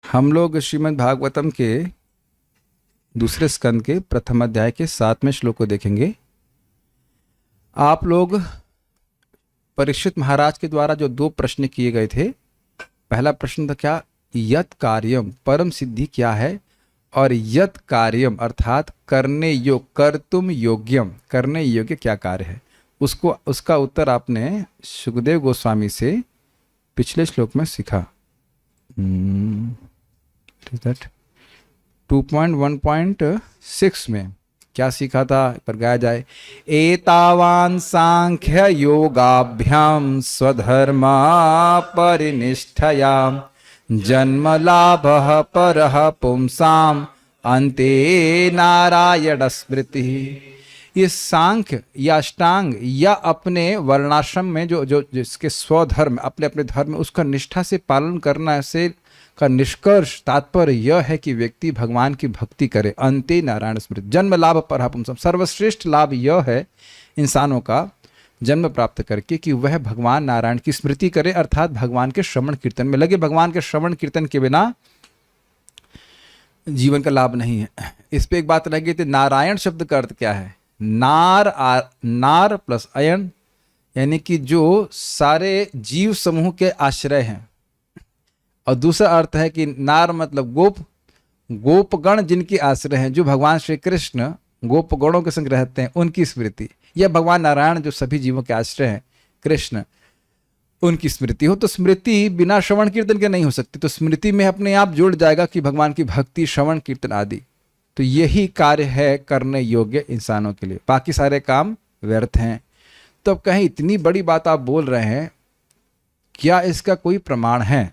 हम लोग श्रीमद् भागवतम के दूसरे स्कंद के प्रथम अध्याय के 7वें श्लोक को देखेंगे। आप लोग परीक्षित महाराज के द्वारा जो 2 प्रश्न किए गए थे, पहला प्रश्न था क्या, यत कार्यम परम सिद्धि क्या है, और यत कार्यम अर्थात करने योग कर्तुम योग्यम करने योग्य क्या कार्य है। उसका उत्तर आपने सुखदेव गोस्वामी से पिछले श्लोक में सीखा। 2.1.6 में क्या सीखा था, पर गाया जाए। एतावान सांख्य योगाभ्याम स्वधर्मा परिनिष्ठया जन्म लाभः परः पुंसाम अन्ते नारायण स्मृति। ये सांख्य या अष्टांग या अपने वर्णाश्रम में जो जिसके स्वधर्म अपने अपने धर्म में उसका निष्ठा से पालन करना से का निष्कर्ष तात्पर्य यह है कि व्यक्ति भगवान की भक्ति करे। अन्ते नारायण स्मृति जन्म लाभ परः पुंसाम, सर्वश्रेष्ठ लाभ यह है इंसानों का जन्म प्राप्त करके कि वह भगवान नारायण की स्मृति करे, अर्थात भगवान के श्रवण कीर्तन में लगे। भगवान के श्रवण कीर्तन के बिना जीवन का लाभ नहीं है। इस पे एक बात रह गई थी, नारायण शब्द का अर्थ क्या है। नार प्लस अयन, यानी कि जो सारे जीव समूह के आश्रय हैं। और दूसरा अर्थ है कि नार मतलब गोपगण जिनके आश्रय हैं, जो भगवान श्री कृष्ण गोपगणों के संग रहते हैं, उनकी स्मृति। या भगवान नारायण जो सभी जीवों के आश्रय हैं, कृष्ण, उनकी स्मृति हो। तो स्मृति बिना श्रवण कीर्तन के नहीं हो सकती। तो स्मृति में अपने आप जुड़ जाएगा कि भगवान की भक्ति, श्रवण कीर्तन आदि। तो यही कार्य है करने योग्य इंसानों के लिए, बाकी सारे काम व्यर्थ हैं। तो अब कहीं इतनी बड़ी बात आप बोल रहे हैं, क्या इसका कोई प्रमाण है?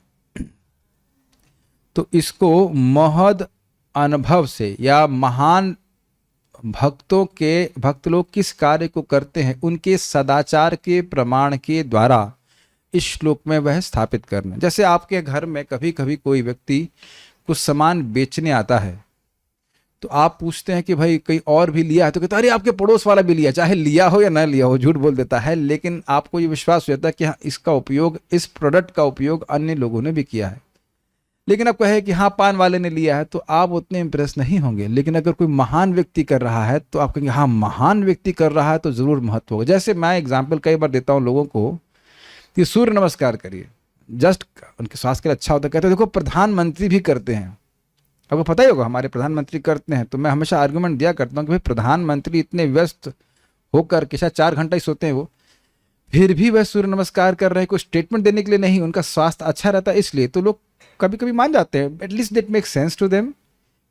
तो इसको महद अनुभव से या महान भक्त लोग किस कार्य को करते हैं उनके सदाचार के प्रमाण के द्वारा इस श्लोक में वह स्थापित करना। जैसे आपके घर में कभी कभी कोई व्यक्ति कुछ सामान बेचने आता है, तो आप पूछते हैं कि भाई कहीं और भी लिया है, तो कहते अरे आपके पड़ोस वाला भी लिया। चाहे लिया हो या ना लिया हो, झूठ बोल देता है, लेकिन आपको ये विश्वास हो जाता है कि हाँ, इसका उपयोग, इस प्रोडक्ट का उपयोग अन्य लोगों ने भी किया है। लेकिन आप कहे कि हाँ पान वाले ने लिया है, तो आप उतने इंप्रेस नहीं होंगे। लेकिन अगर कोई महान व्यक्ति कर रहा है तो आप कहेंगे हाँ महान व्यक्ति कर रहा है तो जरूर महत्व होगा। जैसे मैं एग्जाम्पल कई बार देता हूँ लोगों को कि सूर्य नमस्कार करिए, जस्ट उनके स्वास्थ्य के लिए अच्छा होता है। कहते हैं देखो प्रधानमंत्री भी करते हैं, आपको पता ही होगा हमारे प्रधानमंत्री करते हैं। तो मैं हमेशा आर्गुमेंट दिया करता हूँ कि भाई प्रधानमंत्री इतने व्यस्त होकर के शायद 4 घंटा ही सोते हैं वो, फिर भी वह सूर्य नमस्कार कर रहे हैं। कोई स्टेटमेंट देने के लिए नहीं, उनका स्वास्थ्य अच्छा रहता है इसलिए। तो लोग कभी कभी मान जाते हैं, at least that make sense to them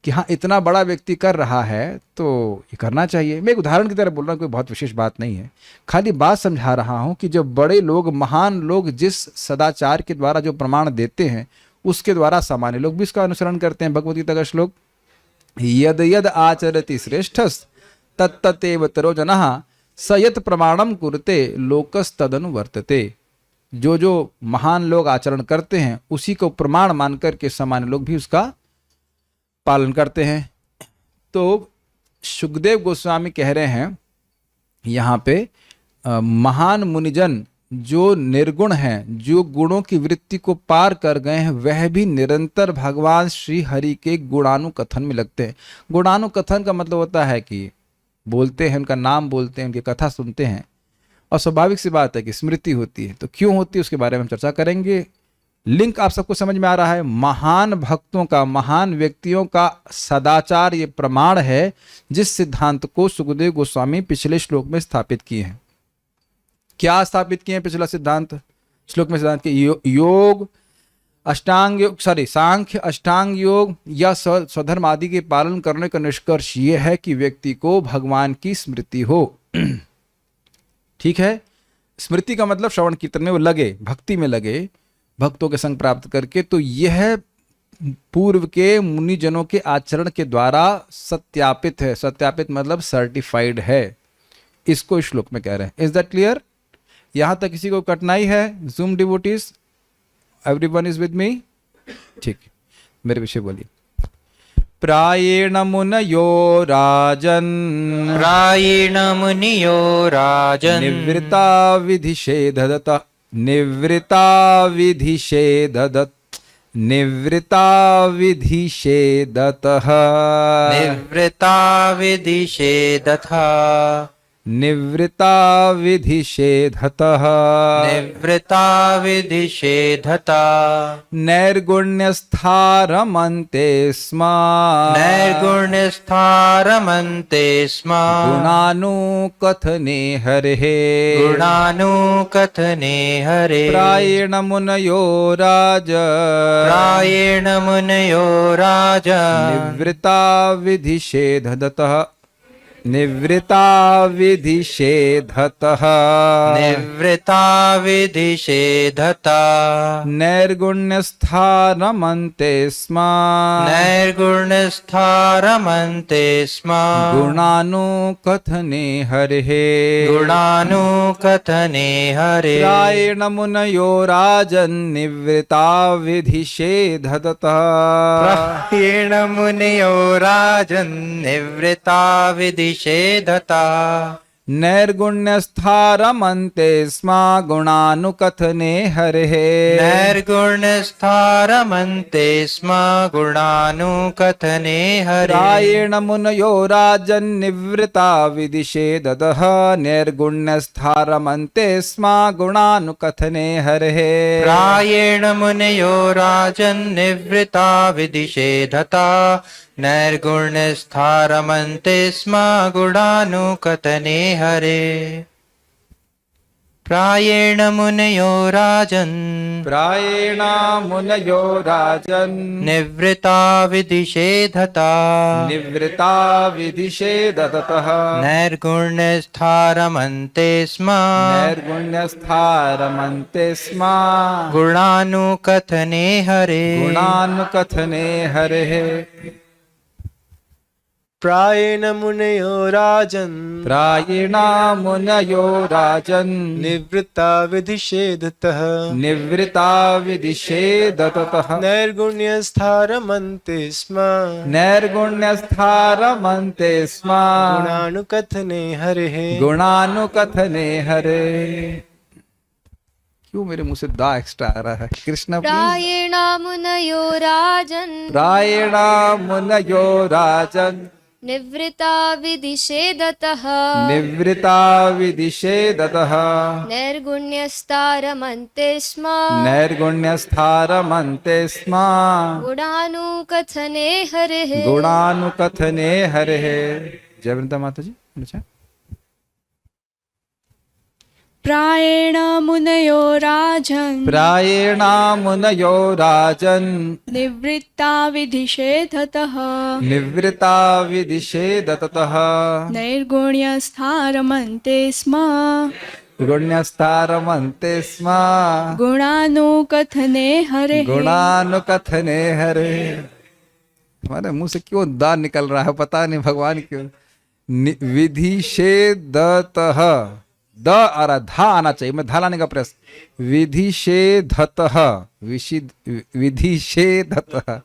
कि हाँ इतना बड़ा व्यक्ति कर रहा है तो ये करना चाहिए। मैं एक उदाहरण की तरह बोल रहा हूँ, कोई बहुत विशेष बात नहीं है, खाली बात समझा रहा हूँ कि जब बड़े लोग, महान लोग जिस सदाचार के द्वारा जो प्रमाण देते हैं उसके द्वारा सामान्य लोग भी उसका अनुसरण करते हैं। भगवद गीता का श्लोक, यद यद आचरति श्रेष्ठस् तत्ततेव तरो जनः स यत् प्रमाणम कुरुते लोकस्तदनु वर्तते। जो जो महान लोग आचरण करते हैं उसी को प्रमाण मान करके सामान्य लोग भी उसका पालन करते हैं। तो सुखदेव गोस्वामी कह रहे हैं यहाँ पे महान मुनिजन जो निर्गुण हैं, जो गुणों की वृत्ति को पार कर गए हैं, वह भी निरंतर भगवान श्री हरि के गुणानुकथन में लगते हैं। गुणानुकथन का मतलब होता है कि बोलते हैं, उनका नाम बोलते हैं, उनकी कथा सुनते हैं, और स्वाभाविक सी बात है कि स्मृति होती है। तो क्यों होती है उसके बारे में हम चर्चा करेंगे। लिंक आप सबको समझ में आ रहा है। महान भक्तों का, महान व्यक्तियों का सदाचार ये प्रमाण है जिस सिद्धांत को सुखदेव गोस्वामी पिछले श्लोक में स्थापित किए हैं। क्या स्थापित किए हैं पिछला सिद्धांत? श्लोक में सिद्धांत के योग अष्टांग योग, सांख्य अष्टांग योग या स्वधर्म आदि के पालन करने का निष्कर्ष ये है कि व्यक्ति को भगवान की स्मृति हो। ठीक है, स्मृति का मतलब श्रवण कीर्तन में वो लगे, भक्ति में लगे, भक्तों के संग प्राप्त करके। तो यह पूर्व के मुनिजनों के आचरण के द्वारा सत्यापित है। सत्यापित मतलब सर्टिफाइड है, इसको इस श्लोक में कह रहे हैं। Is that clear? यहां तक किसी को कठिनाई है? Zoom devotees, everyone is with me? ठीक, मेरे विषय बोलिए। प्रायेण मुनयो राजन्, प्रायेण मुनियो राजन्, निवृत्ता विधिषेधत निवृत्ता विधिषेधतः निवृत्ता विधिषेधतः निवृत्ता विधिषेधतः निवृत्ता विधिषेधतः नैर्गुण्यस्थारमन्ते स्म नैर्गुण्यस्थारमन्ते स्म गुणानुकथने हरेः गुणानुकथने हरे प्रायेण मुनयो राज प्रायेण मुनयो राजा निवृत्ता विधिषेधतः निवृत्ता विधिषेधतः निवृत्ता विधिषेधता नैर्गुण्यस्थारमन्ते स्म नैर्गुणस्थारमन्ते स्म गुणानुकथने हरेः गुणानुकथने हरे प्रायेण मुनयो राजन्निवृत्ता विधिषेधतः प्रायेण मुनयो राजन्निवृत्ता विधिषेधता नैर्गुण्यस्थारमन्ते स्म गुणानुकथने हरेः नैर्गुणस्थारमन्ते स्म गुणानुकथने हरे प्रायेण मुनयो राजन्निवृत्ता विधिषेधतः नैर्गुण्यस्थारमन्ते स्म गुणानुकथने हरेः प्रायेण मुनयो राजन्निवृत्ता विधिषेधता नैर्गुणस्थारमन्ते स्म गुणानुकथने हरे प्रायेण मुनयो राजन् प्रायेण मुनयो राजन् निवृत्ता विधिषेधता निवृत्ता विधिषेधतः नैर्गुण्यस्थारमन्ते स्म नैर्गुण्यस्थारमन्ते स्म गुणानुकथने हरे गुणानुकथने हरेः प्रायेण मुनयो राजन् प्रायेण मुनयो राजन् निवृत्ता विधिषेधतः निवृत्ता विधिषेधतः नैर्गुण्यस्थारमन्ते स्म नैर्गुण्यस्थारमन्ते स्म गुणानुकथने हरेः गुणानुकथने हरे। क्यों मेरे मुंह से दा एक्स्ट्रा आ रहा है? कृष्णा प्लीज। प्रायेण मुनयो राजन् प्रायेण मुनयो राजन् निवृत्ता विधिषेधतः निवृत्ता विधिषेधतः नैर्गुण्यस्तारमन्ते स्म नैर्गुण्यस्थारमन्ते स्म गुणानुकथने हरेः गुणानुकथने हरेः। जय वृंदा माता जी। अच्छा, प्रायेण मुनयो राजन् प्रायेण मुनयो राजन् निवृत्ता विधिषेधतः निवृत्ता विधिषेधतः नैर्गुण्यस्थारमन्ते स्म गुण्यस्थारमन्ते स्म गुणानुकथने हरेः गुणानुकथने हरे। हमारे मुंह से क्यों दान निकल रहा है पता नहीं भगवान क्यों। विधिषेधतः द आ रहा, धा आना चाहिए, मैं धा लाने का प्रयास। विधिषेधतः विधिषेधतः।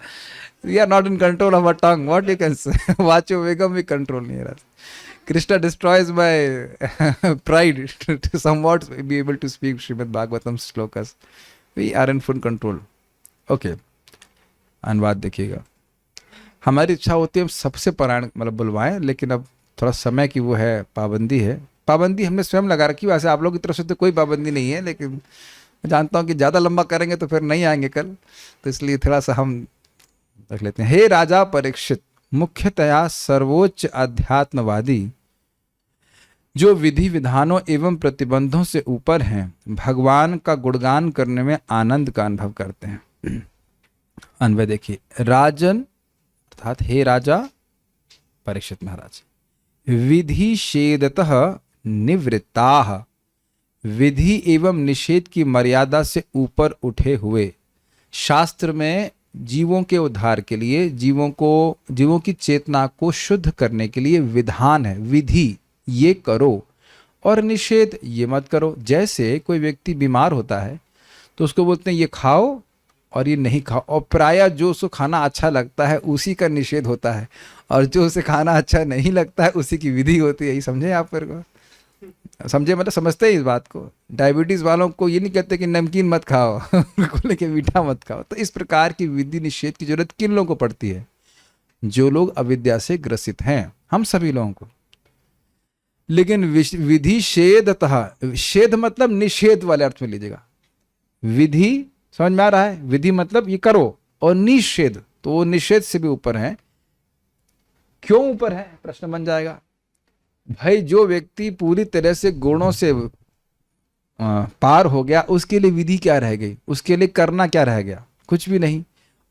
We are not in control of our tongue, what you can say. वाचो वेगम भी कंट्रोल नहीं रहा। Krishna destroys my pride to somewhat be able to speak Srimad Bhagavatam shlokas. We are in full control. Okay. अनुवाद देखिएगा। हमारी इच्छा होती है हम सबसे पारायण मतलब बुलवाएं, लेकिन अब थोड़ा समय की वो है, पाबंदी है। पाबंदी हमने स्वयं लगा रखी, वैसे आप लोगों की तरफ से तो कोई पाबंदी नहीं है, लेकिन मैं जानता हूँ कि ज़्यादा लंबा करेंगे तो फिर नहीं आएंगे कल, तो इसलिए थोड़ा सा हम रख लेते हैं। हे राजा परीक्षित, मुख्यतया सर्वोच्च अध्यात्मवादी जो विधि विधानों एवं प्रतिबंधों से ऊपर हैं, भगवान का गुणगान करने में आनंद का अनुभव करते हैं। अन्वय देखिए, राजन अर्थात हे राजा परीक्षित महाराज, विधिषेधतः निवृत्ताः, विधि एवं निषेध की मर्यादा से ऊपर उठे हुए। शास्त्र में जीवों के उद्धार के लिए, जीवों की चेतना को शुद्ध करने के लिए विधान है, विधि ये करो और निषेध ये मत करो। जैसे कोई व्यक्ति बीमार होता है तो उसको बोलते हैं ये खाओ और ये नहीं खाओ, और प्रायः जो उसको खाना अच्छा लगता है उसी का निषेध होता है, और जो उसे खाना अच्छा नहीं लगता है उसी की विधि होती है। ये समझे आप मेरे को? समझे, मतलब समझते हैं इस बात को। डायबिटीज वालों को ये नहीं कहते कि नमकीन मत खाओ उनको लेके मीठा मत खाओ। तो इस प्रकार की विधि निषेध की जरूरत किन लोगों को पड़ती है? जो लोग अविद्या से ग्रसित हैं, हम सभी लोगों को। लेकिन विधि शेदतः, शेद मतलब निषेध वाले अर्थ में लीजिएगा। विधि समझ में आ रहा है? विधि मतलब ये करो, और निषेध तो वो निषेध से भी ऊपर है। क्यों ऊपर है प्रश्न बन जाएगा। भाई जो व्यक्ति पूरी तरह से गुणों से पार हो गया, उसके लिए विधि क्या रह गई? उसके लिए करना क्या रह गया? कुछ भी नहीं।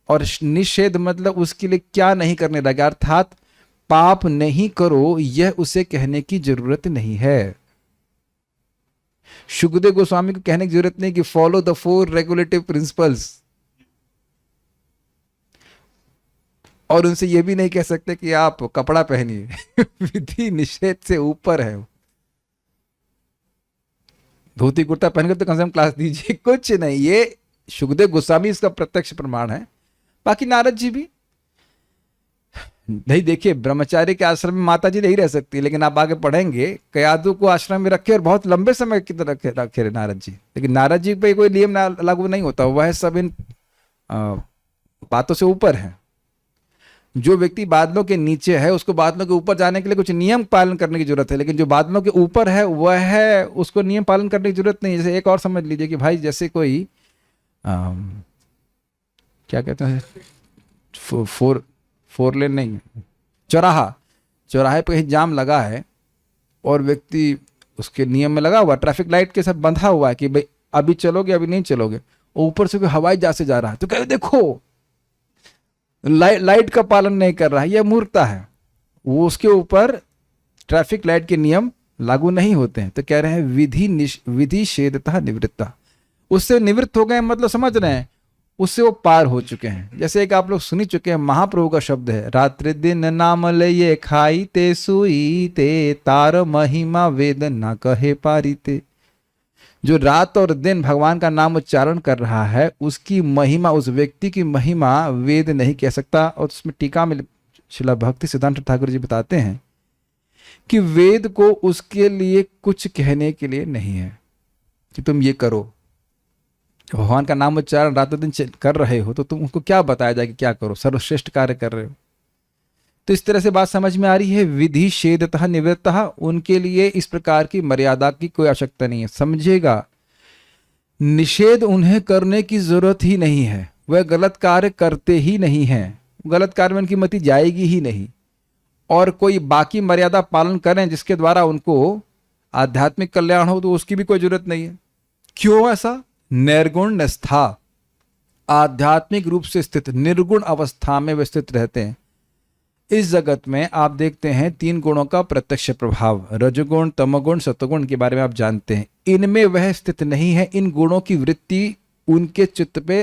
और निषेध मतलब उसके लिए क्या नहीं करने लगा, अर्थात पाप नहीं करो, यह उसे कहने की जरूरत नहीं है। शुकदेव गोस्वामी को कहने की जरूरत नहीं कि फॉलो द 4 रेगुलेटिव प्रिंसिपल्स, और उनसे यह भी नहीं कह सकते कि आप कपड़ा पहनिए विधि निषेध से ऊपर है। धोती कुर्ता पहनकर तो कम से कम क्लास दीजिए, कुछ नहीं। ये शुकदेव गोस्वामी इसका प्रत्यक्ष प्रमाण है। बाकी नारद जी भी नहीं। देखिए, ब्रह्मचारी के आश्रम में माता जी नहीं रह सकती, लेकिन आप आगे पढ़ेंगे कयादू को आश्रम में रखे और बहुत लंबे समय की तरह रखे नारद जी। लेकिन नारद जी पे कोई नियम लागू नहीं होता, वह सब इन बातों से ऊपर है। जो व्यक्ति बादलों के नीचे है, उसको बादलों के ऊपर जाने के लिए कुछ नियम पालन करने की जरूरत है, लेकिन जो बादलों के ऊपर है वह है, उसको नियम पालन करने की जरूरत नहीं। जैसे एक और समझ लीजिए कि भाई जैसे कोई क्या कहते हैं, फोर लेन नहीं, चौराहे पे कहीं जाम लगा है और व्यक्ति उसके नियम में लगा हुआ, ट्रैफिक लाइट के साथ बंधा हुआ है कि भाई अभी चलोगे अभी नहीं चलोगे, ऊपर से कोई हवाई जहाज से जा रहा है तो कहे देखो लाइट का पालन नहीं कर रहा है, यह मूर्खता है। वो उसके ऊपर ट्रैफिक लाइट के नियम लागू नहीं होते हैं। तो कह रहे हैं विधि शेदतः निवृत्ता, उससे निवृत्त हो गए, मतलब समझ रहे हैं उससे वो पार हो चुके हैं। जैसे एक आप लोग सुनी चुके हैं, महाप्रभु का शब्द है, रात्रि दिन नाम लइए खाई ते सुई ते, तार महिमा वेद ना कहे पारी ते। जो रात और दिन भगवान का नाम उच्चारण कर रहा है, उसकी महिमा, उस व्यक्ति की महिमा वेद नहीं कह सकता। और उसमें टीका में श्रील भक्ति सिद्धांत ठाकुर जी बताते हैं कि वेद को उसके लिए कुछ कहने के लिए नहीं है कि तुम ये करो। भगवान का नाम उच्चारण रात दिन कर रहे हो तो तुम उनको क्या बताया जाए कि क्या करो, सर्वश्रेष्ठ कार्य कर रहे हो। तो इस तरह से बात समझ में आ रही है। विधि शेदतः निवृत्तः, उनके लिए इस प्रकार की मर्यादा की कोई आवश्यकता नहीं है। समझेगा, निषेध उन्हें करने की जरूरत ही नहीं है, वह गलत कार्य करते ही नहीं हैं, गलत कार्य में उनकी मति जाएगी ही नहीं। और कोई बाकी मर्यादा पालन करें जिसके द्वारा उनको आध्यात्मिक कल्याण हो, तो उसकी भी कोई जरूरत नहीं है। क्यों ऐसा? निर्गुण निष्ठा, आध्यात्मिक रूप से स्थित निर्गुण अवस्था में वे स्थित रहते हैं। इस जगत में आप देखते हैं 3 गुणों का प्रत्यक्ष प्रभाव, रजोगुण, तमोगुण, सत्वगुण के बारे में आप जानते हैं। इनमें वह स्थित नहीं है, इन गुणों की वृत्ति उनके चित्त पे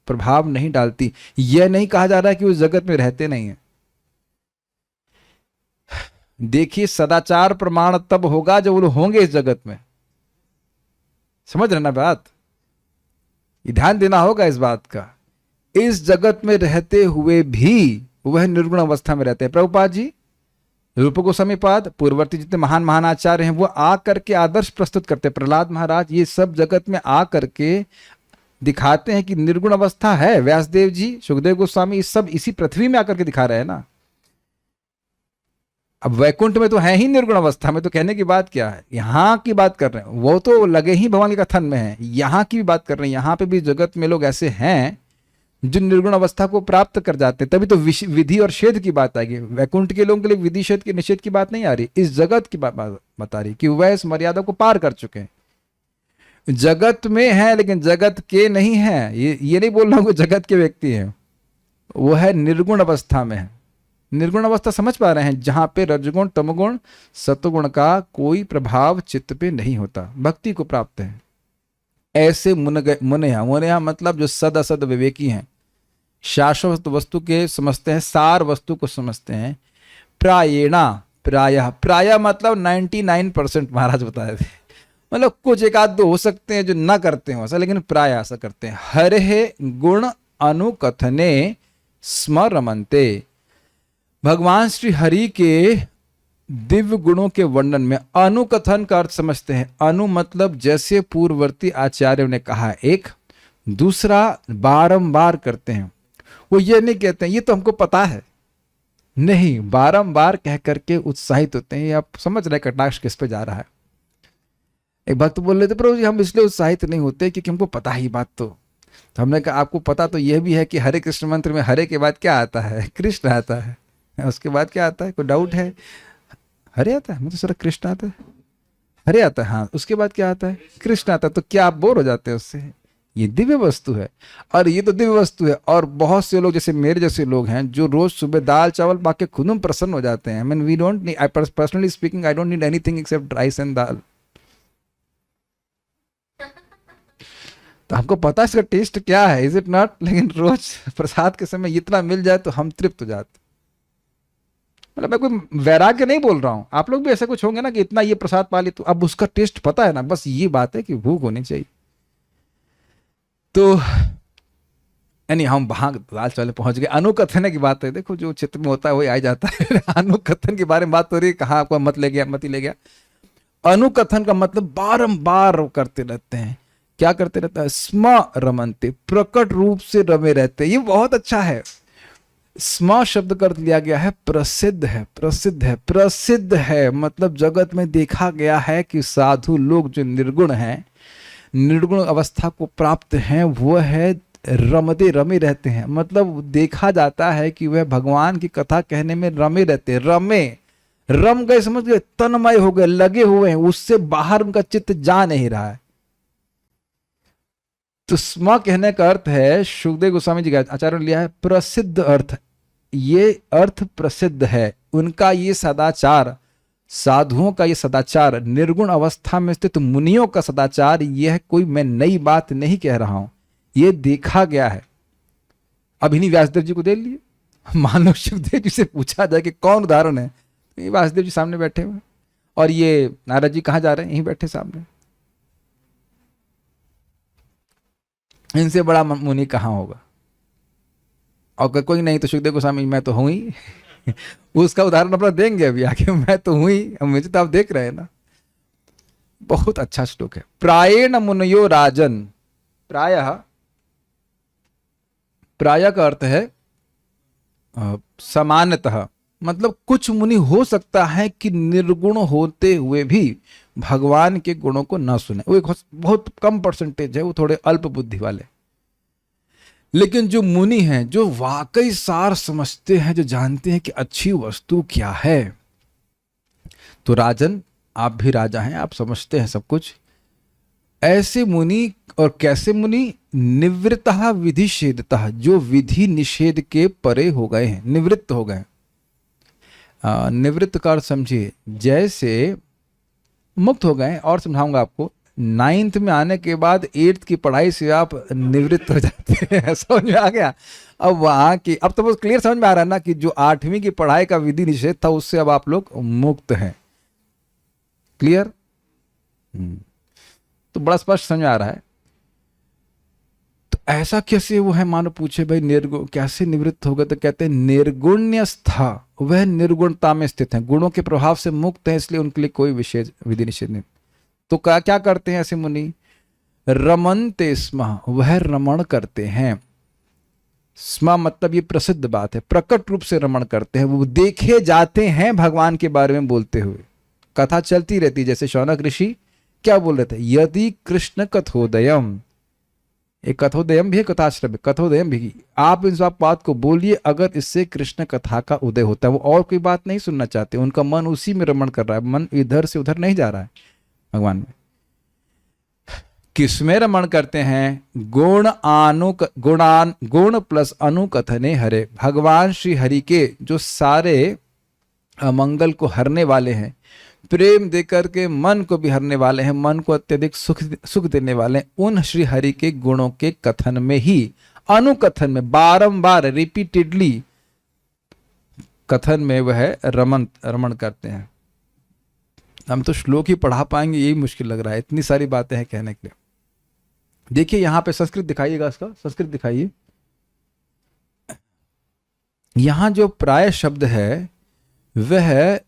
प्रभाव नहीं डालती। यह नहीं कहा जा रहा है कि उस जगत में रहते नहीं है। देखिए, सदाचार प्रमाण तब होगा जब वो होंगे इस जगत में। समझ रहे ना बात? ये ध्यान देना होगा इस बात का। इस जगत में रहते हुए भी वह निर्गुण अवस्था में रहते हैं। प्रभुपाद जी, रूप गोस्वामी पाद, पूर्ववर्ती जितने महान महान आचार्य हैं, वो आ करके आदर्श प्रस्तुत करते हैं। प्रहलाद महाराज, ये सब जगत में आ करके दिखाते हैं कि निर्गुण अवस्था है। व्यासदेव जी, सुखदेव गोस्वामी, इस सब इसी पृथ्वी में आकर के दिखा रहे हैं ना। अब वैकुंठ में तो है ही निर्गुण अवस्था में, तो कहने की बात क्या है? यहाँ की बात कर रहे हैं, वो तो लगे ही भगवान के कथन में है। यहाँ की भी बात कर रहे हैं, यहाँ पे भी जगत में लोग ऐसे हैं जो निर्गुण अवस्था को प्राप्त कर जाते हैं। तभी तो विधि और शेद की बात आएगी। वैकुंठ के लोगों के लिए विधि शेद की निषेध की बात नहीं आ रही, इस जगत की बात बता रही कि वह इस मर्यादा को पार कर चुके हैं। जगत में है लेकिन जगत के नहीं है। ये नहीं बोल रहा हूं कि जगत के व्यक्ति है, वो है निर्गुण अवस्था में है। निर्गुण अवस्था समझ पा रहे हैं, जहां पे रजगुण, तमगुण, सत्वगुण का कोई प्रभाव चित्त पे नहीं होता, भक्ति को प्राप्त है। ऐसे मुनया मतलब जो सद असद विवेकी हैं, शाश्वत वस्तु के समझते हैं, सार वस्तु को समझते हैं। प्रायः मतलब 99% महाराज बताए थे, मतलब कुछ एक आध दो हो सकते हैं जो ना करते हो ऐसा, लेकिन प्राय ऐसा करते हैं। हरे गुण अनुकथने स्म रमन्ते, भगवान श्री हरि के दिव्य गुणों के वर्णन में अनुकथन का अर्थ समझते हैं। अनु मतलब जैसे पूर्ववर्ती आचार्यों ने कहा एक, दूसरा बारंबार करते हैं। वो ये नहीं कहते हैं ये तो हमको पता है, नहीं, बारंबार कह करके उत्साहित होते हैं। ये आप समझ रहे कटाक्ष किस पे जा रहा है। एक भक्त बोल रहे थे प्रभु जी हम इसलिए उत्साहित नहीं होते क्योंकि हमको पता ही बात। तो हमने कहा आपको पता तो यह भी है कि हरे कृष्ण मंत्र में हरे के बाद क्या आता है? कृष्ण आता है। उसके बाद क्या आता है? कोई डाउट है? हरे आता है, मतलब सर कृष्ण आता है, हरे आता है, हाँ। उसके बाद क्या आता है? कृष्ण आता है। तो क्या आप बोर हो जाते हैं उससे? ये दिव्य वस्तु है, और ये तो दिव्य वस्तु है। और बहुत से लोग जैसे मेरे जैसे लोग हैं जो रोज सुबह दाल चावल पा के खुद में प्रसन्न हो जाते हैं। I mean we don't need, I personally speaking, I don't need anything except rice and dal. तो हमको पता है इसका टेस्ट क्या है, इज इट नॉट? लेकिन रोज प्रसाद के समय इतना मिल जाए तो हम तृप्त हो जाते। मतलब मैं कोई वैराग्य नहीं बोल रहा हूं, आप लोग भी ऐसा कुछ होंगे ना कि इतना ये प्रसाद पा ली तो अब उसका टेस्ट पता है ना। बस ये बात है कि भूख होनी चाहिए। तो यानी हम वहां दाल चावल पहुंच गए। अनुकथन की बात है, देखो जो चित्र में होता है वही आ जाता है। अनुकथन के बारे में बात हो रही है, कहाँ आपका मत ले गया। अनुकथन का मतलब बारंबार करते रहते हैं। क्या करते रहता है? स्म रमनते, प्रकट रूप से रमे रहते। ये बहुत अच्छा है। स्म शब्द कर लिया गया है प्रसिद्ध है, प्रसिद्ध है, प्रसिद्ध है मतलब जगत में देखा गया है कि साधु लोग जो निर्गुण हैं, निर्गुण अवस्था को प्राप्त हैं, वो है रमते, रमे रहते हैं। मतलब देखा जाता है कि वह भगवान की कथा कहने में रमे रहते हैं। रम गए, समझ गए, तन्मय हो गए, लगे हुए हैं, उससे बाहर उनका चित्त जा नहीं रहा है। तो स्म कहने का अर्थ है, सुखदेव गोस्वामी जी का आचार्य ने लिया है प्रसिद्ध अर्थ। ये अर्थ प्रसिद्ध है, उनका ये सदाचार, साधुओं का ये सदाचार, निर्गुण अवस्था में स्थित मुनियों का सदाचार, यह कोई मैं नई बात नहीं कह रहा हूं, ये देखा गया है। अब इन्हीं व्यासदेव जी को दे लिए। मान लो सुखदेव जी से पूछा जाए कि कौन उदाहरण है, ये व्यासदेव जी सामने बैठे हुए, और ये नारद जी कहाँ जा रहे हैं? यहीं बैठे सामने। इनसे बड़ा मुनि कहाँ होगा? और कोई नहीं तो सुखदेव गोस्वामी मैं तो हूं ही। उसका उदाहरण अपना देंगे अभी आके, मैं तो हूं ही, मुझे तो आप देख रहे हैं ना। बहुत अच्छा श्लोक है। प्रायेण मुनयो राजन, प्राय का अर्थ है सामान्यतः, मतलब कुछ मुनि हो सकता है कि निर्गुण होते हुए भी भगवान के गुणों को न सुने। वो एक बहुत कम परसेंटेज है, वो थोड़े अल्प बुद्धि वाले। लेकिन जो मुनि हैं, जो वाकई सार समझते हैं, जो जानते हैं कि अच्छी वस्तु क्या है, तो राजन आप भी राजा हैं, आप समझते हैं सब कुछ। ऐसे मुनि, और कैसे मुनि? निवृत्तः विधिषेधतः, जो विधि निषेध के परे हो गए हैं, निवृत्त हो गए। निवृत्त का अर्थ समझिए, जैसे मुक्त हो गए। और समझाऊंगा आपको, 9th में आने के बाद 8th की पढ़ाई से आप निवृत्त हो जाते हैं। समझ में आ गया? अब वहां की, अब तो बस क्लियर समझ में आ रहा है ना कि जो 8वीं की पढ़ाई का विधि निषेध था उससे अब आप लोग मुक्त हैं। क्लियर? तो बड़ा स्पष्ट समझ में आ रहा है। तो ऐसा कैसे वो है? मानो पूछे भाई निर्गुण कैसे निवृत्त हो गए, तो कहते हैं निर्गुण्यस्था, वह निर्गुणता में स्थित है, गुणों के प्रभाव से मुक्त है, इसलिए उनके लिए कोई विशेष विधि निषेध नहीं। तो क्या करते हैं ऐसे मुनि? रमनते स्म, वह रमण करते हैं। स्म मतलब ये प्रसिद्ध बात है, प्रकट रूप से रमण करते हैं, वो देखे जाते हैं भगवान के बारे में बोलते हुए। कथा चलती रहती, जैसे शौनक ऋषि क्या बोल रहे थे? यदि कृष्ण कथोदयम, एक कथोदयम भी है, कथाश्रम कथोदयम भी, आप इन सब बात को बोलिए अगर इससे कृष्ण कथा का उदय होता है। वो और कोई बात नहीं सुनना चाहते, उनका मन उसी में रमण कर रहा है, मन इधर से उधर नहीं जा रहा है भगवान में। किसमें रमण करते हैं? गुण प्लस अनुकथने हरे, भगवान श्री हरि के जो सारे अमंगल को हरने वाले हैं, प्रेम देकर के मन को भी हरने वाले हैं, मन को अत्यधिक सुख देने वाले हैं, उन श्री हरि के गुणों के कथन में ही, अनुकथन में, बारंबार रिपीटेडली कथन में वह रमण करते हैं। हम तो श्लोक ही पढ़ा पाएंगे यही मुश्किल लग रहा है, इतनी सारी बातें हैं कहने के लिए। देखिए यहां पे संस्कृत दिखाइएगा, इसका संस्कृत दिखाइए। यहां जो प्राय शब्द है वह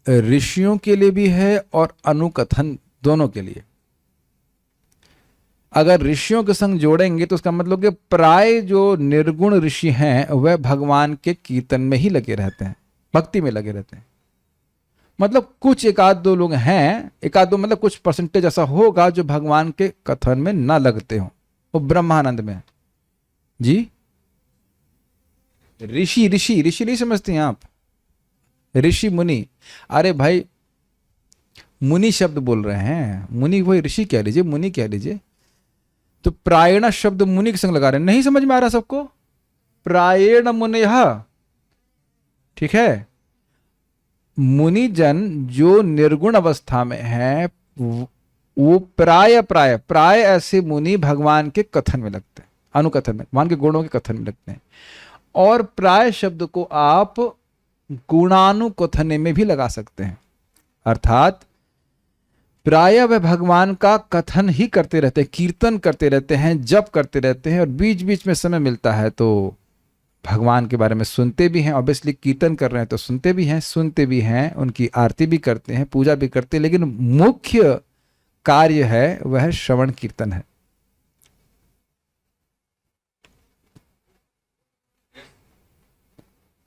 ऋषियों के लिए भी है और अनुकथन दोनों के लिए। अगर ऋषियों के संग जोड़ेंगे तो उसका मतलब कि प्राय जो निर्गुण ऋषि हैं वह भगवान के कीर्तन में ही लगे रहते हैं, भक्ति में लगे रहते हैं। मतलब कुछ एक आध दो लोग हैं, एक आध दो मतलब कुछ परसेंटेज ऐसा होगा जो भगवान के कथन में ना लगते हो, वो ब्रह्मानंद में है जी। ऋषि ऋषि ऋषि नहीं समझते हैं आप, ऋषि मुनि। अरे भाई मुनि शब्द बोल रहे हैं, मुनि वही ऋषि कह लीजिए, मुनि कह लीजिए। तो प्रायण शब्द मुनि के संग लगा रहे हैं, नहीं समझ में आ रहा सबको? प्रायण मुनयः, ठीक है। मुनिजन जो निर्गुण अवस्था में है वो प्राय प्राय प्राय ऐसे मुनि भगवान के कथन में लगते हैं, अनुकथन में, भगवान के गुणों के कथन में लगते हैं। और प्राय शब्द को आप गुणानुकथन में भी लगा सकते हैं, अर्थात प्राय वह भगवान का कथन ही करते रहते हैं, कीर्तन करते रहते हैं, जप करते रहते हैं, और बीच बीच में समय मिलता है तो भगवान के बारे में सुनते भी हैं। ऑब्वियसली कीर्तन कर रहे हैं तो सुनते भी हैं, सुनते भी हैं, उनकी आरती भी करते हैं, पूजा भी करते हैं, लेकिन मुख्य कार्य है वह श्रवण कीर्तन है।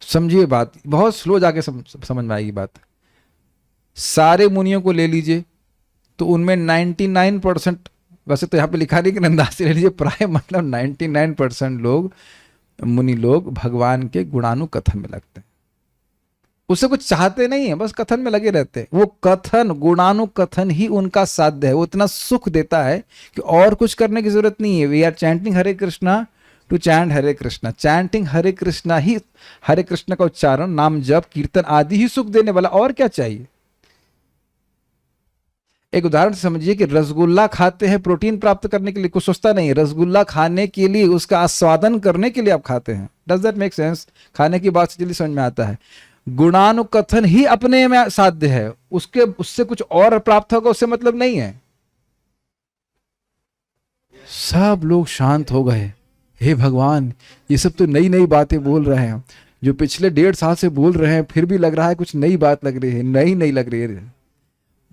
समझिए बात, बहुत स्लो जाके समझ में आएगी बात। सारे मुनियों को ले लीजिए तो उनमें 99%, वैसे तो यहाँ पे लिखा नहीं कि नंदासी ले लीजिए, प्राय मतलब 99% लोग, मुनि लोग भगवान के गुणानुकथन में लगते हैं। उससे कुछ चाहते नहीं है, बस कथन में लगे रहते हैं। वो कथन, गुणानुकथन ही उनका साध्य है, वो इतना सुख देता है कि और कुछ करने की जरूरत नहीं है। We are chanting Hare Krishna to chant Hare Krishna, chanting Hare Krishna ही, हरे कृष्ण का उच्चारण, नाम जप, कीर्तन आदि ही सुख देने वाला, और क्या चाहिए। एक उदाहरण से समझिए कि रसगुल्ला खाते हैं प्रोटीन प्राप्त करने के लिए, कुछ सोचता नहीं है, रसगुल्ला खाने के लिए, उसका आस्वादन करने के लिए आप खाते हैं। Does that make sense? खाने की बात से जल्दी समझ में आता है। गुणानुकथन ही अपने में साध्य है, उससे कुछ और प्राप्त होगा उससे मतलब नहीं है। सब लोग शांत हो गए, हे भगवान ये सब तो नई नई बातें बोल रहे हैं, जो पिछले 1.5 साल से बोल रहे हैं फिर भी लग रहा है कुछ नई बात लग रही है, नई लग रही है।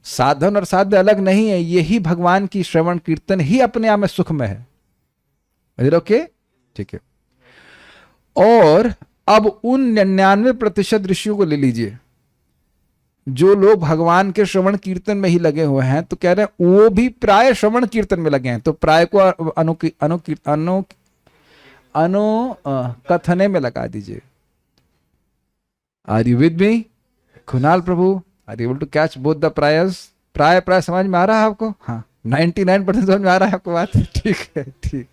साधन और साध्य अलग नहीं है, यही भगवान की श्रवण कीर्तन ही अपने आप में सुख में है। ओके, ठीक है। और अब उन 99% ऋषियों को ले लीजिए जो लोग भगवान के श्रवण कीर्तन में ही लगे हुए हैं, तो कह रहे हैं वो भी प्राय श्रवण कीर्तन में लगे हैं। तो प्राय को अनुकथने में लगा दीजिए। Are you with me Kunal Prabhu? Are you able to catch both the prayers? प्राय समझ में आ रहा है आपको? हाँ, 99% समझ में आ रहा है आपको बात? ठीक है, ठीक।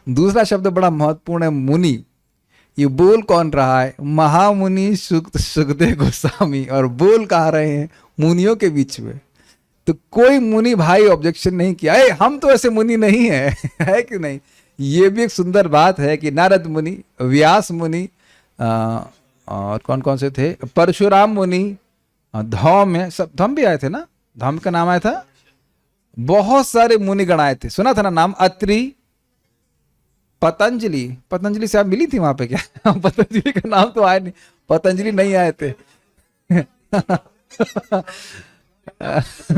दूसरा शब्द बड़ा महत्वपूर्ण है, मुनि। ये बोल कौन रहा है? महामुनि सुखदेव गोस्वामी, और बोल कहा रहे हैं मुनियों के बीच में। तो कोई मुनि भाई ऑब्जेक्शन नहीं किया, हम तो ऐसे मुनि नहीं है, है कि नहीं? ये भी एक सुंदर बात है कि नारद मुनि, व्यास मुनि, और कौन कौन से थे, परशुराम मुनि, धौम है, सब धौम भी आए थे ना, धौम का नाम आया था, बहुत सारे मुनिगण आए थे, सुना था ना नाम? अत्रि, पतंजलि से आप मिली थी वहां पे क्या? पतंजलि का नाम तो आया नहीं, पतंजलि नहीं आए थे।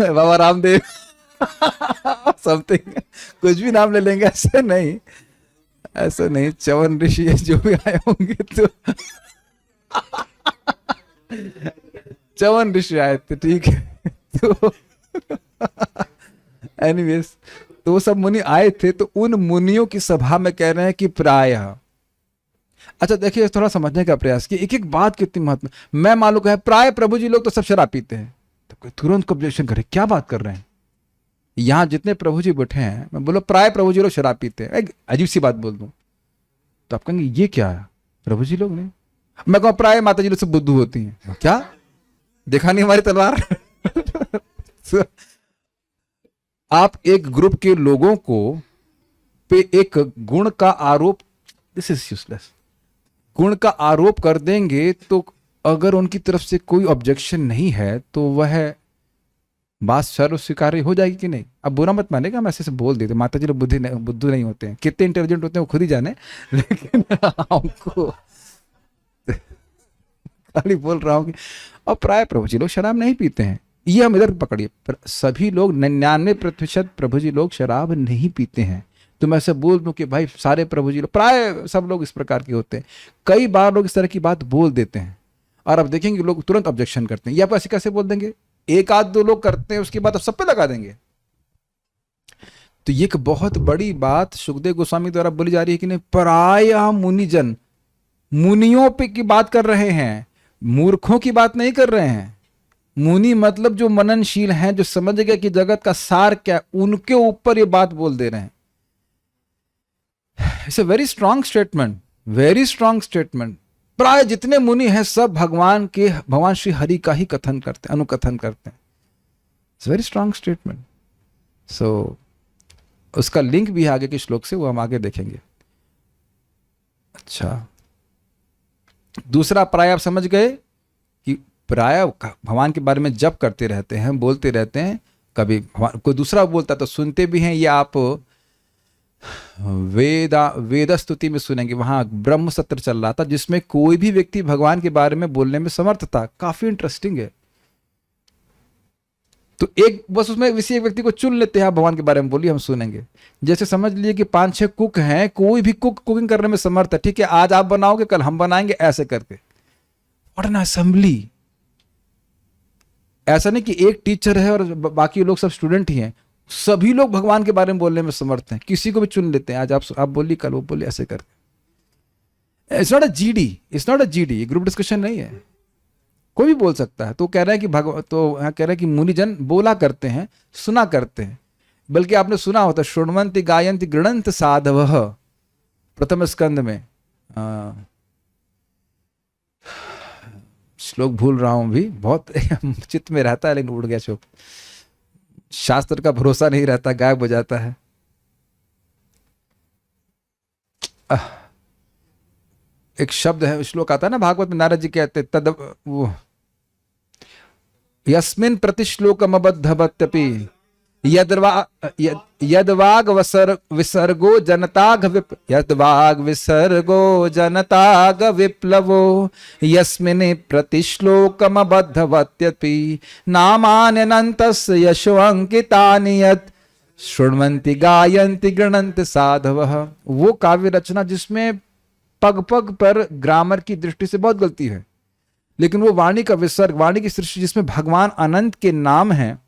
बाबा रामदेव समथिंग, कुछ भी नाम ले लेंगे, ऐसे नहीं। च्यवन ऋषि जो भी आए होंगे तो च्यवन ऋषि आए थे, ठीक है। तो एनीवेज, तो वो सब मुनि आए थे, तो उन मुनियों की सभा में कह रहे हैं कि प्रायः। अच्छा देखिए, थोड़ा समझने का प्रयास कि एक एक बात कितनी महत्व। मैं मालूम है प्राय प्रभु जी लोग तो सब शराब पीते हैं, तो कोई तुरंत ऑब्जेक्शन करे, क्या बात कर रहे हैं? यहाँ जितने प्रभु जी बैठे हैं, मैं बोलो प्राय प्रभु जी लोग शराब पीते हैं, एक अजीब सी बात बोल दूं तो आप कहेंगे ये क्या है, प्रभु जी लोग नहीं। मैं कहूँ प्राय माता जी लोग सब बुद्धू होती हैं, क्या देखा नहीं हमारी तलवार? आप एक ग्रुप के लोगों को पे एक गुण का आरोप, दिस इज यूजलेस, गुण का आरोप कर देंगे, तो अगर उनकी तरफ से कोई ऑब्जेक्शन नहीं है तो वह बात सर्व स्वीकार्य हो जाएगी कि नहीं? अब बुरा मत मानेगा, हम ऐसे बोल देते माता जी लोग बुद्धू नहीं होते हैं, कितने इंटेलिजेंट होते हैं वो खुद ही जाने, लेकिन हमको खाली बोल रहा हूँ कि और प्राय प्रभु जी लोग शराब नहीं पीते हैं, ये हम इधर पकड़िए। सभी लोग 99% प्रभु जी लोग शराब नहीं पीते हैं। तो मैं ऐसे बोल दूं कि भाई सारे प्रभु जी लोग, प्राय सब लोग इस प्रकार के होते हैं। कई बार लोग इस तरह की बात बोल देते हैं और अब देखेंगे लोग तुरंत ऑब्जेक्शन करते हैं। ये आप ऐसे कैसे बोल देंगे? एक आध दो लोग करते हैं, उसके बाद अब सब पे लगा देंगे। तो ये एक बहुत बड़ी बात सुखदेव गोस्वामी द्वारा बोली जा रही है कि नहीं, पराय मुनिजन, मुनियों पे की बात कर रहे हैं, मूर्खों की बात नहीं कर रहे हैं। मुनि मतलब जो मननशील हैं, जो समझ गए कि जगत का सार क्या, उनके ऊपर ये बात बोल दे रहे हैं। It's a very strong statement, very strong statement. प्राय जितने मुनि हैं सब भगवान श्री हरि का ही कथन करते हैं, अनुकथन करते हैं। It's very strong statement. So उसका लिंक भी है आगे के श्लोक से, वो हम आगे देखेंगे। अच्छा, दूसरा प्राय आप समझ गए कि प्राय भगवान के बारे में जप करते रहते हैं, बोलते रहते हैं। कभी कोई दूसरा बोलता तो सुनते भी हैं। ये आप वेद स्तुति में सुनेंगे, वहां ब्रह्म सत्र चल रहा था जिसमें कोई भी व्यक्ति भगवान के बारे में बोलने में समर्थ था। काफी इंटरेस्टिंग है। तो एक बस उसमें किसी एक व्यक्ति को चुन लेते हैं, आप भगवान के बारे में बोलिए, हम सुनेंगे। जैसे समझ लिए कि 5-6 कुक हैं, कोई भी कुकिंग करने में समर्थ है। ठीक है, आज आप बनाओगे, कल हम बनाएंगे, ऐसे करके। What an assembly. ऐसा नहीं कि एक टीचर है और बाकी लोग सब स्टूडेंट ही हैं। सभी लोग भगवान के बारे में बोलने में समर्थ हैं। किसी को भी चुन लेते हैं, आज आप बोलिए, कल वो बोलिए, ऐसे करके। It's not a GD, it's not a GD, group discussion नहीं है, कोई भी बोल सकता है। तो कह रहे हैं कि तो यहाँ कह रहे हैं कि मुनिजन बोला करते हैं, सुना करते हैं। बल्कि आपने सुना होता, शृण्वन्ति गायन्ति गृणन्ति साधवः, प्रथम स्कंद में। श्लोक भूल रहा हूं भी, बहुत चित्त में रहता है लेकिन उड़ गया चुप। शास्त्र का भरोसा नहीं रहता, गायब हो जाता है। एक शब्द है, श्लोक आता है ना भागवत में, नारद जी कहते तद वो यस्मिन् प्रतिश्लोकम अबद्धवत्यपि यद्वाग विसर्गो जनताग विप्लवो यस्मिन् प्रतिश्लोकम अबद्धवत्यपि नामान्यनन्तस्य यशोऽङ्कितानि यत् शृण्वन्ति गायन्ति गृणन्ति साधवः। वो काव्य रचना जिसमें पग पग पर ग्रामर की दृष्टि से बहुत गलती है, लेकिन वो वाणी का विसर्ग, वाणी की सृष्टि जिसमें भगवान अनंत के नाम हैं,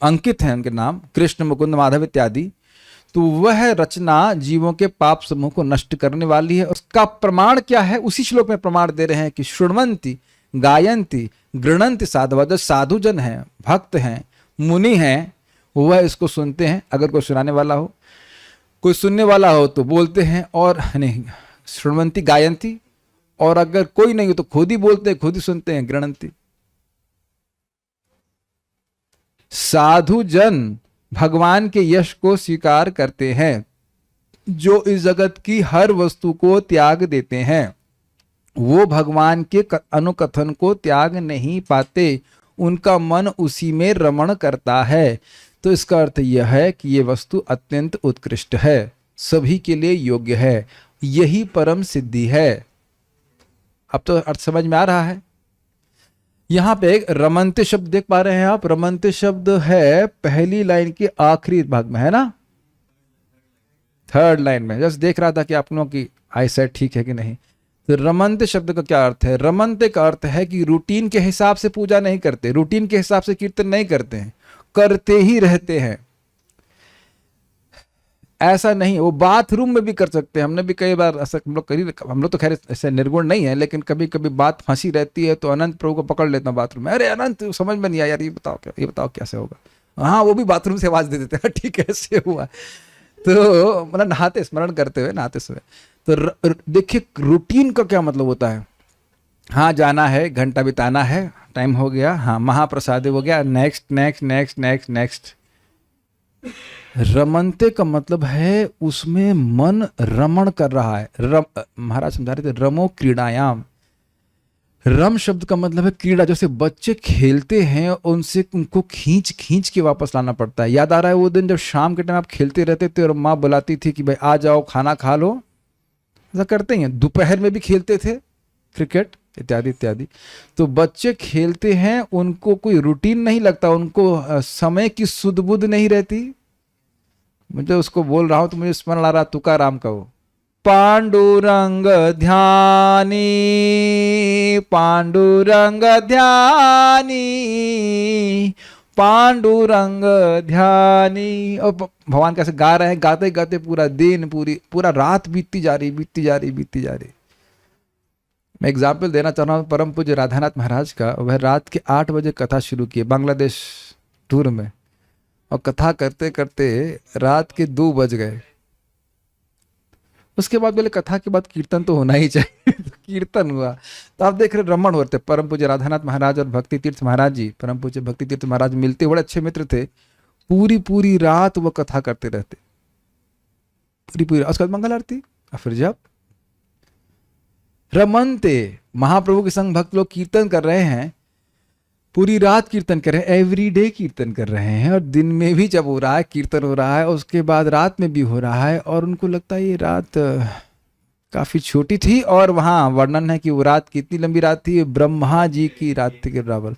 अंकित हैं उनके नाम, कृष्ण मुकुंद माधव इत्यादि, तो वह रचना जीवों के पाप समूह को नष्ट करने वाली है। उसका प्रमाण क्या है? उसी श्लोक में प्रमाण दे रहे हैं कि शृण्वन्ति गायन्ति गृणन्ति साधव, जो साधुजन हैं, भक्त हैं, मुनि हैं, वह इसको सुनते हैं। अगर कोई सुनाने वाला हो, कोई सुनने वाला हो तो बोलते हैं, और नहीं शृण्वन्ति गायन्ति, और अगर कोई नहीं हो तो खुद ही बोलते हैं, खुद ही सुनते हैं, गृणन्ति। साधु जन भगवान के यश को स्वीकार करते हैं, जो इस जगत की हर वस्तु को त्याग देते हैं। वो भगवान के अनुकथन को त्याग नहीं पाते, उनका मन उसी में रमण करता है। तो इसका अर्थ यह है कि ये वस्तु अत्यंत उत्कृष्ट है, सभी के लिए योग्य है, यही परम सिद्धि है। अब तो अर्थ समझ में आ रहा है। यहां पे एक रमन्ते शब्द देख पा रहे हैं आप। रमन्ते शब्द है पहली लाइन के आखिरी भाग में, है ना, 3rd लाइन में। जस्ट देख रहा था कि आप लोगों की आई सेट ठीक है कि नहीं। तो रमन्ते शब्द का क्या अर्थ है? रमन्ते का अर्थ है कि रूटीन के हिसाब से पूजा नहीं करते, रूटीन के हिसाब से कीर्तन नहीं करते हैं, करते ही रहते हैं। ऐसा नहीं, वो बाथरूम में भी कर सकते हैं। हमने भी कई बार ऐसा हम लोग तो खैर ऐसे निर्गुण नहीं है, लेकिन कभी कभी बात फंसी रहती है तो अनंत प्रभु को पकड़ लेता हूँ बाथरूम में। अरे अनंत समझ में नहीं आया यार, ये बताओ कैसे होगा। हाँ, वो भी बाथरूम से आवाज दे देते हैं, ठीक है ऐसे हुआ। तो मतलब नहाते स्मरण करते हुए, नहाते हुए। तो देखिए रूटीन का क्या मतलब होता है। हाँ, जाना है, घंटा बिताना है, टाइम हो गया, हाँ महाप्रसाद हो गया, next next next next next. रमन्ते का मतलब है उसमें मन रमण कर रहा है। महाराज समझा रहे थे, रमो क्रीड़ायाम। रम शब्द का मतलब है क्रीड़ा, जैसे बच्चे खेलते हैं उनसे उनको खींच खींच के वापस लाना पड़ता है। याद आ रहा है वो दिन जब शाम के टाइम आप खेलते रहते थे और माँ बुलाती थी कि भाई आ जाओ खाना खा लो, ऐसा करते हैं। दोपहर में भी खेलते थे क्रिकेट, इत्यादि इत्यादि। तो बच्चे खेलते हैं, उनको कोई रूटीन नहीं लगता, उनको समय की सुध बुध नहीं रहती। मुझे उसको बोल रहा हूं तो मुझे स्मरण आ रहा तुकाराम का वो, पांडुरंग ध्यानी पांडुरंग ध्यानी पांडुरंग ध्यानी। और भगवान कैसे गा रहे हैं, गाते गाते पूरा दिन पूरा रात बीतती जा रही बीतती जा रही बीतती जा रही। मैं एग्जाम्पल देना चाह रहा हूँ परम पूज्य राधानाथ महाराज का। वह रात के 8 बजे कथा शुरू की बांग्लादेश टूर में, और कथा करते करते रात के 2 बज गए। उसके बाद बोले कथा के बाद कीर्तन तो होना ही चाहिए। तो कीर्तन हुआ। तो आप देख रहे रमण होते परम पूज्य राधानाथ महाराज और भक्ति तीर्थ महाराज जी, परम पूज्य भक्ति तीर्थ महाराज मिलते, बड़े अच्छे मित्र थे। पूरी रात वो कथा करते रहते, पूरी उसके बाद मंगल आरती, और फिर जब रमनते महाप्रभु के संग भक्त लोग कीर्तन कर रहे हैं, पूरी रात कीर्तन कर रहे हैं, एवरीडे कीर्तन कर रहे हैं, और दिन में भी जब हो रहा है कीर्तन हो रहा है, उसके बाद रात में भी हो रहा है। और उनको लगता है ये रात काफी छोटी थी। और वहाँ वर्णन है कि वो रात कितनी लंबी रात थी, ब्रह्मा जी की रात थी के बराबर।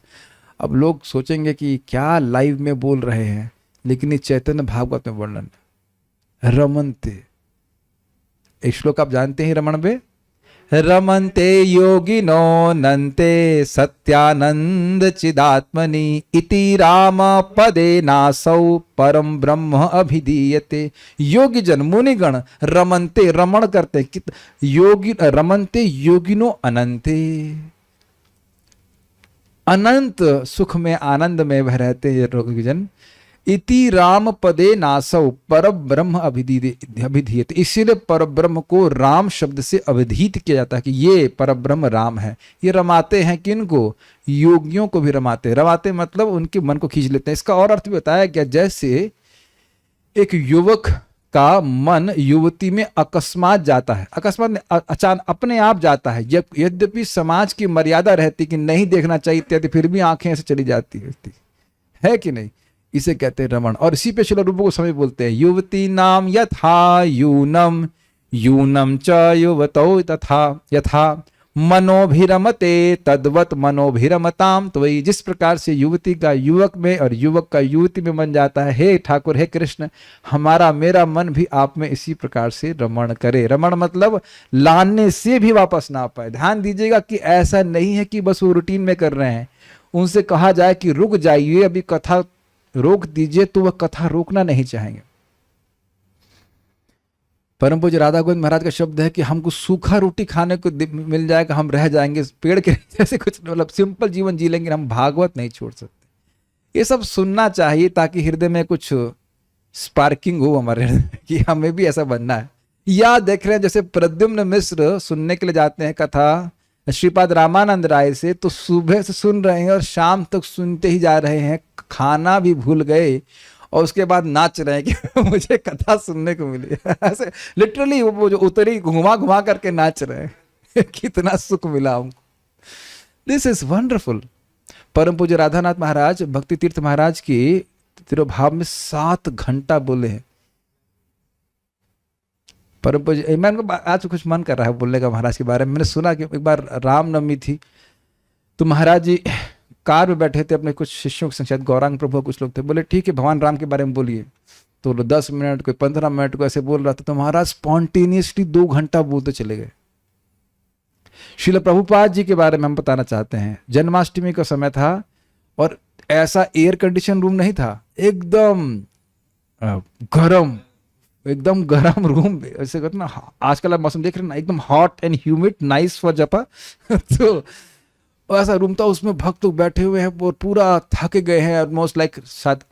अब लोग सोचेंगे कि क्या लाइव में बोल रहे हैं, लेकिन ये चैतन्य भागवत में वर्णन है। रमनते, एक श्लोक आप जानते हैं रमण में, रमन्ते योगिनो नन्ते सत्यानंद चिदात्मनि इति राम पदे नासौ परम ब्रह्म अभिधीयते। योगी जन मुनिगण रमन्ते, रमण करते, योगी रमन्ते योगिनो अनंते, अनंत सुख में आनंद में वह रहते हैं योगी जन। इति राम पदे नासौ पर ब्रह्म अभिधीयते। इसीलिए पर ब्रह्म को राम शब्द से अभिधीत किया जाता है कि ये पर ब्रह्म राम है। ये रमाते हैं किनको, योगियों को भी रमाते हैं। रमाते मतलब उनके मन को खींच लेते हैं। इसका और अर्थ भी बताया गया, जैसे एक युवक का मन युवती में अकस्मात जाता है, अकस्मात अचानक अपने आप जाता है, यद्यपि समाज की मर्यादा रहती कि नहीं देखना चाहिए इत्यादि, फिर भी आंखें ऐसे चली जाती है कि नहीं। इसे कहते हैं रमण। और इसी पे श्रील रूप गोस्वामी बोलते हैं, युवती नाम यथा यूनम यूनम च युवतौ तथा यथा मनोभिरमते तद्वत मनोभिरमताम। तो वही जिस प्रकार से युवती का युवक में और युवक का युवती में मन जाता है, हे ठाकुर हे कृष्ण, हमारा मेरा मन भी आप में इसी प्रकार से रमण करे। रमण मतलब लाने से भी वापस ना पाए। ध्यान दीजिएगा कि ऐसा नहीं है कि बस वो रूटीन में कर रहे हैं। उनसे कहा जाए कि रुक जाइए, अभी कथा रोक दीजिए, तो वह कथा रोकना नहीं चाहेंगे। परम पूज्य राधा गोविंद महाराज का शब्द है कि हमको सूखा रोटी खाने को मिल जाएगा, हम रह जाएंगे पेड़ के जैसे, कुछ मतलब सिंपल जीवन जी लेंगे, हम भागवत नहीं छोड़ सकते। ये सब सुनना चाहिए ताकि हृदय में कुछ स्पार्किंग हो हमारे हृदय कि हमें भी ऐसा बनना है। या देख रहे हैं जैसे प्रद्युम्न मिश्र सुनने के लिए जाते हैं कथा श्रीपाद रामानंद राय से, तो सुबह से सुन रहे हैं और शाम तक सुनते ही जा रहे हैं, खाना भी भूल गए और उसके बाद नाच रहे हैं कि मुझे कथा सुनने को मिली। ऐसे लिटरली वो जो उतरी घुमा घुमा करके नाच रहे हैं। कितना सुख मिला हमको। This is wonderful. परम पूज्य राधानाथ महाराज भक्ति तीर्थ महाराज की तिरुभाव में 7 घंटा बोले हैं। परम पूज्य, मैं आज कुछ मन कर रहा है बोलने का महाराज के बारे में। मैंने सुना कि एक बार रामनवमी थी, तो महाराज जी कार में बैठे थे अपने कुछ शिष्यों के संग, शायद गौरांग प्रभु कुछ लोग थे। बोले ठीक है भगवान राम के बारे में बोलिए। तो 10 मिनट कोई 15 मिनट को ऐसे बोल रहा था, तो महाराज स्पॉन्टेनियसली 2 घंटा बोलते चले गए। श्रील प्रभुपाद जी के बारे में हम बताना चाहते हैं। जन्माष्टमी का समय था और ऐसा एयर कंडीशन रूम नहीं था, एकदम गरम रूम। ऐसे कहते ना, आजकल आप मौसम देख रहे हैं ना, एकदम hot and humid, nice for जपा। तो ऐसा रूम था, उसमें भक्त लोग बैठे हुए हैं और पूरा थके गए हैं। ऑलमोस्ट लाइक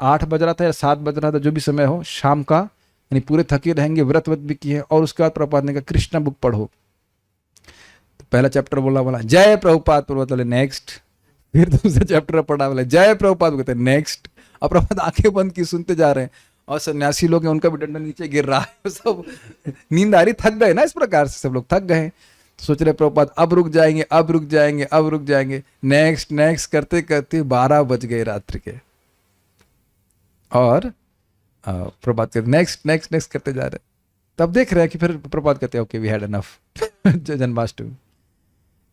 8 बज रहा था या 7 बज रहा था, जो भी समय हो शाम का, यानी पूरे थके रहेंगे, व्रत भी किए। और उसके बाद प्रभुपाद ने कहा कृष्णा बुक पढ़ो। तो पहला चैप्टर बोला जय प्रभुपाद, प्रभुपाद बोले नेक्स्ट। फिर दूसरा चैप्टर पढ़ा, बोले जय प्रभुपाद, कहते नेक्स्ट। और प्रभुपाद आंखें बंद की सुनते जा रहे हैं। और सन्यासी लोग हैं, उनका भी डंडा नीचे गिर रहा है, सब नींद आ रही, थक गए ना, इस प्रकार से सब लोग थक गए। सोच रहे प्रभुपाद अब रुक जाएंगे। नेक्स्ट करते करते 12 बज गए रात्रि के। और प्रभुपाद कहते नेक्स्ट करते जा रहे। तब देख रहे हैं कि फिर प्रभुपाद कहते okay we had enough. Janmashtami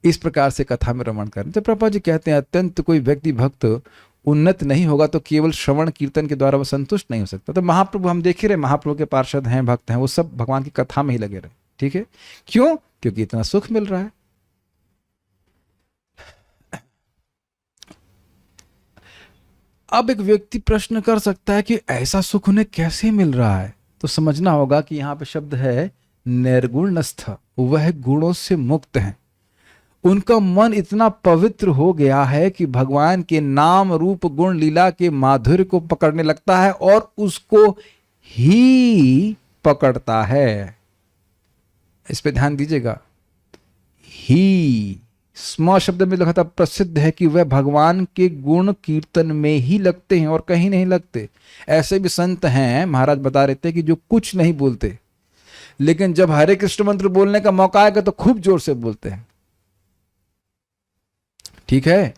इस प्रकार से कथा में रमण करें। तो प्रभुपाद जी कहते हैं अत्यंत कोई व्यक्ति भक्त उन्नत नहीं होगा तो केवल श्रवण कीर्तन के द्वारा वो संतुष्ट नहीं हो सकता। तो महाप्रभु हम देख ही रहे, महाप्रभु के पार्षद हैं, भक्त हैं, वो सब भगवान की कथा में ही लगे रहे। ठीक है, क्यों? क्योंकि इतना सुख मिल रहा है। अब एक व्यक्ति प्रश्न कर सकता है कि ऐसा सुख उन्हें कैसे मिल रहा है। तो समझना होगा कि यहाँ पे शब्द है निर्गुणस्थ, वह गुणों से मुक्त हैं। उनका मन इतना पवित्र हो गया है कि भगवान के नाम रूप गुण लीला के माधुर्य को पकड़ने लगता है और उसको ही पकड़ता है। इस पे ध्यान दीजिएगा, ही स्म शब्द में लिखा था, प्रसिद्ध है कि वह भगवान के गुण कीर्तन में ही लगते हैं और कहीं नहीं लगते। ऐसे भी संत हैं, महाराज बता रहे थे, कि जो कुछ नहीं बोलते लेकिन जब हरे कृष्ण मंत्र बोलने का मौका आएगा तो खूब जोर से बोलते हैं। ठीक है,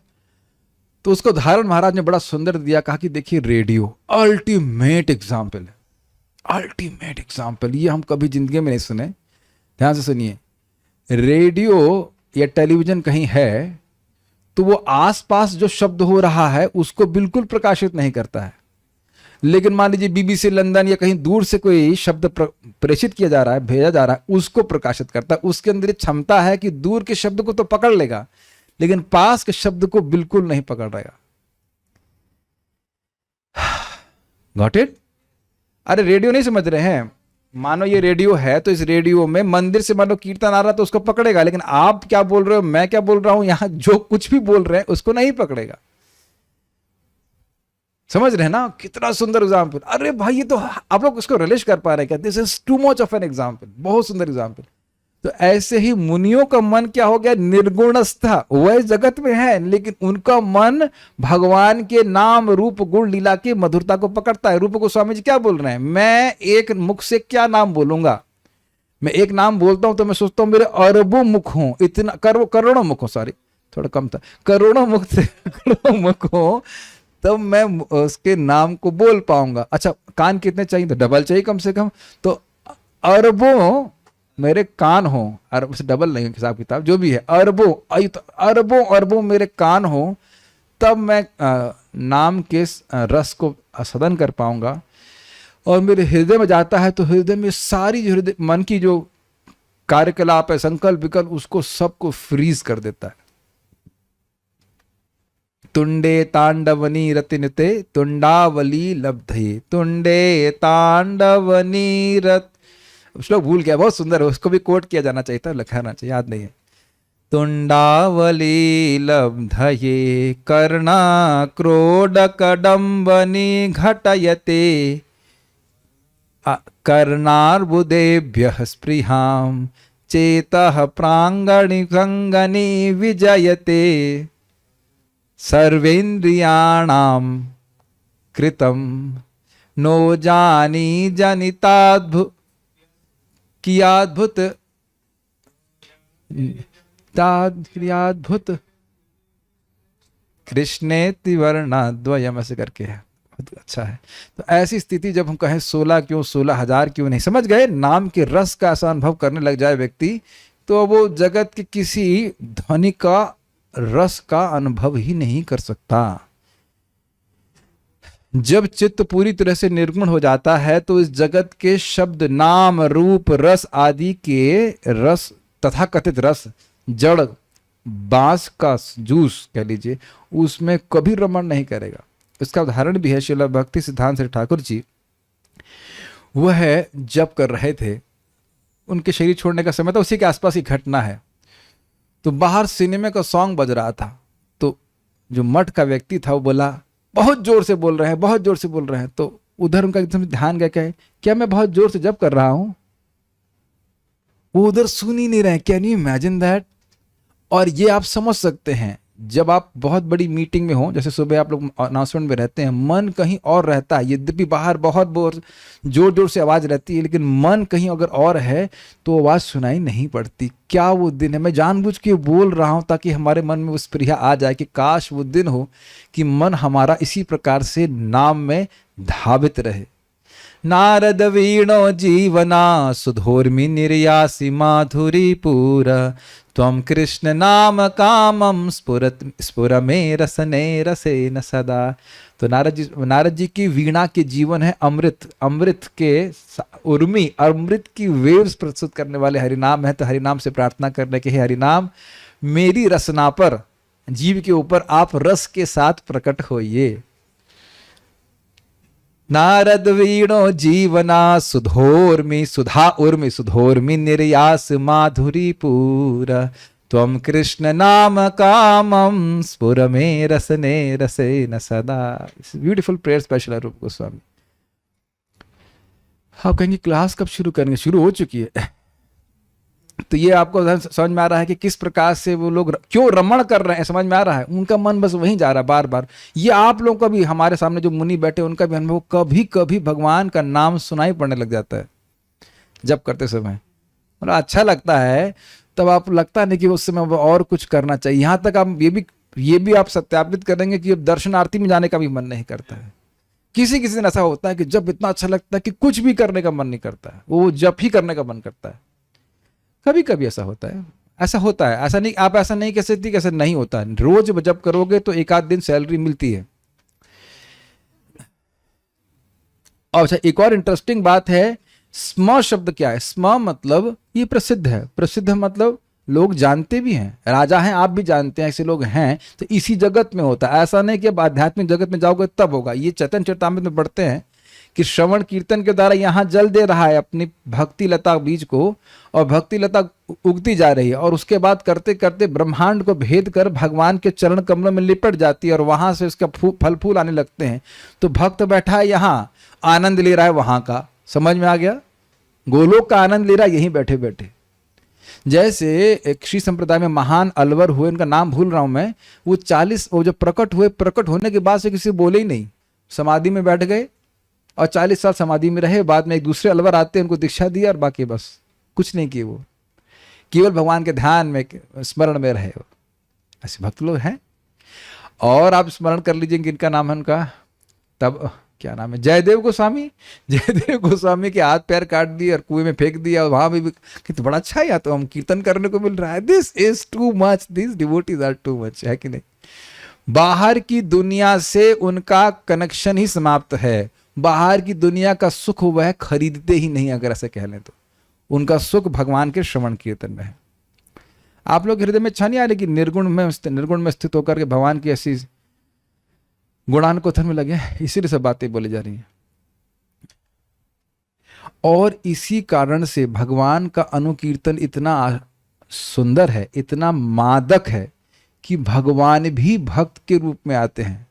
तो उसको उदाहरण महाराज ने बड़ा सुंदर दिया, कहा कि देखिए रेडियो अल्टीमेट एग्जाम्पल है, अल्टीमेट एग्जाम्पल। ये हम कभी जिंदगी में नहीं सुने, ध्यान से सुनिए। रेडियो या टेलीविजन कहीं है तो वो आसपास जो शब्द हो रहा है उसको बिल्कुल प्रकाशित नहीं करता है, लेकिन मान लीजिए बीबीसी लंदन या कहीं दूर से कोई शब्द प्रेषित किया जा रहा है, भेजा जा रहा है, उसको प्रकाशित करता है। उसके अंदर क्षमता है कि दूर के शब्द को तो पकड़ लेगा लेकिन पास के शब्द को बिल्कुल नहीं पकड़ रहेगा। Got it? अरे रेडियो नहीं समझ रहे हैं? मानो ये रेडियो है तो इस रेडियो में मंदिर से मानो कीर्तन आ रहा तो उसको पकड़ेगा, लेकिन आप क्या बोल रहे हो, मैं क्या बोल रहा हूं, यहां जो कुछ भी बोल रहे हैं उसको नहीं पकड़ेगा। समझ रहे हैं ना? कितना सुंदर एग्जाम्पल। अरे भाई ये तो आप लोग उसको रिलेट कर पा रहे हैं, this is too much of an example, बहुत सुंदर एग्जाम्पल। तो ऐसे ही मुनियों का मन क्या हो गया? निर्गुणस्था, वह जगत में है लेकिन उनका मन भगवान के नाम रूप गुण लीला की मधुरता को पकड़ता है। रूप गोस्वामी जी क्या बोल रहे हैं? मैं एक मुख से क्या नाम बोलूंगा? मैं एक नाम बोलता हूं तो मैं सोचता हूं मेरे अरबों मुख हों, इतना करोड़ों मुख हो, सॉरी थोड़ा कम था, करोड़ों मुख से करोड़ों मुख हो तब मैं उसके नाम को बोल पाऊंगा। अच्छा कान कितने चाहिए? तो डबल चाहिए कम से कम। तो अरबों मेरे कान हो, अरब से डबल नहीं हिसाब किताब जो भी है, अरबों, तो अरबों अरबों मेरे कान हो तब मैं नाम के रस को सदन कर पाऊंगा। और मेरे हृदय में जाता है तो हृदय में सारी जो हृदय मन की जो कार्यकलाप है, संकल्प विकल्प, उसको सबको फ्रीज कर देता है। तुंडे तांडवनी रतिनते तुंडावली लब्धे, तुंडे तांडवनी रत, श्लोक भूल गया, बहुत सुंदर है, उसको भी कोट किया जाना चाहिए था, लिखाना चाहिए, याद नहीं है। तुंडावली लब्धये कर्णा क्रोड कडम्बनी घटयते कर्णार्बुदेभ्यः स्पृहां चेतः प्रांगणि कंगनी विजयते सर्वेन्द्रियाणां कृतं नो जानी जनिताद्भुत कियाद्भुत कृष्णेति वर्णाद्वयम, ऐसे करके है, बहुत अच्छा है। तो ऐसी स्थिति जब हम कहें 16 क्यों, 16,000 क्यों नहीं, समझ गए? नाम के रस का ऐसा अनुभव करने लग जाए व्यक्ति तो वो जगत के किसी ध्वनि का रस का अनुभव ही नहीं कर सकता। जब चित्त पूरी तरह से निर्गुण हो जाता है तो इस जगत के शब्द, नाम, रूप, रस आदि के रस, तथा कथित रस, जड़ बांस का जूस कह लीजिए, उसमें कभी रमण नहीं करेगा। इसका उदाहरण भी है श्रील भक्ति सिद्धांत श्री ठाकुर जी, वह जप कर रहे थे, उनके शरीर छोड़ने का समय था, उसी के आसपास ही घटना है। तो बाहर सिनेमा का सॉन्ग बज रहा था, तो जो मठ का व्यक्ति था वो बोला बहुत जोर से बोल रहे हैं, बहुत जोर से बोल रहे हैं। तो उधर उनका एकदम ध्यान गया, क्या मैं बहुत जोर से जप कर रहा हूं? वो उधर सुन ही नहीं रहे। Can you imagine that? और ये आप समझ सकते हैं जब आप बहुत बड़ी मीटिंग में हो, जैसे सुबह आप लोग अनाउंसमेंट में रहते हैं, मन कहीं और रहता है, यद्यपि बाहर बहुत जोर जोर से आवाज रहती है लेकिन मन कहीं अगर और है तो आवाज सुनाई नहीं पड़ती। क्या वो दिन है? मैं जानबूझ के बोल रहा हूं ताकि हमारे मन में वो स्पृहा आ जाए कि काश वो दिन हो कि मन हमारा इसी प्रकार से नाम में धावित रहे। नारद वीणो जीवना सुधोर्मि निर्यासि माधुरी पूरा त्वं कृष्ण नाम कामम स्फुर मे रसने रसेन सदा। तो नारद जी की वीणा के जीवन है अमृत, अमृत के उर्मी, अमृत की वेव्स प्रस्तुत करने वाले हरिनाम है। तो हरिनाम से प्रार्थना करने के, हे हरिनाम मेरी रसना पर, जीव के ऊपर आप रस के साथ प्रकट होइए। नारद वीणो जीवना सुधोर्मि, सुधा उर्मि, सुधोर्मि निर्यास माधुरी पूरा त्वं कृष्ण नाम कामम स्फुर मे रसने रसेन सदा। ब्यूटीफुल प्रेयर स्पेशल रूप गोस्वामी। आप कहेंगे क्लास कब शुरू करेंगे? शुरू हो चुकी है। तो ये आपको समझ में आ रहा है कि किस प्रकार से वो लोग क्यों रमण कर रहे हैं, समझ में आ रहा है। उनका मन बस वहीं जा रहा है बार बार। ये आप लोगों का भी, हमारे सामने जो मुनि बैठे उनका भी अनुभव, कभी कभी भगवान का नाम सुनाई पड़ने लग जाता है जब करते समय, और अच्छा लगता है। तब आप लगता नहीं कि उस समय और कुछ करना चाहिए। यहाँ तक आप ये भी आप सत्यापित करेंगे कि अब दर्शनार्थी में जाने का भी मन नहीं करता है। किसी किसी दिन ऐसा होता है कि जब इतना अच्छा लगता है कि कुछ भी करने का मन नहीं करता है, वो जब ही करने का मन करता है। कभी कभी ऐसा होता है, ऐसा होता है, ऐसा नहीं, आप ऐसा नहीं कह सकते कि ऐसा नहीं होता है। रोज जब करोगे तो एक आध दिन सैलरी मिलती है। अच्छा, एक और इंटरेस्टिंग बात है, स्म शब्द क्या है? स्म मतलब ये प्रसिद्ध है। प्रसिद्ध मतलब लोग जानते भी हैं, राजा हैं, आप भी जानते हैं, ऐसे लोग हैं। तो इसी जगत में होता है, ऐसा नहीं कि अब आध्यात्मिक जगत में जाओगे तब होगा। ये चैतन्य चरितामृत में पढ़ते हैं कि श्रवण कीर्तन के द्वारा यहाँ जल दे रहा है अपनी भक्ति लता बीज को, और भक्ति लता उगती जा रही है, और उसके बाद करते करते ब्रह्मांड को भेद कर भगवान के चरण कमलों में लिपट जाती है, और वहां से उसका फल फूल आने लगते हैं। तो भक्त बैठा है यहाँ, आनंद ले रहा है वहां का। समझ में आ गया? गोलोक का आनंद ले रहा है यहीं बैठे बैठे। जैसे एक श्री संप्रदाय में महान अलवर हुए, उनका नाम भूल रहा हूं मैं, वो 40 वो जो प्रकट हुए, प्रकट होने के बाद से किसी बोले ही नहीं, समाधि में बैठ गए और 40 साल समाधि में रहे। बाद में एक दूसरे अलवर आते हैं, उनको दीक्षा दिया, और बाकी बस कुछ नहीं किए। वो केवल भगवान के ध्यान में, स्मरण में रहे। ऐसे भक्त लोग हैं। और आप स्मरण कर लीजिए किनका नाम है उनका, तब क्या नाम है, जयदेव गोस्वामी। जयदेव गोस्वामी के हाथ पैर काट दिए और कुएं में फेंक दिया, वहां भी तो बड़ा अच्छा है, या तो हम कीर्तन करने को मिल रहा है। This is too much, this devotees are too much, है कि नहीं? बाहर की दुनिया से उनका कनेक्शन ही समाप्त है। बाहर की दुनिया का सुख वह खरीदते ही नहीं, अगर ऐसे कह लें तो। उनका सुख भगवान के श्रवण कीर्तन में है। आप लोग हृदय में इच्छा नहीं आ रही कि निर्गुण में स्थित होकर के भगवान की ऐसी गुणानुकथन में लगे? इसीलिए सब बातें बोली जा रही हैं। और इसी कारण से भगवान का अनुकीर्तन इतना सुंदर है, इतना मादक है कि भगवान भी भक्त के रूप में आते हैं।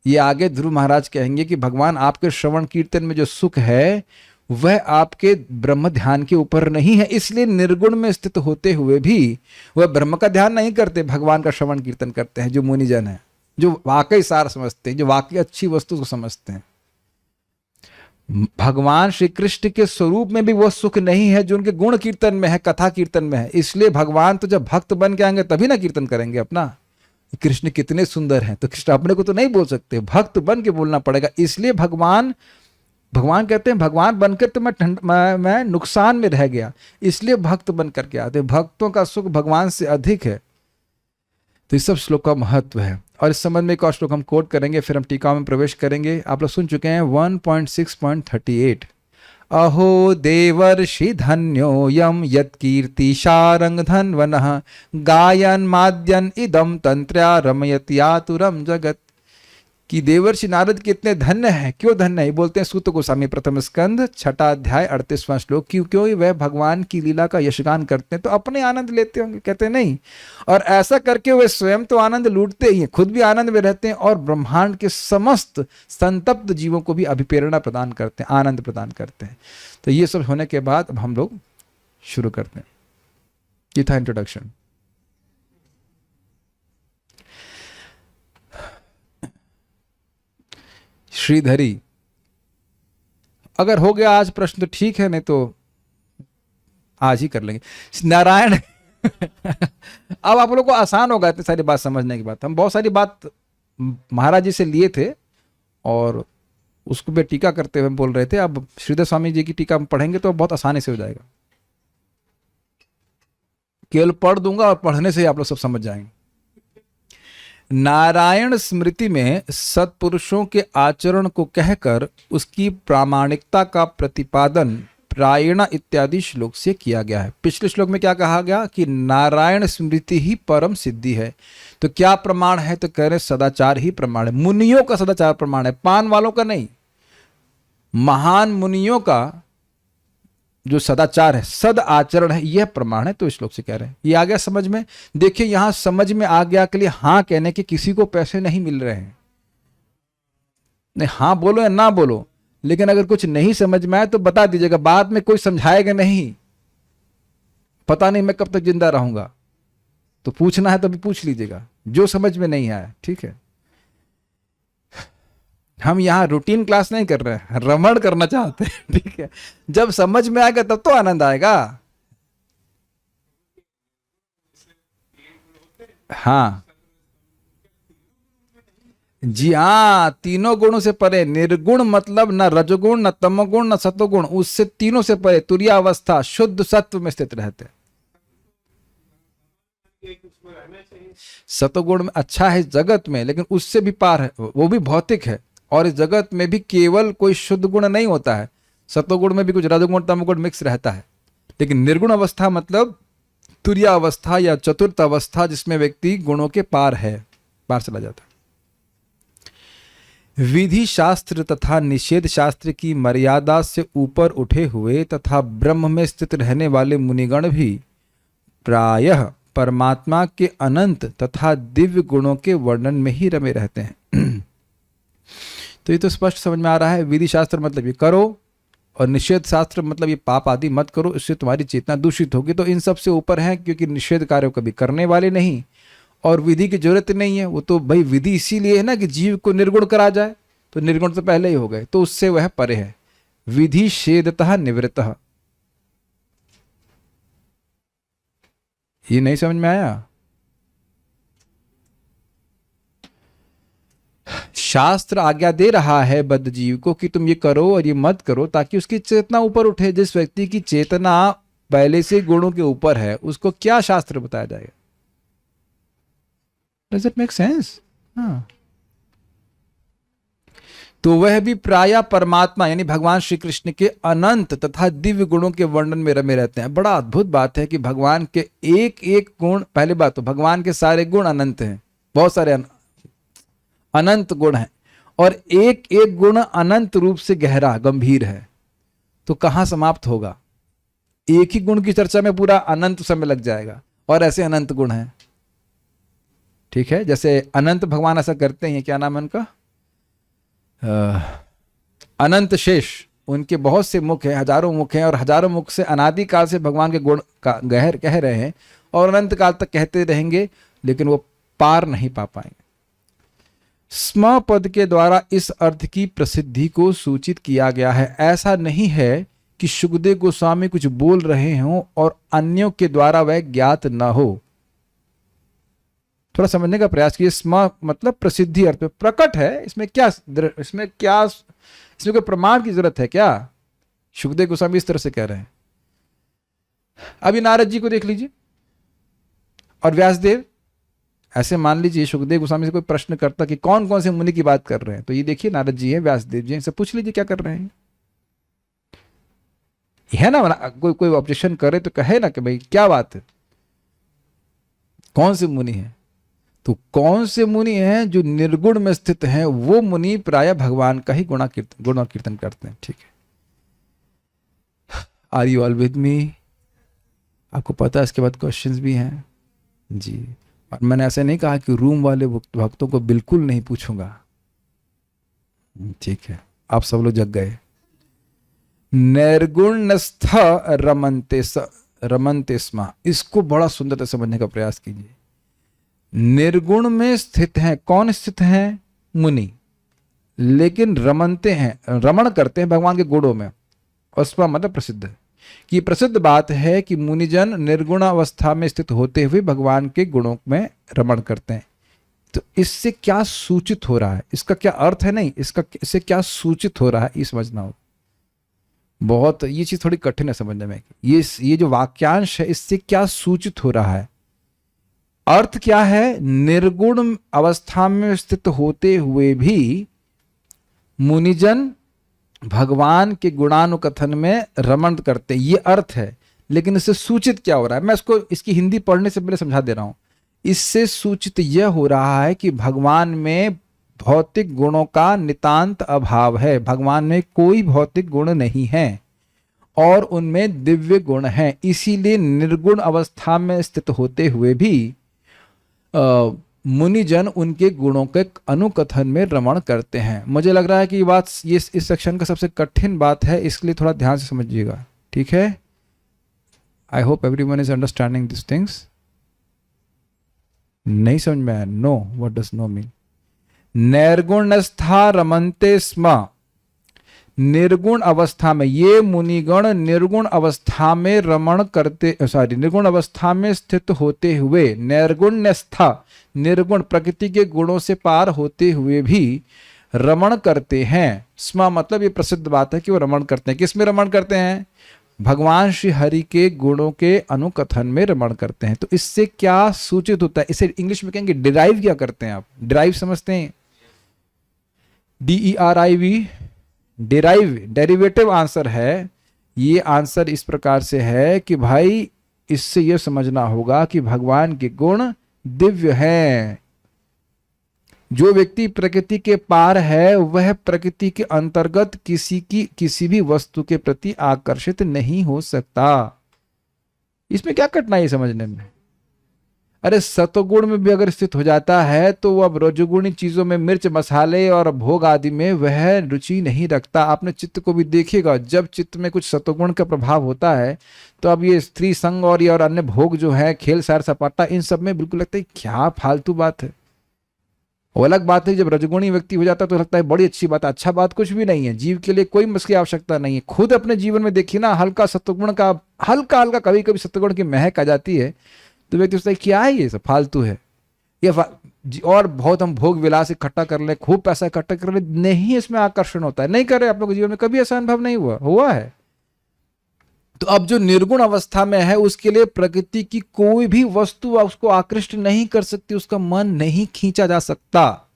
ये आगे ध्रुव महाराज कहेंगे कि भगवान आपके श्रवण कीर्तन में जो सुख है वह आपके ब्रह्म ध्यान के ऊपर नहीं है, इसलिए निर्गुण में स्थित होते हुए भी वह ब्रह्म का ध्यान नहीं करते, भगवान का श्रवण कीर्तन करते हैं। जो मुनिजन है, जो वाकई सार समझते हैं, जो वाकई अच्छी वस्तु को समझते हैं। भगवान श्री कृष्ण के स्वरूप में भी वो सुख नहीं है जो उनके गुण कीर्तन में है, कथा कीर्तन में है। इसलिए भगवान तो जब भक्त बन के आएंगे तभी ना कीर्तन करेंगे अपना, कृष्ण कितने सुंदर हैं। तो कृष्ण अपने को तो नहीं बोल सकते, भक्त बन के बोलना पड़ेगा। इसलिए भगवान कहते हैं भगवान बनकर तो मैं नुकसान में रह गया, इसलिए भक्त बन करके आते। भक्तों का सुख भगवान से अधिक है। तो इस सब श्लोक का महत्व है। और इस संबंध में एक और श्लोक हम कोट करेंगे, फिर हम टीका में प्रवेश करेंगे। आप लोग सुन चुके हैं 1.6.38। अहो देवर्षि धन्यो यम यत्कीर्ति शारंग धन्वनः गायन माद्यन इदम तंत्र्या रमयत यातुरम जगत। कि देवर्षि नारद कितने धन्य हैं। क्यों धन्य है? बोलते हैं सूत गोस्वामी प्रथम स्कंध 6 अध्याय 38वां श्लोक। क्यों वह भगवान की लीला का यशगान करते हैं तो अपने आनंद लेते होंगे? कहते नहीं। और ऐसा करके वे स्वयं तो आनंद लूटते ही हैं, खुद भी आनंद में रहते हैं, और ब्रह्मांड के समस्त संतप्त जीवों को भी अभिप्रेरणा प्रदान करते हैं, आनंद प्रदान करते हैं। तो ये सब होने के बाद अब हम लोग शुरू करते हैं। ये था इंट्रोडक्शन। श्रीधरी, अगर हो गया आज प्रश्न तो ठीक है, नहीं तो आज ही कर लेंगे। नारायण अब आप लोगों को आसान होगा इतनी सारी बात समझने के बाद। हम बहुत सारी बात महाराज जी से लिए थे और उसको भी टीका करते हुए हम बोल रहे थे। अब श्रीधर स्वामी जी की टीका हम पढ़ेंगे तो बहुत आसानी से हो जाएगा। केवल पढ़ दूंगा और पढ़ने से ही आप लोग सब समझ जाएंगे। नारायण स्मृति में सत्पुरुषों के आचरण को कहकर उसकी प्रामाणिकता का प्रतिपादन प्रायण इत्यादि श्लोक से किया गया है। पिछले श्लोक में क्या कहा गया कि नारायण स्मृति ही परम सिद्धि है। तो क्या प्रमाण है? तो कह रहे सदाचार ही प्रमाण है। मुनियों का सदाचार प्रमाण है, पान वालों का नहीं। महान मुनियों का जो सदाचार है, सद आचरण है, यह प्रमाण है। तो इस श्लोक से कह रहे हैं। ये आ गया समझ में? देखिए यहां समझ में आ गया के लिए हाँ कहने के किसी को पैसे नहीं मिल रहे हैं। नहीं, हाँ बोलो या ना बोलो, लेकिन अगर कुछ नहीं समझ में आए तो बता दीजिएगा। बाद में कोई समझाएगा नहीं, पता नहीं मैं कब तक जिंदा रहूंगा। तो पूछना है तो भी पूछ लीजिएगा जो समझ में नहीं आया, ठीक है। हम यहां रूटीन क्लास नहीं कर रहे हैं, रमण करना चाहते हैं, ठीक है। जब समझ में आएगा तब तो आनंद आएगा। हाँ जी हाँ, तीनों गुणों से परे। निर्गुण मतलब न रजगुण, न तमगुण, न सतोगुण, उससे तीनों से परे तुरीयावस्था शुद्ध सत्व में स्थित रहते हैं। सतोगुण में अच्छा है जगत में, लेकिन उससे भी पार है, वो भी भौतिक है। और इस जगत में भी केवल कोई शुद्ध गुण नहीं होता है, सतोगुण में भी कुछ रजोगुण तमगुण मिक्स रहता है। लेकिन निर्गुण अवस्था मतलब तुरीया अवस्था या चतुर्थ अवस्था, जिसमें व्यक्ति गुणों के पार है, पार चला जाता है। विधि शास्त्र तथा निषेध शास्त्र की मर्यादा से ऊपर उठे हुए तथा ब्रह्म में स्थित रहने वाले मुनिगण भी प्रायः परमात्मा के अनंत तथा दिव्य गुणों के वर्णन में ही रमे रहते हैं। तो ये तो स्पष्ट समझ में आ रहा है। विधि शास्त्र मतलब ये करो, और निषेध शास्त्र मतलब ये पाप आदि मत करो, इससे तुम्हारी चेतना दूषित होगी। तो इन सब से ऊपर है, क्योंकि निषेध कार्यों कभी करने वाले नहीं और विधि की जरूरत नहीं है। वो तो भाई विधि इसीलिए है ना कि जीव को निर्गुण करा जाए, तो निर्गुण तो पहले ही हो गए, तो उससे वह परे है। विधि छेदतः निवृत्तः, ये नहीं समझ में आया? शास्त्र आज्ञा दे रहा है बद्ध जीव को कि तुम ये करो और ये मत करो, ताकि उसकी चेतना ऊपर उठे। जिस व्यक्ति की चेतना पहले से गुणों के ऊपर है, उसको क्या शास्त्र बताया जाएगा? Does it make sense? हाँ। तो वह भी प्रायः परमात्मा यानी भगवान श्री कृष्ण के अनंत तथा दिव्य गुणों के वर्णन में रमे रहते हैं। बड़ा अद्भुत बात है कि भगवान के एक एक गुण, पहली बात तो भगवान के सारे गुण अनंत हैं, बहुत सारे अनंत गुण हैं, और एक एक गुण अनंत रूप से गहरा गंभीर है। तो कहां समाप्त होगा? एक ही गुण की चर्चा में पूरा अनंत समय लग जाएगा, और ऐसे अनंत गुण हैं, ठीक है। जैसे अनंत भगवान ऐसा करते हैं, क्या नाम है उनका? अनंत शेष। उनके बहुत से मुख हैं, हजारों मुख हैं, और हजारों मुख से अनादिकाल से भगवान के गुण का गहर कह रहे हैं, और अनंत काल तक कहते रहेंगे, लेकिन वो पार नहीं पा पाएंगे। स्म पद के द्वारा इस अर्थ की प्रसिद्धि को सूचित किया गया है। ऐसा नहीं है कि शुकदेव गोस्वामी कुछ बोल रहे हों और अन्यों के द्वारा वह ज्ञात न हो। थोड़ा समझने का प्रयास कीजिए। स्म मतलब प्रसिद्धि अर्थ में प्रकट है, इसमें कोई प्रमाण की जरूरत है क्या? शुकदेव गोस्वामी इस तरह से कह रहे हैं। अभी नारद जी को देख लीजिए और व्यासदेव। ऐसे मान लीजिए शुकदेव गोस्वामी से कोई प्रश्न करता कि कौन कौन से मुनि की बात कर रहे हैं, तो ये देखिए नारद जी हैं, व्यासदेव जी हैं, इनसे पूछ लीजिए क्या कर रहे हैं। है ना, कोई ऑब्जेक्शन करे तो कहे ना कि भाई क्या बात है, कौन से मुनि हैं? तो कौन से मुनि हैं जो निर्गुण में स्थित हैं, वो मुनि प्राय भगवान का ही गुण और कीर्तन करते हैं, ठीक है। Are you all with me? आपको पता है इसके बाद क्वेश्चंस भी हैं जी। और मैंने ऐसे नहीं कहा कि रूम वाले भक्तों को बिल्कुल नहीं पूछूंगा, ठीक है। आप सब लोग जग गए। निर्गुणस्थ रमन्ते स्म, इसको बड़ा सुंदर से समझने का प्रयास कीजिए। निर्गुण में स्थित हैं, कौन स्थित हैं? मुनि, लेकिन रमनते हैं, रमण करते हैं भगवान के गुणों में। और स्म मतलब प्रसिद्ध है, कि प्रसिद्ध बात है कि मुनिजन निर्गुण अवस्था में स्थित होते हुए भगवान के गुणों में रमण करते हैं। तो इससे क्या सूचित हो रहा है, इसका क्या अर्थ है, नहीं इससे क्या सूचित हो रहा है ये समझना होगा। बहुत ये चीज थोड़ी कठिन है समझने में। ये जो वाक्यांश है इससे क्या सूचित हो रहा है, अर्थ क्या है। निर्गुण अवस्था में स्थित होते हुए भी मुनिजन भगवान के गुणानुकथन में रमण करते, ये अर्थ है। लेकिन इससे सूचित क्या हो रहा है, मैं इसकी हिंदी पढ़ने से पहले समझा दे रहा हूं। इससे सूचित यह हो रहा है कि भगवान में भौतिक गुणों का नितांत अभाव है, भगवान में कोई भौतिक गुण नहीं है और उनमें दिव्य गुण हैं। इसीलिए निर्गुण अवस्था में स्थित होते हुए भी मुनिजन उनके गुणों के अनुकथन में रमण करते हैं। मुझे लग रहा है कि ये बात इस सेक्शन का सबसे कठिन बात है, इसलिए थोड़ा ध्यान से समझिएगा, ठीक है। I hope everyone is understanding this things. नहीं समझ में आया, no, what does no mean. निर्गुणस्था रमन्ते स्म, निर्गुण अवस्था में ये मुनिगण निर्गुण अवस्था में रमण करते, निर्गुण अवस्था में स्थित होते हुए, निर्गुण्यस्था निर्गुण प्रकृति के गुणों से पार होते हुए भी रमण करते हैं। स्म मतलब ये प्रसिद्ध बात है कि वो रमण करते हैं। किस में रमण करते हैं, भगवान श्री हरि के गुणों के अनुकथन में रमण करते हैं। तो इससे क्या सूचित होता है, इसे इंग्लिश में कहेंगे डिराइव क्या करते हैं आप, डिराइव समझते हैं, DERIV, डिराइव, डेरिवेटिव आंसर है। ये आंसर इस प्रकार से है कि भाई इससे यह समझना होगा कि भगवान के गुण दिव्य हैं। जो व्यक्ति प्रकृति के पार है वह प्रकृति के अंतर्गत किसी भी वस्तु के प्रति आकर्षित नहीं हो सकता। इसमें क्या कठिनाई है समझने में। अरे सतोगुण में भी अगर स्थित हो जाता है तो अब रजोगुणी चीजों में मिर्च मसाले और भोग आदि में वह रुचि नहीं रखता। आपने चित्त को भी देखिएगा, जब चित्त में कुछ सतोगुण का प्रभाव होता है तो अब ये स्त्री संग और ये और अन्य भोग जो है, खेल सैर सपाटा, इन सब में बिल्कुल लगता है क्या फालतू बात है। वो अलग बात है जब रजगुणी व्यक्ति हो जाता है तो लगता है बड़ी अच्छी बात है। अच्छा बात कुछ भी नहीं है, जीव के लिए कोई मस्की आवश्यकता नहीं है। खुद अपने जीवन में देखिए ना, हल्का सत्वगुण का हल्का कभी कभी सत्वगुण की महक आ जाती है तो व्यक्ति सोचता है क्या है ये सब फालतू है, ये और बहुत हम भोग विलास इकट्ठा कर ले, खूब पैसा इकट्ठा कर ले, नहीं इसमें आकर्षण होता है। नहीं कर रहे आप लोग के जीवन में कभी ऐसा अनुभव नहीं हुआ है। तो अब जो निर्गुण अवस्था में है उसके लिए प्रकृति की कोई भी वस्तु उसको आकृष्ट नहीं कर सकती, उसका मन नहीं खींचा जा सकता।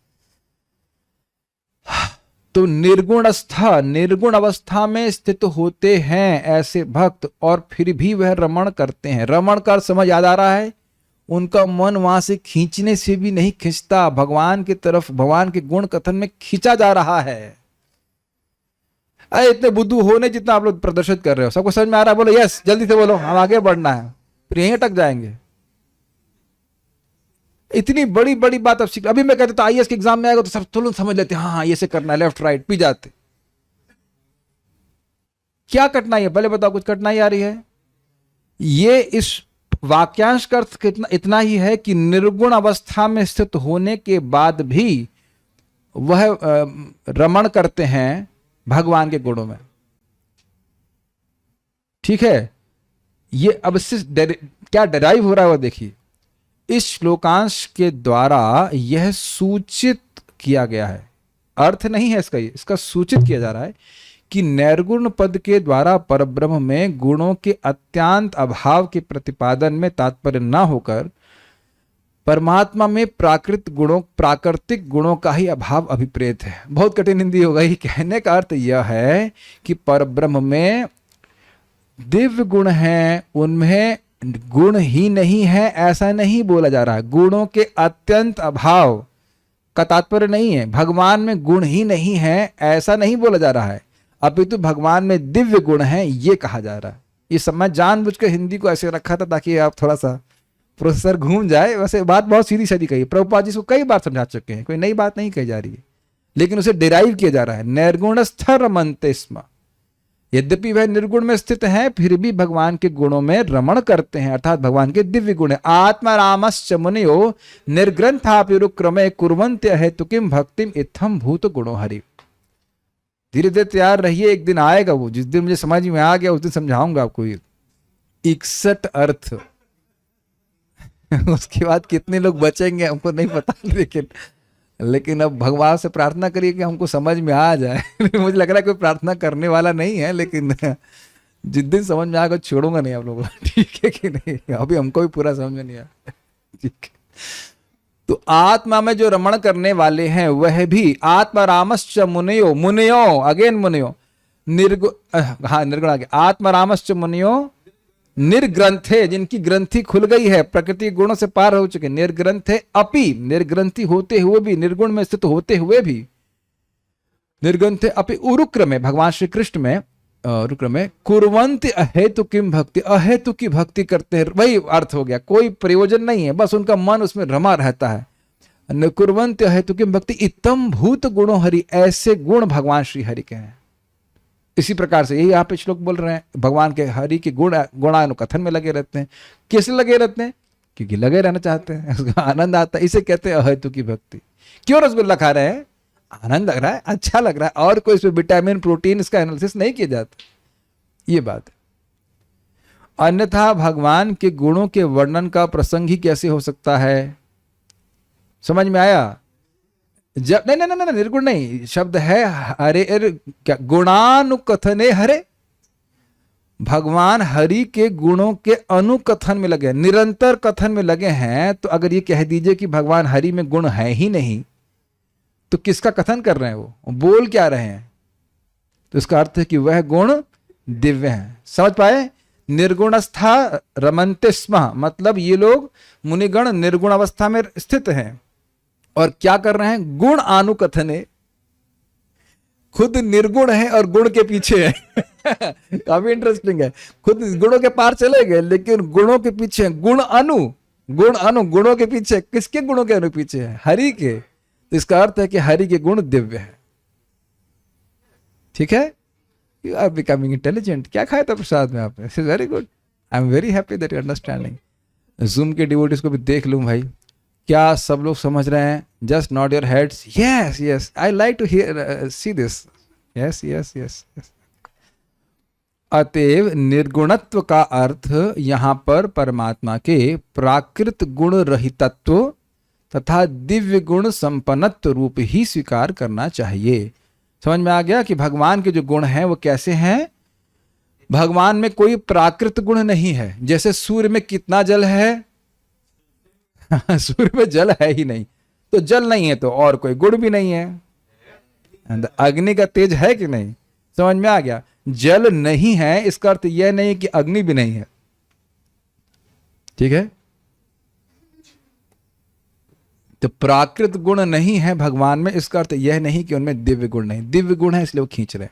तो निर्गुण अवस्था में स्थित होते हैं ऐसे भक्त और फिर भी वह रमण करते हैं। रमण का समझ याद आ रहा है, उनका मन वहां से खींचने से भी नहीं खींचता, भगवान की तरफ, भगवान के गुण कथन में खींचा जा रहा है। अरे इतने बुद्धू होने जितना आप लोग प्रदर्शित कर रहे हो, सबको समझ में आ रहा है? बोलो यस, जल्दी से बोलो, हम आगे बढ़ना है, फिर यहीं अटक जाएंगे। इतनी बड़ी बड़ी बात अब सीख, अभी मैं कहता तो IAS के एग्जाम में आएगा तो सब तुरंत समझ लेते हैं, हाँ ये से करना है, लेफ्ट राइट पी जाते। क्या कठिनाई है पहले बताओ, कुछ कठिनाई आ रही है? ये इस वाक्यांश का अर्थ इतना ही है कि निर्गुण अवस्था में स्थित होने के बाद भी वह रमण करते हैं भगवान के गुणों में। ठीक है, ये अब इससे क्या डिराइव हो रहा है वो देखिए। इस श्लोकांश के द्वारा यह सूचित किया गया है, अर्थ नहीं है इसका सूचित किया जा रहा है कि निर्गुण पद के द्वारा परब्रह्म में गुणों के अत्यंत अभाव के प्रतिपादन में तात्पर्य न होकर परमात्मा में प्राकृतिक गुणों का ही अभाव अभिप्रेत है। बहुत कठिन हिंदी हो गई। कहने का अर्थ यह है कि परब्रह्म में दिव्य गुण हैं, उनमें गुण ही नहीं है ऐसा नहीं बोला जा रहा है। गुणों के अत्यंत अभाव का तात्पर्य नहीं है भगवान में गुण ही नहीं है ऐसा नहीं बोला जा रहा है, अपितु भगवान में दिव्य गुण हैं ये कहा जा रहा है। ये सब मैं जानबूझकर हिंदी को ऐसे रखा था ताकि आप थोड़ा सा प्रोसेसर घूम जाए। वैसे बात बहुत सीधी सादी कही, प्रभुपाद जी इसको कई बार समझा चुके हैं, कोई नई बात नहीं कही जा रही है, लेकिन उसे डिराइव किया जा रहा है। निर्गुणस्थ रमन्ते स्म, यद्यपि वह निर्गुण में स्थित हैं फिर भी भगवान के गुणों में रमण करते हैं, अर्थात भगवान के दिव्य गुण है। आत्मा रामश्च मुनियो निर्ग्रंथापिरुक्रमे कुर्वन्त्य हेतु किम भक्तिम इत्थम भूत गुणो हरि। धीरे धीरे तैयार रहिए, एक दिन आएगा वो, जिस दिन मुझे समझ में आ गया उस दिन समझाऊंगा आपको। 61 अर्थ उसके बाद कितने लोग बचेंगे हमको नहीं पता, लेकिन अब भगवान से प्रार्थना करिए कि हमको समझ में आ जाए। मुझे लग रहा है कोई प्रार्थना करने वाला नहीं है, लेकिन जिस दिन समझ में आएगा छोड़ूंगा नहीं आप लोगों को, ठीक है कि नहीं? अभी हमको भी पूरा समझ में नहीं आया, ठीक है। तो आत्मा में जो रमण करने वाले हैं वह भी आत्मारामश्च मुनयो, मुनयो अगेन मुनयो, निर्गुण आगे, आत्मारामश्च मुनयो निर्ग्रंथे, जिनकी ग्रंथि खुल गई है, प्रकृति गुणों से पार हो चुके, निर्ग्रंथे अपि, निर्ग्रंथि होते हुए भी, निर्गुण में स्थित होते हुए भी, निर्ग्रंथे अपि उरुक्र में, भगवान श्री कृष्ण में रुक्र में, कुर्वन्ति अहेतु किम भक्ति, अहेतु की भक्ति करते हैं, वही अर्थ हो गया, कोई प्रयोजन नहीं है, बस उनका मन उसमें रमा रहता है। कुर्वन्ति अहेतु किम भक्ति इत्थम भूत गुणो हरि, ऐसे गुण भगवान श्री हरि के हैं। इसी प्रकार से यही यहाँ पे श्लोक बोल रहे हैं, भगवान के हरि के गुणानुकथन में लगे रहते हैं। कैसे लगे रहते हैं? क्योंकि लगे रहना चाहते हैं, उसका आनंद आता है, इसे कहते हैं अहेतु की भक्ति। क्यों रसगुल्ला खा रहे हैं? आनंद लग रहा है, अच्छा लग रहा है, और कोई इसमें विटामिन प्रोटीन इसका एनालिसिस नहीं किया जाता, ये बात है। अन्यथा भगवान के गुणों के वर्णन का प्रसंग ही कैसे हो सकता है? समझ में आया? जब नहीं, निर्गुण नहीं, शब्द है हरे, क्या गुणानुकथने हरे, भगवान हरि के गुणों के अनुकथन में लगे, निरंतर कथन में लगे हैं। तो अगर ये कह दीजिए कि भगवान हरि में गुण है ही नहीं, तो किसका कथन कर रहे हैं? वो बोल क्या रहे हैं? तो इसका अर्थ है कि वह गुण दिव्य हैं। समझ पाए? निर्गुणस्था रमन्ते स्म, मतलब ये लोग मुनिगण निर्गुण अवस्था में स्थित हैं और क्या कर रहे हैं? गुण अनुकथने, खुद निर्गुण है और गुण के पीछे है। काफी इंटरेस्टिंग है, खुद गुणों के पार चले गए लेकिन गुणों के पीछे, गुण अनु, गुणों के पीछे, किसके गुणों के अनु पीछे है? हरि के। तो इसका अर्थ है कि हरि के गुण दिव्य है। ठीक है, यू आर बिकमिंग इंटेलिजेंट। क्या खाया था प्रसाद में आपने? It's very good, I am very happy that you understanding. Zoom के डिवोटीज को भी देख लूं भाई, क्या सब लोग समझ रहे हैं? Just nod your heads, yes yes, I like to hear see this, yes yes yes. अतएव निर्गुणत्व का अर्थ यहाँ पर परमात्मा के प्राकृत गुण रहितत्व तथा दिव्य गुण संपन्नत्व रूप ही स्वीकार करना चाहिए। समझ में आ गया कि भगवान के जो गुण हैं वो कैसे हैं? भगवान में कोई प्राकृत गुण नहीं है। जैसे सूर्य में कितना जल है? सूर्य में जल है ही नहीं, तो जल नहीं है तो और कोई गुण भी नहीं है। अग्नि का तेज है कि नहीं? समझ में आ गया? जल नहीं है इसका अर्थ यह नहीं कि अग्नि भी नहीं है। ठीक है, तो प्राकृत गुण नहीं है भगवान में, इसका अर्थ यह नहीं कि उनमें दिव्य गुण नहीं। दिव्य गुण है इसलिए वो खींच रहे।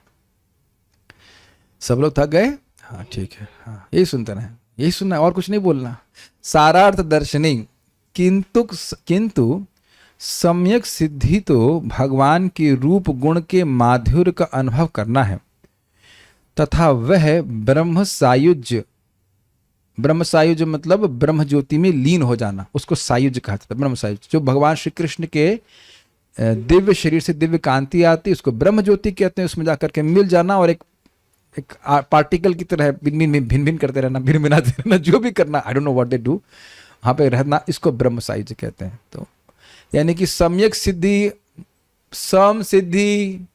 सब लोग थक गए? हाँ ठीक है, हाँ यही सुनते रहे, यही सुनना, और कुछ नहीं बोलना। सारार्थ दर्शनी, किंतु सम्यक सिद्धि तो भगवान के रूप गुण के माधुर्य का अनुभव करना है तथा वह ब्रह्म सायुज्य, ब्रह्म सायुज्य मतलब ब्रह्म ज्योति में लीन हो जाना, उसको सायुज्य कहा जाता है। ब्रह्म सायुज्य जो भगवान श्री कृष्ण के दिव्य शरीर से दिव्य कांति आती है उसको ब्रह्म ज्योति कहते हैं। उसमें जाकर के मिल जाना और एक पार्टिकल की तरह भिन्न भिन्न करते रहना, भिन्न भिनाते रहना, जो भी करना, I don't know what they do, वहां पे रहना, इसको ब्रह्म सायुज्य कहते हैं। तो यानी कि सम्यक सिद्धि, सम सिद्धि,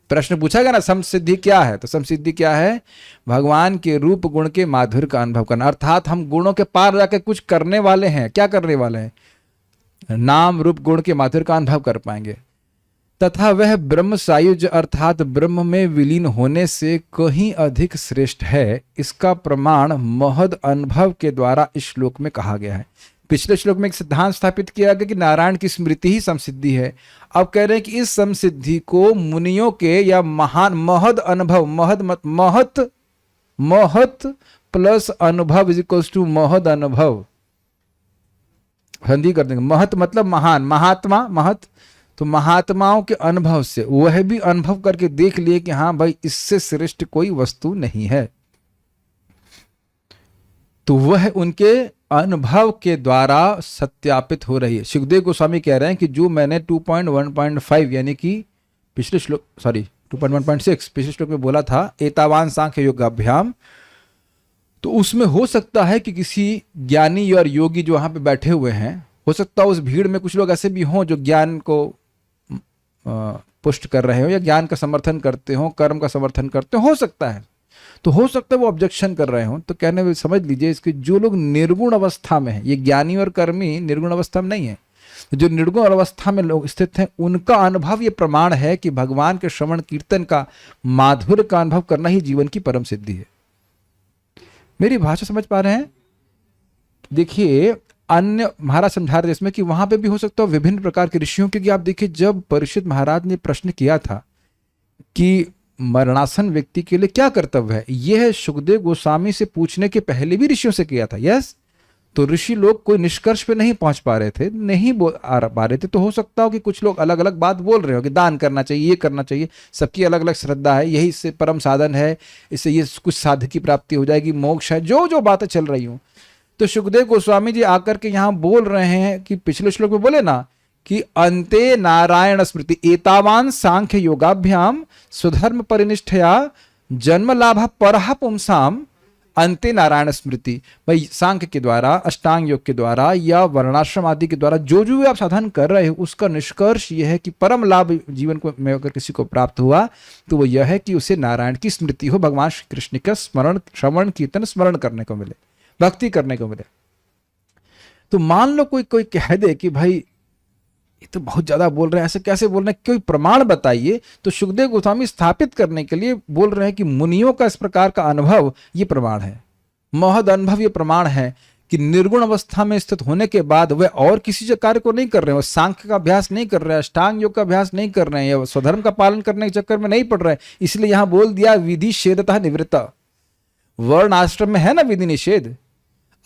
प्रश्न पूछा गया ना सम सिद्धि क्या है? तो सम सिद्धि क्या है? भगवान के रूप गुण के माधुर्य का अनुभव करना, अर्थात हम गुणों के पार जाकर कुछ करने वाले हैं। क्या करने वाले हैं? नाम रूप गुण के माधुर्य का अनुभव कर पाएंगे। तथा वह ब्रह्म सायुज्य अर्थात ब्रह्म में विलीन होने से कहीं अधिक श्रेष्ठ है। इसका प्रमाण महद अनुभव के द्वारा इस श्लोक में कहा गया है। पिछले श्लोक में एक सिद्धांत स्थापित किया गया कि नारायण की स्मृति ही समसिद्धि है। अब कह रहे हैं कि इस समसिद्धि को मुनियों के या महान महद अनुभव, महत प्लस अनुभव इज इक्वल्स टू महद अनुभव, संधि कर देंगे। महत मतलब महान, महात्मा, महत, तो महात्माओं के अनुभव से वह भी अनुभव करके देख लिए कि हाँ भाई इससे श्रेष्ठ कोई वस्तु नहीं है। तो वह उनके अनुभव के द्वारा सत्यापित हो रही है। सुखदेव गोस्वामी कह रहे हैं कि जो मैंने 2.1.5 यानी कि पिछले श्लोक, सॉरी 2.1.6 पिछले श्लोक में बोला था, एतावान सांख्य योगाभ्याम तो उसमें हो सकता है कि किसी ज्ञानी और योगी जो वहां पे बैठे हुए हैं, हो सकता है उस भीड़ में कुछ लोग ऐसे भी हों जो ज्ञान को पुष्ट कर रहे हो या ज्ञान का समर्थन करते हो, कर्म का समर्थन करते हो सकता है। तो हो सकता है वो ऑब्जेक्शन कर रहे हो। तो कहने में समझ लीजिए इसके, जो लोग निर्गुण अवस्था में है, ये ज्ञानी और कर्मी निर्गुण अवस्था में नहीं है, जो निर्गुण अवस्था में लोग स्थित हैं उनका अनुभव ये प्रमाण है कि भगवान के श्रवण कीर्तन का माधुर्य का अनुभव करना ही जीवन की परम सिद्धि है। मेरी भाषा समझ पा रहे हैं? देखिए, अन्य महाराज समझा रहे इसमें कि वहां पे भी हो सकता है विभिन्न प्रकार के ऋषियों, क्योंकि आप देखिए जब परीक्षित महाराज ने प्रश्न किया था कि मरणासन व्यक्ति के लिए क्या कर्तव्य है, यह सुखदेव गोस्वामी से पूछने के पहले भी ऋषियों से किया था। यस, तो ऋषि लोग कोई निष्कर्ष पे नहीं पहुंच पा रहे थे, नहीं आ पा रहे थे। तो हो सकता हो कि कुछ लोग अलग अलग बात बोल रहे हो कि दान करना चाहिए, ये करना चाहिए, सबकी अलग अलग श्रद्धा है, यही इससे परम साधन है, इससे ये कुछ साध्य की प्राप्ति हो जाएगी, मोक्ष है, जो जो बातें चल रही हूं। तो सुखदेव गोस्वामी जी आकर के यहाँ बोल रहे हैं कि पिछले श्लोक में बोले ना कि अंते नारायण स्मृति एतावान सांख्य योगाभ्याम स्वधर्म परिनिष्ठया जन्म लाभ परह पुंसाम अंते नारायण स्मृति। भाई सांख्य के द्वारा, अष्टांग योग के द्वारा या वर्णाश्रम आदि के द्वारा जो जो आप साधन कर रहे हो उसका निष्कर्ष यह है कि परम लाभ जीवन को में अगर किसी को प्राप्त हुआ तो वो यह है कि उसे नारायण की स्मृति हो, भगवान श्री कृष्ण का स्मरण, श्रवण कीर्तन स्मरण करने को मिले, भक्ति करने को मिले। तो मान लो कोई कह दे कि भाई ये तो बहुत ज्यादा बोल रहे हैं, ऐसे कैसे बोल रहे हैं, कोई प्रमाण बताइए। तो सुखदेव गोस्वामी स्थापित करने के लिए बोल रहे हैं कि मुनियों का इस प्रकार का अनुभव ये प्रमाण है, महद अनुभव ये प्रमाण है कि निर्गुण अवस्था में स्थित होने के बाद वह और किसी कार्य को नहीं कर रहे हैं, सांख्य का अभ्यास नहीं कर रहे हैं, अष्टांग योग का अभ्यास नहीं कर रहे हैं, या स्वधर्म का पालन करने के चक्कर में नहीं पड़ रहे हैं। इसलिए यहां बोल दिया विधि निषेधतः निवृत्त। वर्ण आश्रम में है ना विधि निषेध,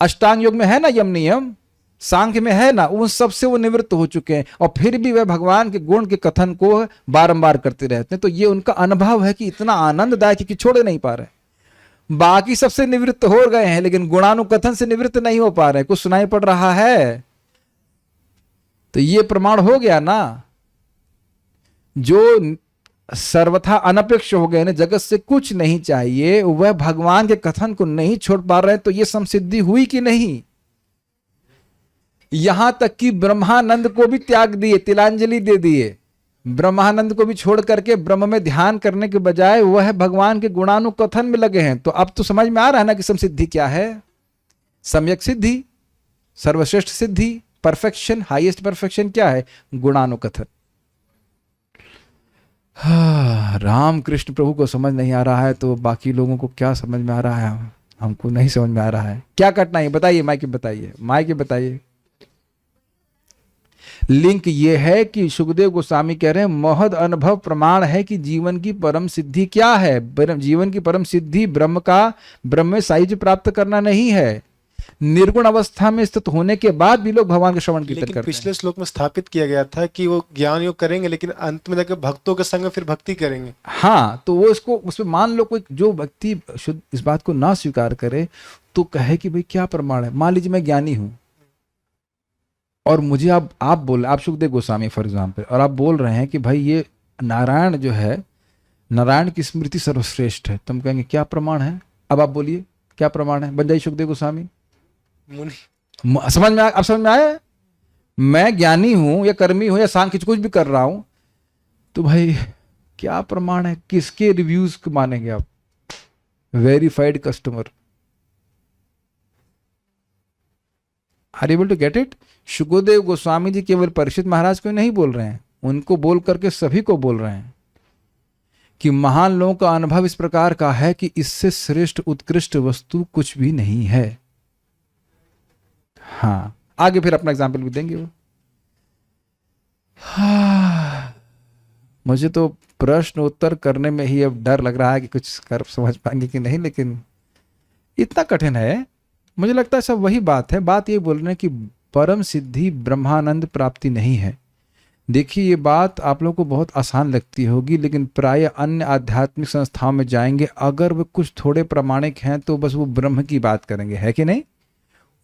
अष्टांग योग में है ना यम नियम, सांख्य में है ना, उन सब से वो निवृत्त हो चुके हैं और फिर भी वह भगवान के गुण के कथन को बारंबार करते रहते हैं। तो ये उनका अनुभव है कि इतना आनंददायक कि छोड़ नहीं पा रहे। बाकी सबसे निवृत्त हो गए हैं लेकिन गुणानुकथन से निवृत्त नहीं हो पा रहे, कुछ सुनाई पड़ रहा है। तो ये प्रमाण हो गया ना, जो सर्वथा अनपेक्ष हो गए ना, जगत से कुछ नहीं चाहिए, वह भगवान के कथन को नहीं छोड़ पा रहे। तो ये समसिद्धि हुई कि नहीं? यहां तक कि ब्रह्मानंद को भी त्याग दिए, तिलांजलि दे दिए, ब्रह्मानंद को भी छोड़ करके ब्रह्म में ध्यान करने के बजाय वह भगवान के गुणानुकथन में लगे हैं। तो अब तो समझ में आ रहा है ना कि समसिद्धि क्या है? सम्यक सिद्धि, सर्वश्रेष्ठ सिद्धि, परफेक्शन, हाईएस्ट परफेक्शन क्या है? गुणानुकथन। राम कृष्ण प्रभु को समझ नहीं आ रहा है तो बाकी लोगों को क्या समझ में आ रहा है? हमको नहीं समझ में आ रहा है। क्या कटना है बताइए, माइक बताइए, माइक बताइए। लिंक ये है कि सुखदेव गोस्वामी कह रहे हैं महद अनुभव प्रमाण है कि जीवन की परम सिद्धि क्या है। जीवन की परम सिद्धि ब्रह्म में साहित्य प्राप्त करना नहीं है। निर्गुण अवस्था में स्थित होने के बाद भी लोग भगवान के श्रवण कीर्तन करते हैं। पिछले श्लोक में स्थापित किया गया था कि वो ज्ञान योग करेंगे लेकिन अंत में जाकर भक्तों के संग फिर भक्ति करेंगे। हाँ, तो वो इसको उसमें मान लो कोई जो व्यक्ति शुद्ध इस बात को ना स्वीकार करे तो कहे कि भाई क्या प्रमाण है। मान लीजिए मैं ज्ञानी हूं और मुझे आप बोल, आप सुखदेव गोस्वामी फॉर एग्जाम्पल, और आप बोल रहे हैं कि भाई ये नारायण जो है, नारायण की स्मृति सर्वश्रेष्ठ है। तुम कहेंगे क्या प्रमाण है? अब आप बोलिए क्या प्रमाण है, बन जाइए सुखदेव गोस्वामी। समझ में अब समझ में आया? मैं ज्ञानी हूं या कर्मी हूं या सांख्य कुछ भी कर रहा हूं तो भाई क्या प्रमाण है? किसके रिव्यूज को मानेंगे आप? Verified customer. Are able to get it? Sukhdev Goswami ji केवल परीक्षित महाराज को नहीं बोल रहे हैं, उनको बोल करके सभी को बोल रहे हैं कि महान लोगों का अनुभव इस प्रकार का है कि इससे श्रेष्ठ उत्कृष्ट वस्तु कुछ भी नहीं है। हाँ, आगे फिर अपना एग्जाम्पल भी देंगे वो। हाँ, मुझे तो प्रश्न उत्तर करने में ही अब डर लग रहा है कि कुछ कर समझ पाएंगे कि नहीं, लेकिन इतना कठिन है। मुझे लगता है सब वही बात है। बात ये बोल रहे हैं कि परम सिद्धि ब्रह्मानंद प्राप्ति नहीं है। देखिए ये बात आप लोगों को बहुत आसान लगती होगी, लेकिन प्राय अन्य आध्यात्मिक संस्थाओं में जाएंगे, अगर वे कुछ थोड़े प्रामाणिक हैं तो बस वो ब्रह्म की बात करेंगे, है कि नहीं?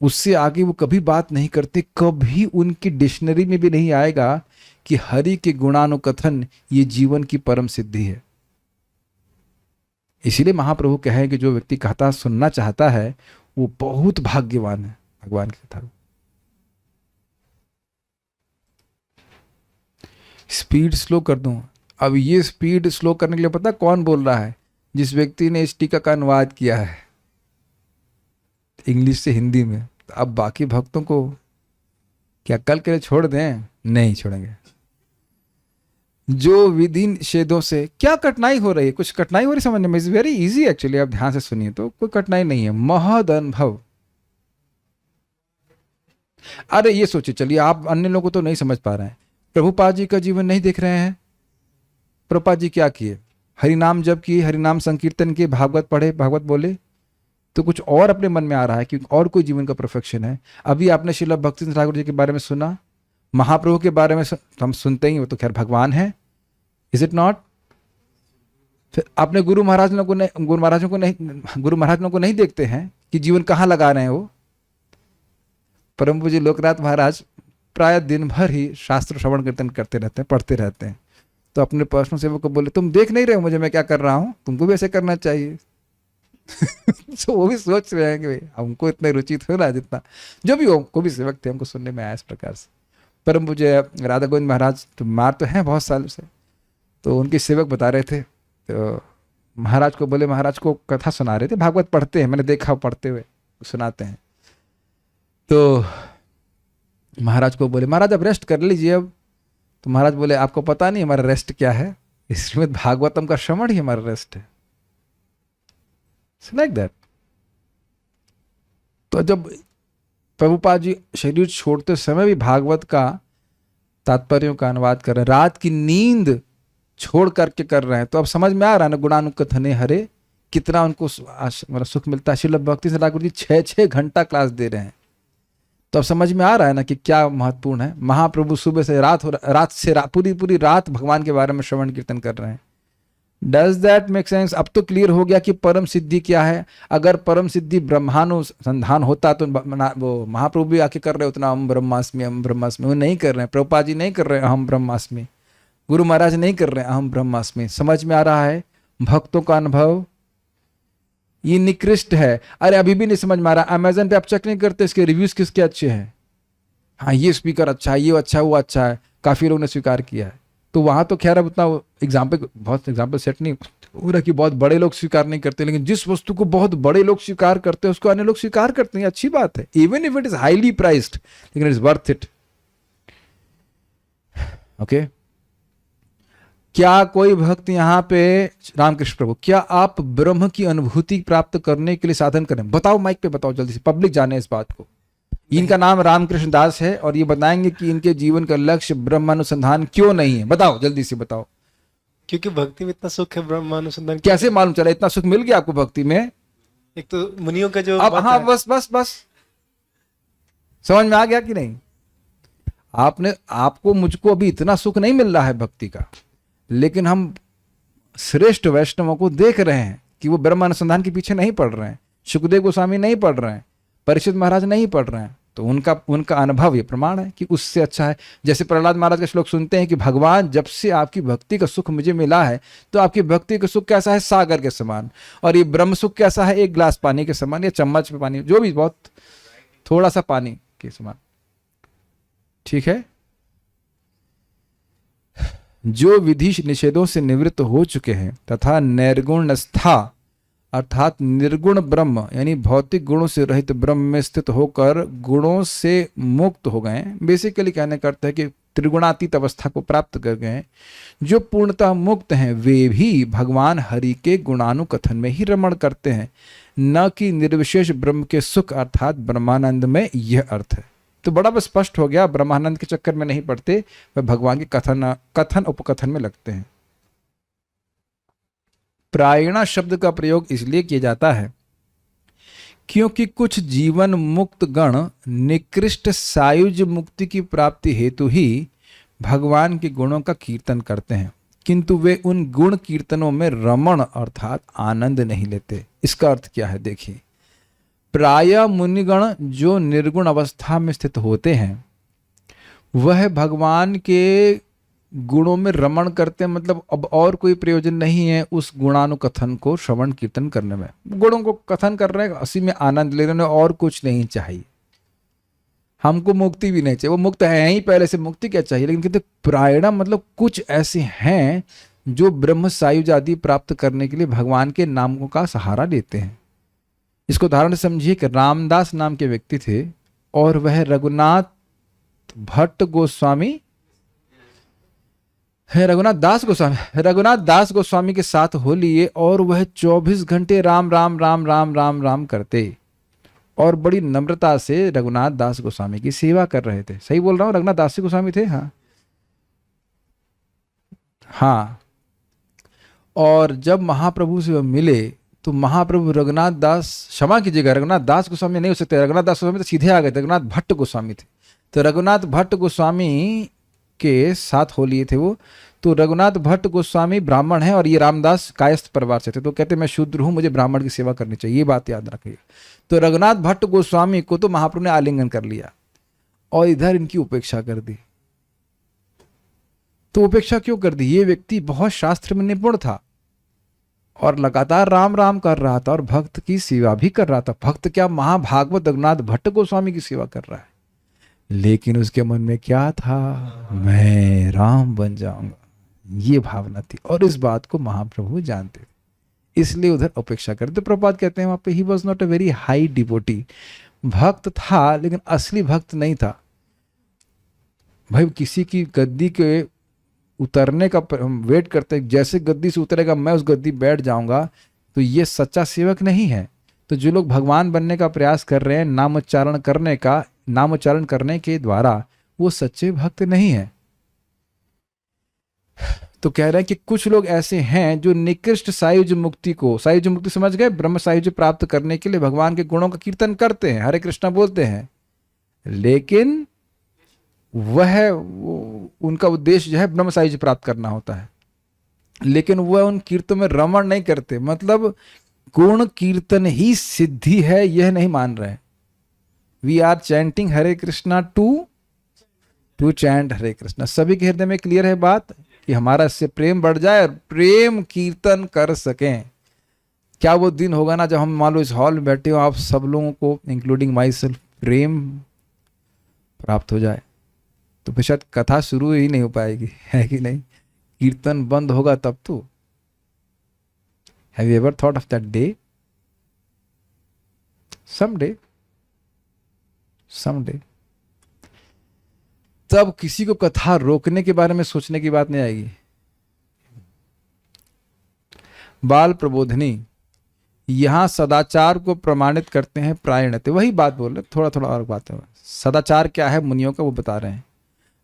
उससे आगे वो कभी बात नहीं करते। कभी उनकी डिक्शनरी में भी नहीं आएगा कि हरि के गुणानुकथन ये जीवन की परम सिद्धि है। इसीलिए महाप्रभु कहे कि जो व्यक्ति कथा सुनना चाहता है वो बहुत भाग्यवान है भगवान की कथा। स्पीड स्लो कर दूं। अब ये स्पीड स्लो करने के लिए पता कौन बोल रहा है? जिस व्यक्ति ने इस टीका का अनुवाद किया है इंग्लिश से हिंदी में। तो अब बाकी भक्तों को क्या कल के लिए छोड़ दें? नहीं छोड़ेंगे। जो विधि निषेधों से क्या कठिनाई हो रही है? कुछ कठिनाई हो रही समझने में? इज वेरी इजी एक्चुअली, आप ध्यान से सुनिए तो कोई कठिनाई नहीं है। महद अनुभव। अरे ये सोचिए, चलिए आप अन्य लोगों को तो नहीं समझ पा रहे हैं, प्रभुपाद जी का जीवन नहीं देख रहे हैं? प्रभुपाद जी क्या किए? हरिनाम जप किए, हरिनाम संकीर्तन किए, भागवत पढ़े, भागवत बोले, तो कुछ और अपने मन में आ रहा है कि और कोई जीवन का परफेक्शन है। अभी आपने श्रील भक्ति ठाकुर जी के बारे में सुना, महाप्रभु के बारे में हम सुनते ही, वो तो खैर भगवान है, इज इट नॉट? फिर आपने गुरु महाराजों को नहीं देखते हैं कि जीवन कहाँ लगा रहे हैं वो? परम पूज्य लोकनाथ महाराज प्राय दिन भर ही शास्त्र श्रवण कीर्तन करते रहते हैं, पढ़ते रहते हैं। तो अपने पर्सनल सेवक को बोले, तुम देख नहीं रहे हो मुझे मैं क्या कर रहा हूं, तुमको भी ऐसे करना चाहिए। तो वो भी सोच रहे हैं कि भाई हमको इतने रुचि हो रहा है जितना, जो भी हो, को भी सेवक थे, हमको सुनने में आया इस प्रकार से। परम पूज्य राधा गोविंद महाराज तो बीमार तो हैं बहुत सालों से, तो उनके सेवक बता रहे थे, तो महाराज को बोले, महाराज को कथा सुना रहे थे, भागवत पढ़ते हैं, मैंने देखा पढ़ते हुए सुनाते हैं। तो महाराज को बोले, महाराज अब रेस्ट कर लीजिए अब। तो महाराज बोले, आपको पता नहीं हमारा रेस्ट क्या है? श्रीमद् भागवतम का श्रवण ही हमारा रेस्ट है। Like that. तो जब प्रभुपाद जी शरीर छोड़ते समय भी भागवत का तात्पर्यों का अनुवाद कर रहे हैं, रात की नींद छोड़ करके कर रहे हैं, तो अब समझ में आ रहा है ना गुणानुकथने हरे कितना उनको मतलब सुख मिलता है। श्रील भक्ति ठाकुर जी 6-6 घंटा क्लास दे रहे हैं, तो अब समझ में आ रहा है ना कि क्या महत्वपूर्ण है। महाप्रभु सुबह से पूरी रात भगवान के बारे में श्रवण कीर्तन कर रहे हैं। Does that make sense? अब तो क्लियर हो गया कि परम सिद्धि क्या है। अगर परम सिद्धि ब्रह्मानुसंधान होता तो वो महाप्रभु भी आके कर रहे उतना अहम ब्रह्मास्मि, वो नहीं कर रहे हैं। प्रभुपाद जी नहीं कर रहे हैं अहम ब्रह्मास्मि, गुरु महाराज नहीं कर रहे हैं अहम ब्रह्मास्मि। समझ में आ रहा है? भक्तों का अनुभव ये निकृष्ट है। अरे अभी भी नहीं समझ में आ रहा, अमेजन पे आप चेक नहीं करते इसके रिव्यूज किसके अच्छे हैं? हाँ ये स्पीकर अच्छा है, ये अच्छा है, वो अच्छा है, काफी लोगों ने स्वीकार किया है। तो वहां तो खैर अब उतना बहुत एग्जाम्पल सेट नहीं हो रहा कि बहुत बड़े लोग स्वीकार नहीं करते, लेकिन जिस वस्तु को बहुत बड़े लोग स्वीकार करते हैं उसको अन्य लोग स्वीकार करते हैं, अच्छी बात है। Even if it is highly priced, लेकिन it is worth it. Okay, क्या कोई भक्त यहाँ पे, रामकृष्ण प्रभु, क्या आप ब्रह्म की अनुभूति प्राप्त करने के लिए साधन करें? बताओ, माइक पे बताओ जल्दी से, पब्लिक जाने इस बात को। इनका नाम रामकृष्ण दास है और ये बताएंगे कि इनके जीवन का लक्ष्य ब्रह्मानुसंधान क्यों नहीं है। बताओ जल्दी से बताओ। क्योंकि भक्ति में इतना सुख है, ब्रह्मानुसंधान कैसे मालूम चला इतना सुख मिल गया आपको भक्ति में? एक तो मुनियों का जो अब बात हाँ है। बस समझ में आ गया कि नहीं? आपको मुझको अभी इतना सुख नहीं मिल रहा है भक्ति का, लेकिन हम श्रेष्ठ वैष्णवों को देख रहे हैं कि वो ब्रह्मानुसंधान के पीछे नहीं पड़ रहे हैं, सुखदेव गोस्वामी नहीं पढ़ रहे हैं, परीक्षित महाराज नहीं पढ़ रहे हैं। तो उनका अनुभव ये प्रमाण है कि उससे अच्छा है। जैसे प्रहलाद महाराज का श्लोक सुनते हैं कि भगवान जब से आपकी भक्ति का सुख मुझे मिला है, तो आपकी भक्ति का सुख कैसा है? सागर के समान। और ये ब्रह्म सुख कैसा है? एक गिलास पानी के समान, या चम्मच में पानी, जो भी, बहुत थोड़ा सा पानी के समान। ठीक है। जो विधि निषेधों से निवृत्त हो चुके हैं तथा निर्गुणस्था अर्थात निर्गुण ब्रह्म यानी भौतिक गुणों से रहित ब्रह्म में स्थित होकर गुणों से मुक्त हो गए, बेसिकली कहने का अर्थ है कि त्रिगुणातीत अवस्था को प्राप्त कर गए, जो पूर्णतः मुक्त हैं, वे भी भगवान हरि के गुणानुकथन में ही रमण करते हैं, न कि निर्विशेष ब्रह्म के सुख अर्थात ब्रह्मानंद में। यह अर्थ है। तो बड़ा स्पष्ट हो गया, ब्रह्मानंद के चक्कर में नहीं पड़ते, वह भगवान के कथन उपकथन में लगते हैं। प्रायणा शब्द का प्रयोग इसलिए किया जाता है क्योंकि कुछ जीवन मुक्त गण निकृष्ट सायुज मुक्ति की प्राप्ति हेतु ही भगवान के गुणों का कीर्तन करते हैं, किंतु वे उन गुण कीर्तनों में रमण अर्थात आनंद नहीं लेते। इसका अर्थ क्या है देखिए। प्राय मुनिगण जो निर्गुण अवस्था में स्थित होते हैं, वह भगवान के गुणों में रमण करते हैं, मतलब अब और कोई प्रयोजन नहीं है उस गुणानुकथन को श्रवण कीर्तन करने में। गुणों को कथन कर रहे हैं, उसी में आनंद ले रहे हैं, और कुछ नहीं चाहिए। हमको मुक्ति भी नहीं चाहिए, वो मुक्त है ही पहले से, मुक्ति क्या चाहिए। लेकिन कहते प्रायणा मतलब कुछ ऐसे हैं जो ब्रह्म सायुज आदि प्राप्त करने के लिए भगवान के नामों का सहारा लेते हैं। इसको उदाहरण से समझिए कि रामदास नाम के व्यक्ति थे और वह रघुनाथ भट्ट गोस्वामी रघुनाथ दास गोस्वामी के साथ हो लिए और वह 24 घंटे राम राम राम राम राम राम करते और बड़ी नम्रता से रघुनाथ दास गोस्वामी की सेवा कर रहे थे। सही बोल रहा हूँ, रघुनाथ दास गोस्वामी थे। हाँ। और जब महाप्रभु से वह मिले तो महाप्रभु रघुनाथ दास, क्षमा कीजिएगा, रघुनाथ दास गोस्वामी नहीं हो सकते, रघुनाथ दास गोस्वामी तो सीधे आ गए थे, रघुनाथ भट्ट गोस्वामी थे। तो रघुनाथ भट्ट गोस्वामी के साथ हो लिए थे वो। तो रघुनाथ भट्ट गोस्वामी ब्राह्मण है और ये रामदास कायस्थ परिवार से थे, तो कहते मैं शूद्र हूं, मुझे ब्राह्मण की सेवा करनी चाहिए, ये बात याद रखिए। तो रघुनाथ भट्ट गोस्वामी को तो महाप्रभु ने आलिंगन कर लिया और इधर इनकी उपेक्षा कर दी। तो उपेक्षा क्यों कर दी? ये व्यक्ति बहुत शास्त्र में निपुण था और लगातार राम राम कर रहा था और भक्त की सेवा भी कर रहा था। भक्त क्या, महाभागवत रघुनाथ भट्ट गोस्वामी की सेवा कर रहा है, लेकिन उसके मन में क्या था? मैं राम बन जाऊंगा, ये भावना थी। और इस बात को महाप्रभु जानते थे, इसलिए उधर उपेक्षा करते। तो प्रभुपाद कहते हैं वहां पे he was not a very high devotee. भक्त था लेकिन असली भक्त नहीं था। भाई किसी की गद्दी के उतरने का वेट करते, जैसे गद्दी से उतरेगा मैं उस गद्दी बैठ जाऊंगा, तो ये सच्चा सेवक नहीं है। तो जो लोग भगवान बनने का प्रयास कर रहे हैं नामोच्चारण करने के द्वारा, वो सच्चे भक्त नहीं है। तो कह रहे हैं कि कुछ लोग ऐसे हैं जो निकृष्ट सायुज मुक्ति को, सायुज मुक्ति समझ गए, ब्रह्म सायुज प्राप्त करने के लिए भगवान के गुणों का कीर्तन करते हैं, हरे कृष्णा बोलते हैं, लेकिन उनका उद्देश्य जो है ब्रह्म सायुज प्राप्त करना होता है, लेकिन वह उन कीर्तन में रमण नहीं करते। मतलब गुण कीर्तन ही सिद्धि है यह नहीं मान रहे। We are chanting Hare Krishna to chant Hare Krishna. सभी के हृदय में क्लियर है बात कि हमारा इससे प्रेम बढ़ जाए और प्रेम कीर्तन कर सकें। क्या वो दिन होगा ना जब हम मान लो इस हॉल में बैठे हो, आप सब लोगों को इंक्लूडिंग माई सेल्फ प्रेम प्राप्त हो जाए, तो फिर शायद कथा शुरू ही नहीं हो पाएगी, है कि नहीं? कीर्तन बंद होगा तब तो। Have you ever thought of that day? someday तब किसी को कथा रोकने के बारे में सोचने की बात नहीं आएगी। बाल प्रबोधिनी यहां सदाचार को प्रमाणित करते हैं प्रायणते, वही बात बोल रहे, थोड़ा थोड़ा और बात है। सदाचार क्या है मुनियों का वो बता रहे हैं।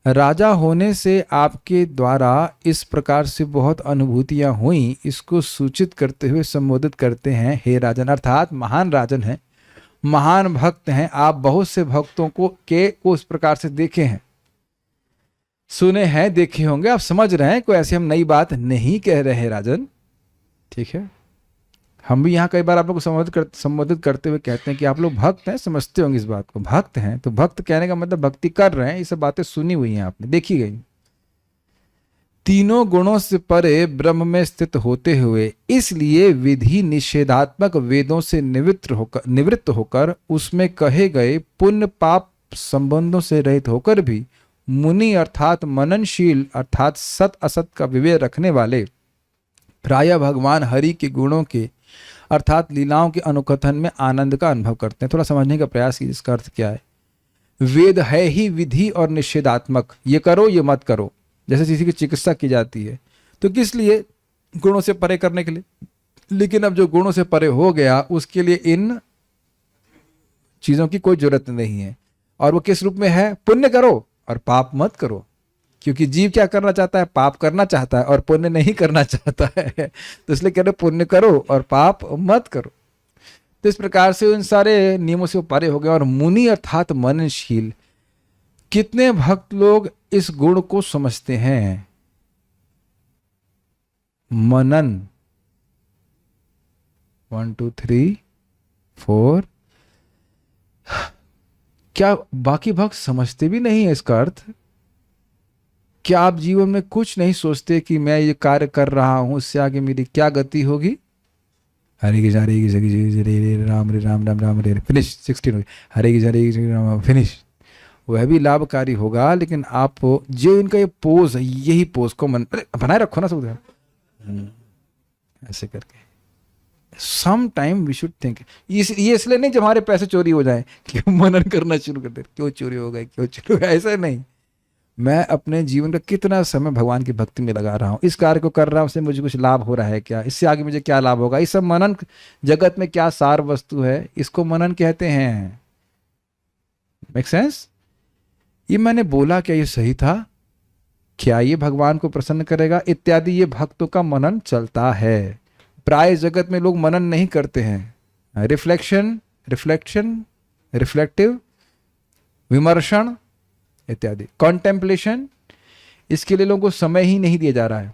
राजा होने से आपके द्वारा इस प्रकार से बहुत अनुभूतियां हुई, इसको सूचित करते हुए संबोधित करते हैं, हे राजन, अर्थात महान राजन हैं, महान भक्त हैं आप, बहुत से भक्तों को इस प्रकार से देखे हैं, सुने हैं, देखे होंगे, आप समझ रहे हैं, कोई ऐसी हम नई बात नहीं कह रहे हैं राजन, ठीक है? हम भी यहाँ कई बार आप लोग को संबोधित करते हुए कहते हैं कि आप लोग भक्त हैं, समझते होंगे इस बात को। भक्त हैं तो भक्त कहने का मतलब भक्ति कर रहे हैं, ये सब बातें सुनी हुई हैं आपने, देखी गई। तीनों गुणों से परे ब्रह्म में स्थित होते हुए, इसलिए विधि निषेधात्मक वेदों से निवृत्त होकर उसमें कहे गए पुण्य पाप संबंधों से रहित होकर भी मुनि अर्थात मननशील अर्थात सत असत का विवेक रखने वाले प्रायः भगवान हरि के गुणों के अर्थात लीलाओं के अनुकथन में आनंद का अनुभव करते हैं। थोड़ा समझने का प्रयास कीजिए इसका अर्थ क्या है। वेद है ही विधि और निषेधात्मक, ये करो ये मत करो, जैसे किसी की चिकित्सा की जाती है तो किस लिए? गुणों से परे करने के लिए। लेकिन अब जो गुणों से परे हो गया उसके लिए इन चीजों की कोई जरूरत नहीं है। और वो किस रूप में है? पुण्य करो और पाप मत करो, क्योंकि जीव क्या करना चाहता है? पाप करना चाहता है और पुण्य नहीं करना चाहता है। तो इसलिए कह रहे पुण्य करो और पाप मत करो। तो इस प्रकार से उन सारे नियमों से वो परे हो गया। और मुनि अर्थात मननशील, कितने भक्त लोग इस गुण को समझते हैं? मनन 1 2 3 4, क्या बाकी भक्त समझते भी नहीं है इसका अर्थ? क्या आप जीवन में कुछ नहीं सोचते कि मैं ये कार्य कर रहा हूं, इससे आगे मेरी क्या गति होगी? हरे कृष्ण हरे कृष्ण हरे राम हरे राम राम राम हरे, फिनिश 16 हो गई। हरे कृष्ण राम, फिनिश। वह भी लाभकारी होगा, लेकिन आप जो इनका ये पोज है, यही पोज को मन बनाए रखो ना सब ऐसे करके। Some time we should think. ये इसलिए नहीं जब हमारे पैसे चोरी हो जाए कि मनन करना शुरू कर दे, क्यों चोरी हो गए, क्यों चोरी हो गए, ऐसा नहीं। मैं अपने जीवन का कितना समय भगवान की भक्ति में लगा रहा हूँ, इस कार्य को कर रहा हूँ, उससे मुझे कुछ लाभ हो रहा है क्या, इससे आगे मुझे क्या लाभ होगा, इस सब मनन जगत में क्या सार वस्तु है, इसको मनन कहते हैं। Make sense? ये मैंने बोला, क्या ये सही था, क्या ये भगवान को प्रसन्न करेगा, इत्यादि ये भक्तों का मनन चलता है। प्राय जगत में लोग मनन नहीं करते हैं। रिफ्लेक्टिव, विमर्शन इत्यादि, कॉन्टेम्पलेशन, इसके लिए लोगों को समय ही नहीं दिया जा रहा है।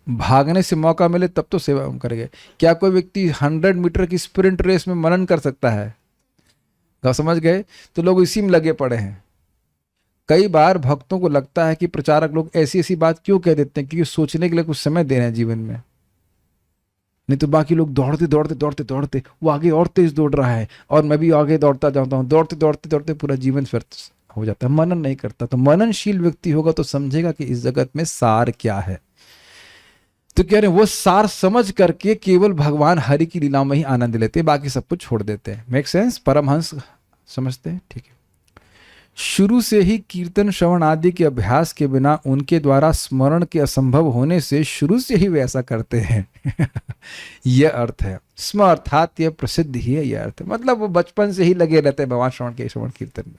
भागने से मौका मिले तब तो सेवा करेंगे। क्या कोई व्यक्ति 100 मीटर की स्प्रिंट रेस में मनन कर सकता है? समझ गए? तो लोग इसी में लगे पड़े हैं। कई बार भक्तों को लगता है कि प्रचारक लोग ऐसी ऐसी बात क्यों कह देते हैं, क्योंकि सोचने के लिए कुछ समय दे रहे हैं जीवन में। नहीं तो बाकी लोग दौड़ते दौड़ते दौड़ते दौड़ते, वो आगे और तेज दौड़ रहा है और मैं भी आगे दौड़ता जाता हूँ, दौड़ते दौड़ते दौड़ते पूरा जीवन व्यर्थ हो जाता है, मनन नहीं करता। तो मननशील व्यक्ति होगा तो समझेगा कि इस जगत में सार क्या है। तो कह रहे हैं वो सार समझ करके केवल भगवान हरि की लीलाओं में ही आनंद लेते हैं, बाकी सब कुछ छोड़ देते हैं। Make sense? परमहंस समझते हैं? ठीक है। शुरू से ही कीर्तन श्रवण आदि के अभ्यास के बिना उनके द्वारा स्मरण के असंभव होने से शुरू से ही वे ऐसा करते हैं। यह अर्थ है। स्म अर्थात यह प्रसिद्ध ही है, यह अर्थ है। मतलब वो बचपन से ही लगे रहते हैं भगवान श्रवण कीर्तन में,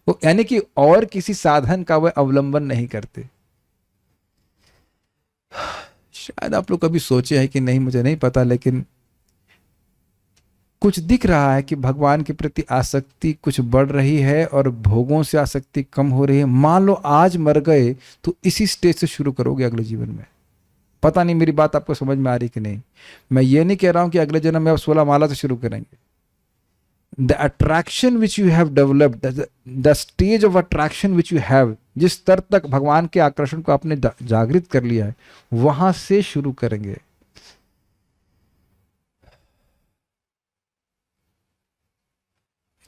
वो यानी कि और किसी साधन का वह अवलंबन नहीं करते। शायद आप लोग कभी सोचे हैं कि नहीं, मुझे नहीं पता, लेकिन कुछ दिख रहा है कि भगवान के प्रति आसक्ति कुछ बढ़ रही है और भोगों से आसक्ति कम हो रही है। मान लो आज मर गए तो इसी स्टेज से शुरू करोगे अगले जीवन में। पता नहीं मेरी बात आपको समझ में आ रही कि नहीं। मैं ये नहीं कह रहा हूं कि अगले जन्म में आप 16 माला से शुरू करेंगे। The attraction which you have developed, the stage of attraction which you have, जिस स्तर तक भगवान के आकर्षण को आपने जागृत कर लिया है, वहां से शुरू करेंगे।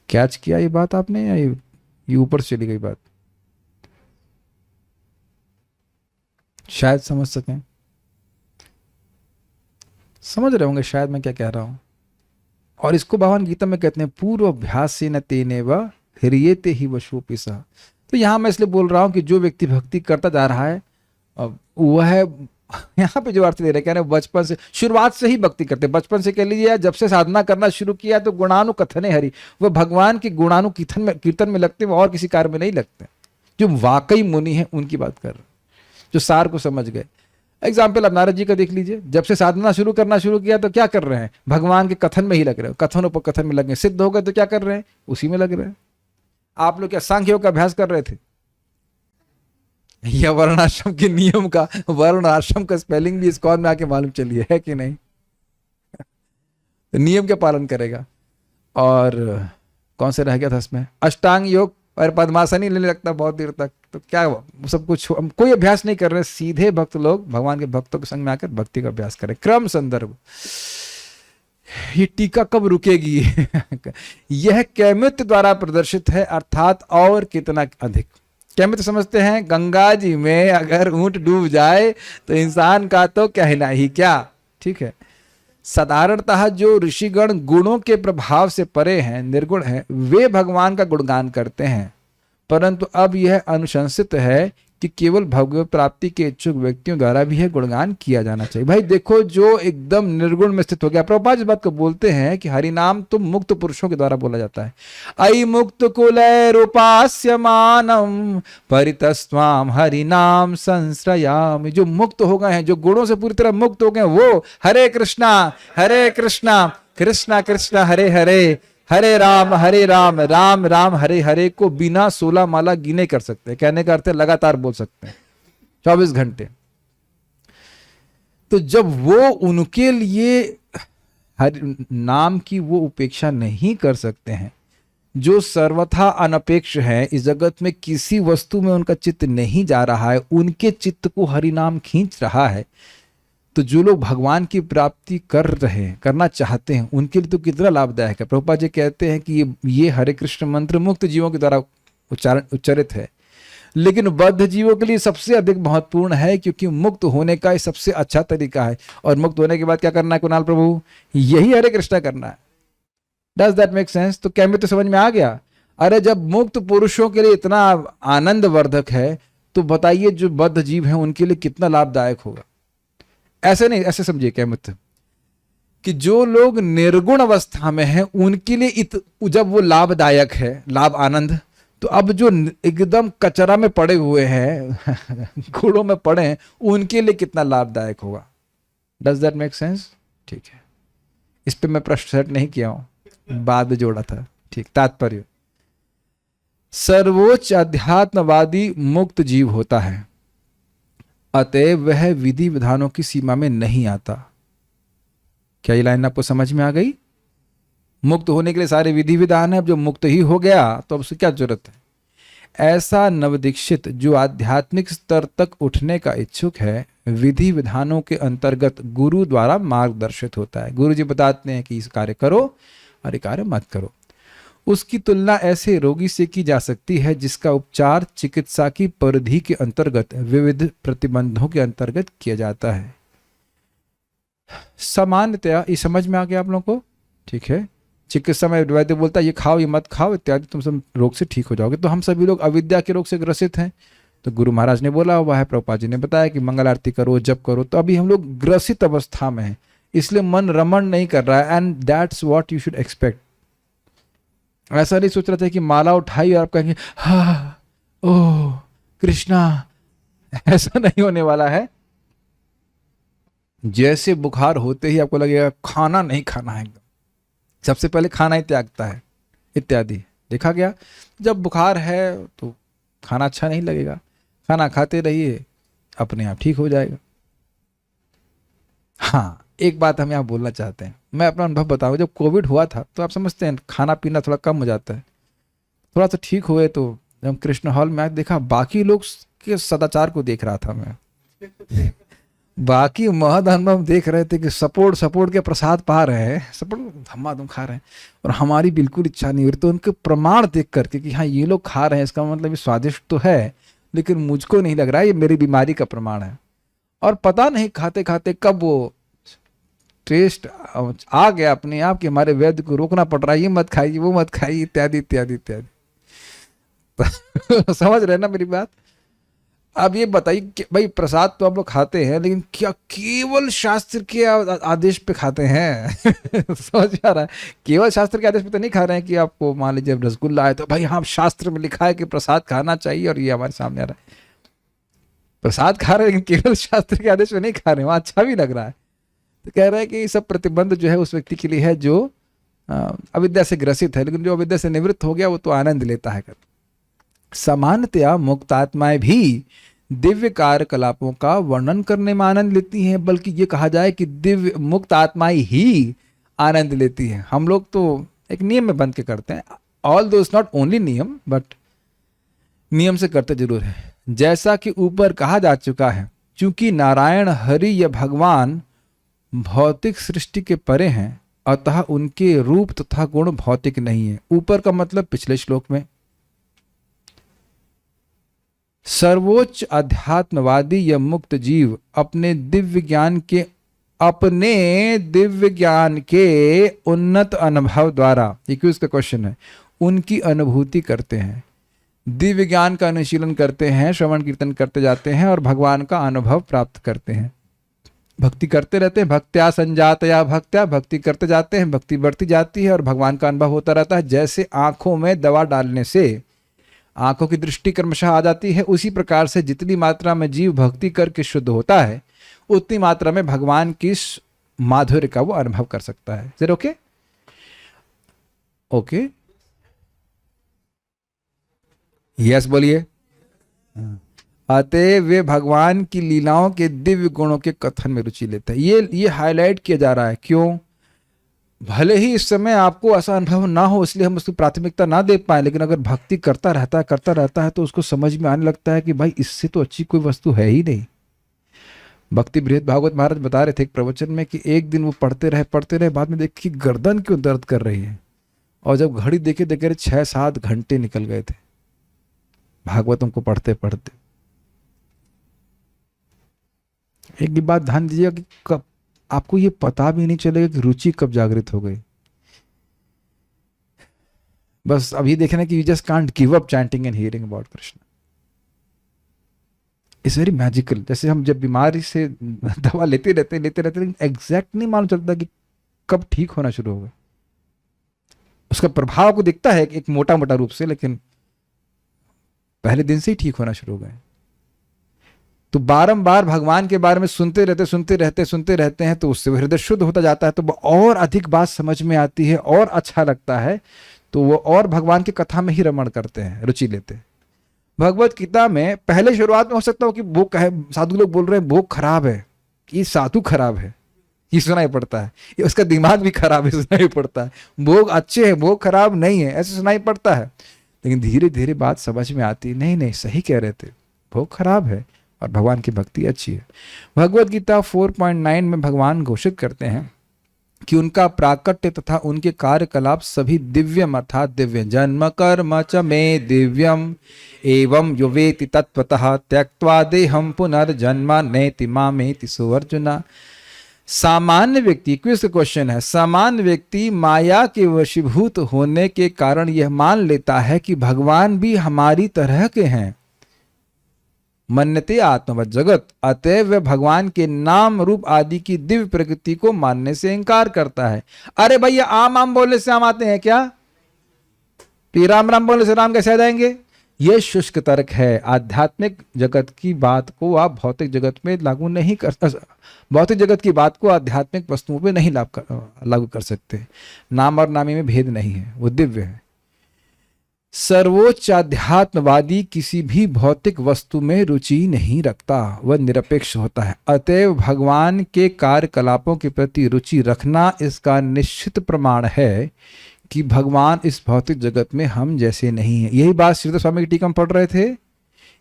कैच किया ये बात आपने, या ये ऊपर से चली गई बात? शायद समझ सकें, समझ रहे होंगे शायद मैं क्या कह रहा हूं। और इसको भगवान गीता में कहते हैं पूर्व अभ्यास से न तेने व ह्रियते ही वशोपिसा। तो यहां मैं इसलिए बोल रहा हूं कि जो व्यक्ति भक्ति करता जा रहा है वह यहाँ पे जो अर्थ दे रहे कह रहे हैं बचपन से, शुरुआत से ही भक्ति करते, बचपन से कह लीजिए, जब से साधना करना शुरू किया तो गुणानुकथने हरि, वह भगवान के कीर्तन में लगते, वो और किसी कार्य में नहीं लगते। जो वाकई मुनि है उनकी बात कर रहे हैं, जो सार को समझ गए। एग्जाम्पल अब नारद जी का देख लीजिए, जब से साधना करना शुरू किया तो क्या कर रहे हैं? भगवान के कथन में ही लग रहे हो, कथनों पर कथन में लग गए, सिद्ध हो गए तो क्या कर रहे हैं? उसी में लग रहे हैं। आप लोग क्या सांख्य योग का अभ्यास कर रहे थे, या वर्णाश्रम के नियम का, वर्ण आश्रम का स्पेलिंग भी इस्कॉन में आके मालूम चली है कि नहीं? तो नियम के पालन करेगा। और कौन से रह गया था इसमें? अष्टांग योग और पद्मासन ही लेने लगता बहुत देर तक। तो क्या सब कुछ, कोई अभ्यास नहीं कर रहे, सीधे भक्त लोग भगवान के भक्तों के संग में आकर भक्ति का अभ्यास करें। क्रम संदर्भ, ये टीका कब रुकेगी? यह कैमित द्वारा प्रदर्शित है, अर्थात और कितना अधिक। कैमित समझते हैं गंगा जी में अगर ऊंट डूब जाए तो इंसान का तो कहना ही क्या। ठीक है। साधारणतः जो ऋषिगण गुणों के प्रभाव से परे हैं, निर्गुण हैं, वे भगवान का गुणगान करते हैं, परंतु अब यह अनुशंसित है कि केवल भगवत प्राप्ति के इच्छुक व्यक्तियों द्वारा भी यह गुणगान किया जाना चाहिए। भाई देखो, जो एकदम निर्गुण में स्थित हो गया, प्रभुपाद इस बात को बोलते हैं कि हरि नाम तो मुक्त पुरुषों के द्वारा बोला जाता है। अयि मुक्त कुलैरुपास्यमानम परितस्त्वाम हरि नाम संश्रयामि। जो मुक्त हो गए हैं, जो गुणों से पूरी तरह मुक्त हो गए हैं, वो हरे कृष्णा कृष्णा कृष्णा हरे हरे, हरे राम राम राम हरे हरे को बिना 16 माला गिने कर सकते हैं। कहने का अर्थ है लगातार बोल सकते हैं 24 घंटे। तो जब वो उनके लिए हरि नाम की वो उपेक्षा नहीं कर सकते हैं, जो सर्वथा अनपेक्ष है, इस जगत में किसी वस्तु में उनका चित्त नहीं जा रहा है, उनके चित्त को हरिनाम खींच रहा है, तो जो लोग भगवान की प्राप्ति कर रहे हैं, करना चाहते हैं, उनके लिए तो कितना लाभदायक है। प्रभुपाद जी कहते हैं कि ये हरे कृष्ण मंत्र मुक्त जीवों के द्वारा उच्चारित है, लेकिन बद्ध जीवों के लिए सबसे अधिक महत्वपूर्ण है, क्योंकि मुक्त होने का ये सबसे अच्छा तरीका है। और मुक्त होने के बाद क्या करना है कुणाल प्रभु? यही हरे कृष्णा करना है। Does that make sense? तो क्या तो समझ में आ गया? अरे जब मुक्त पुरुषों के लिए इतना आनंद वर्धक है, तो बताइए जो बद्ध जीव हैं उनके लिए कितना लाभदायक होगा। ऐसे नहीं, ऐसे समझिए क्या मतलब कि जो लोग निर्गुण अवस्था में हैं उनके लिए जब वो लाभदायक है, लाभ आनंद, तो अब जो एकदम कचरा में पड़े हुए हैं घोड़ों में पड़े हैं, उनके लिए कितना लाभदायक होगा। Does that make sense? ठीक है, इस पे मैं प्रश्न सेट नहीं किया हूं, बाद में जोड़ा था। ठीक, तात्पर्य, सर्वोच्च अध्यात्मवादी मुक्त जीव होता है, अतएव वह विधि विधानों की सीमा में नहीं आता। क्या ये लाइन आपको समझ में आ गई? मुक्त होने के लिए सारे विधि विधान है, अब जो मुक्त ही हो गया तो अब उसकी क्या जरूरत है। ऐसा नवदीक्षित जो आध्यात्मिक स्तर तक उठने का इच्छुक है, विधि विधानों के अंतर्गत गुरु द्वारा मार्गदर्शित होता है। गुरु जी बताते हैं कि इस कार्य करो और ये कार्य मत करो। उसकी तुलना ऐसे रोगी से की जा सकती है जिसका उपचार चिकित्सा की परिधि के अंतर्गत विविध प्रतिबंधों के अंतर्गत किया जाता है। सामान्यतया ये समझ में आ गया आप लोगों को? ठीक है, चिकित्सा में वैद्य बोलता है ये खाओ ये मत खाओ इत्यादि, तुम सब रोग से ठीक हो जाओगे। तो हम सभी लोग अविद्या के रोग से ग्रसित हैं, तो गुरु महाराज ने बोला हुआ है, प्रभुपाद जी ने बताया कि मंगल आरती करो, जप करो। तो अभी हम लोग ग्रसित अवस्था में हैं, इसलिए मन रमण नहीं कर रहा है, and that's what you should expect. ऐसा नहीं सोच रहा था कि माला उठाई और आप कहेंगे हा ओह कृष्णा, ऐसा नहीं होने वाला है। जैसे बुखार होते ही आपको लगेगा खाना नहीं खाना है, एकदम सबसे पहले खाना ही त्यागता है इत्यादि। देखा गया, जब बुखार है तो खाना अच्छा नहीं लगेगा, खाना खाते रहिए, अपने आप ठीक हो जाएगा। हाँ, एक बात हम यहाँ बोलना चाहते हैं, मैं अपना अनुभव बताऊँ। जब कोविड हुआ था तो आप समझते हैं खाना पीना थोड़ा कम हो जाता है, थोड़ा सा ठीक हुए तो जब कृष्ण हॉल में देखा, बाकी लोग के सदाचार को देख रहा था मैं, बाकी महद अनुभव देख रहे थे कि सपोर्ट के प्रसाद पा रहे हैं, सपोर्ट धमाधम खा रहे हैं, और हमारी बिल्कुल इच्छा नहीं हो रही। तो उनके प्रमाण देख करके कि हाँ ये लोग खा रहे हैं, इसका मतलब ये स्वादिष्ट तो है, लेकिन मुझको नहीं लग रहा है ये मेरी बीमारी का प्रमाण है। और पता नहीं खाते खाते कब वो टेस्ट आ गया अपने आप कि हमारे वैद्य को रोकना पड़ रहा है, ये मत खाइए वो मत खाइए इत्यादि इत्यादि इत्यादि। समझ रहे ना मेरी बात? अब ये बताइए कि भाई प्रसाद तो आप लोग खाते हैं, लेकिन क्या केवल शास्त्र के आदेश पे खाते हैं? समझ आ रहा है? केवल शास्त्र के आदेश पे तो नहीं खा रहे हैं कि आपको मान लीजिए रसगुल्ला है तो भाई हाँ शास्त्र में लिखा है कि प्रसाद खाना चाहिए और ये हमारे सामने आ रहा है, प्रसाद खा रहे हैं, लेकिन केवल शास्त्र के आदेश पे नहीं खा रहे हैं, वहाँ अच्छा भी लग रहा है। तो कह रहे हैं कि ये सब प्रतिबंध जो है उस व्यक्ति के लिए है जो अविद्या से ग्रसित है, लेकिन जो अविद्या से निवृत्त हो गया वो तो आनंद लेता है। सामान्यतया मुक्त आत्माएं भी दिव्य कार्यकलापों का वर्णन करने में आनंद लेती हैं, बल्कि ये कहा जाए कि दिव्य मुक्त आत्माएं ही आनंद लेती हैं। हम लोग तो एक नियम में बंध के करते हैं, ऑल दो नॉट ओनली नियम, बट नियम से करते जरूर है। जैसा कि ऊपर कहा जा चुका है, चूंकि नारायण हरि या भगवान भौतिक सृष्टि के परे हैं, अतः उनके रूप तथा गुण भौतिक नहीं है। ऊपर का मतलब पिछले श्लोक में, सर्वोच्च अध्यात्मवादी या मुक्त जीव अपने दिव्य ज्ञान के उन्नत अनुभव द्वारा, ये क्यों इसका क्वेश्चन है, उनकी अनुभूति करते हैं। दिव्य ज्ञान का अनुशीलन करते हैं, श्रवण कीर्तन करते जाते हैं और भगवान का अनुभव प्राप्त करते हैं। भक्ति करते रहते हैं, भक्त्या संजातया भक्त्या, भक्ति करते जाते हैं, भक्ति बढ़ती जाती है और भगवान का अनुभव होता रहता है। जैसे आंखों में दवा डालने से आंखों की दृष्टि क्रमशः आ जाती है, उसी प्रकार से जितनी मात्रा में जीव भक्ति करके शुद्ध होता है, उतनी मात्रा में भगवान की माधुर्य का वो अनुभव कर सकता है। सर ओके ओके, यस बोलिए। अतः वे भगवान की लीलाओं के दिव्य गुणों के कथन में रुचि लेते हैं। ये हाईलाइट किया जा रहा है, क्यों? भले ही इस समय आपको ऐसा अनुभव ना हो इसलिए हम उसकी प्राथमिकता ना दे पाए, लेकिन अगर भक्ति करता रहता है तो उसको समझ में आने लगता है कि भाई इससे तो अच्छी कोई वस्तु है ही नहीं। भक्ति बृहद भागवत महाराज बता रहे थे एक प्रवचन में कि एक दिन वो पढ़ते रहे, बाद में देखिए गर्दन क्यों दर्द कर रही है, और जब घड़ी देखे 6-7 घंटे निकल गए थे भागवतम को पढ़ते पढ़ते। एक भी बात ध्यान दीजिएगा कि कब आपको ये पता भी नहीं चलेगा कि रुचि कब जागृत हो गई। बस अभी देखना कि you just can't give up chanting and hearing about Krishna. It's very magical. जैसे हम जब बीमारी से दवा लेते रहते लेकिन एग्जैक्ट नहीं मालूम चलता कि कब ठीक होना शुरू होगा। उसका प्रभाव को दिखता है एक मोटा मोटा रूप से, लेकिन पहले दिन से ही ठीक होना शुरू हो गए। तो बारंबार भगवान के बारे में सुनते रहते हैं तो उससे हृदय शुद्ध होता जाता है, तो और अधिक बात समझ में आती है और अच्छा लगता है, तो वो और भगवान की कथा में ही रमण करते हैं, रुचि लेते हैं। भगवत गीता में पहले शुरुआत में हो सकता हो कि भोग है, साधु लोग बोल रहे हैं भोग खराब है, ये साधु खराब है, ये सुनाई पड़ता है, ये उसका दिमाग भी खराब है, सुनाई पड़ता है। भोग अच्छे हैं, भोग खराब नहीं है, ऐसे सुनाई पड़ता है। लेकिन धीरे धीरे बात समझ में आती, नहीं सही कह रहे थे, भोग खराब है और भगवान की भक्ति अच्छी है। भगवत गीता 4.9 में भगवान घोषित करते हैं कि उनका प्राकट्य तथा उनके कार्यकलाप सभी दिव्यम अर्थात दिव्य। जन्म कर्म च मे दिव्यम एवं यो वेति तत्वतः त्यक्त्वा देहं पुनर्जन्म नेति मामेति सो अर्जुना। सामान्य व्यक्ति, क्विज क्वेश्चन है, सामान्य व्यक्ति माया के वशीभूत होने के कारण यह मान लेता है कि भगवान भी हमारी तरह के हैं। मन्यते आत्मवत् जगत, अतएव वह भगवान के नाम रूप आदि की दिव्य प्रकृति को मानने से इंकार करता है। अरे भैया आम बोलने से आम आते हैं क्या? राम राम बोलने से राम कैसे आ जाएंगे? यह शुष्क तर्क है। आध्यात्मिक जगत की बात को आप भौतिक जगत में लागू नहीं कर, भौतिक जगत की बात को आध्यात्मिक वस्तुओं पे नहीं लागू कर सकते। नाम और नामी में भेद नहीं है, वो दिव्य है। सर्वोच्च अध्यात्मवादी किसी भी भौतिक वस्तु में रुचि नहीं रखता, वह निरपेक्ष होता है। अतएव भगवान के कार्यकलापों के प्रति रुचि रखना इसका निश्चित प्रमाण है कि भगवान इस भौतिक जगत में हम जैसे नहीं है। यही बात श्रीधर स्वामी की टीका में पढ़ रहे थे।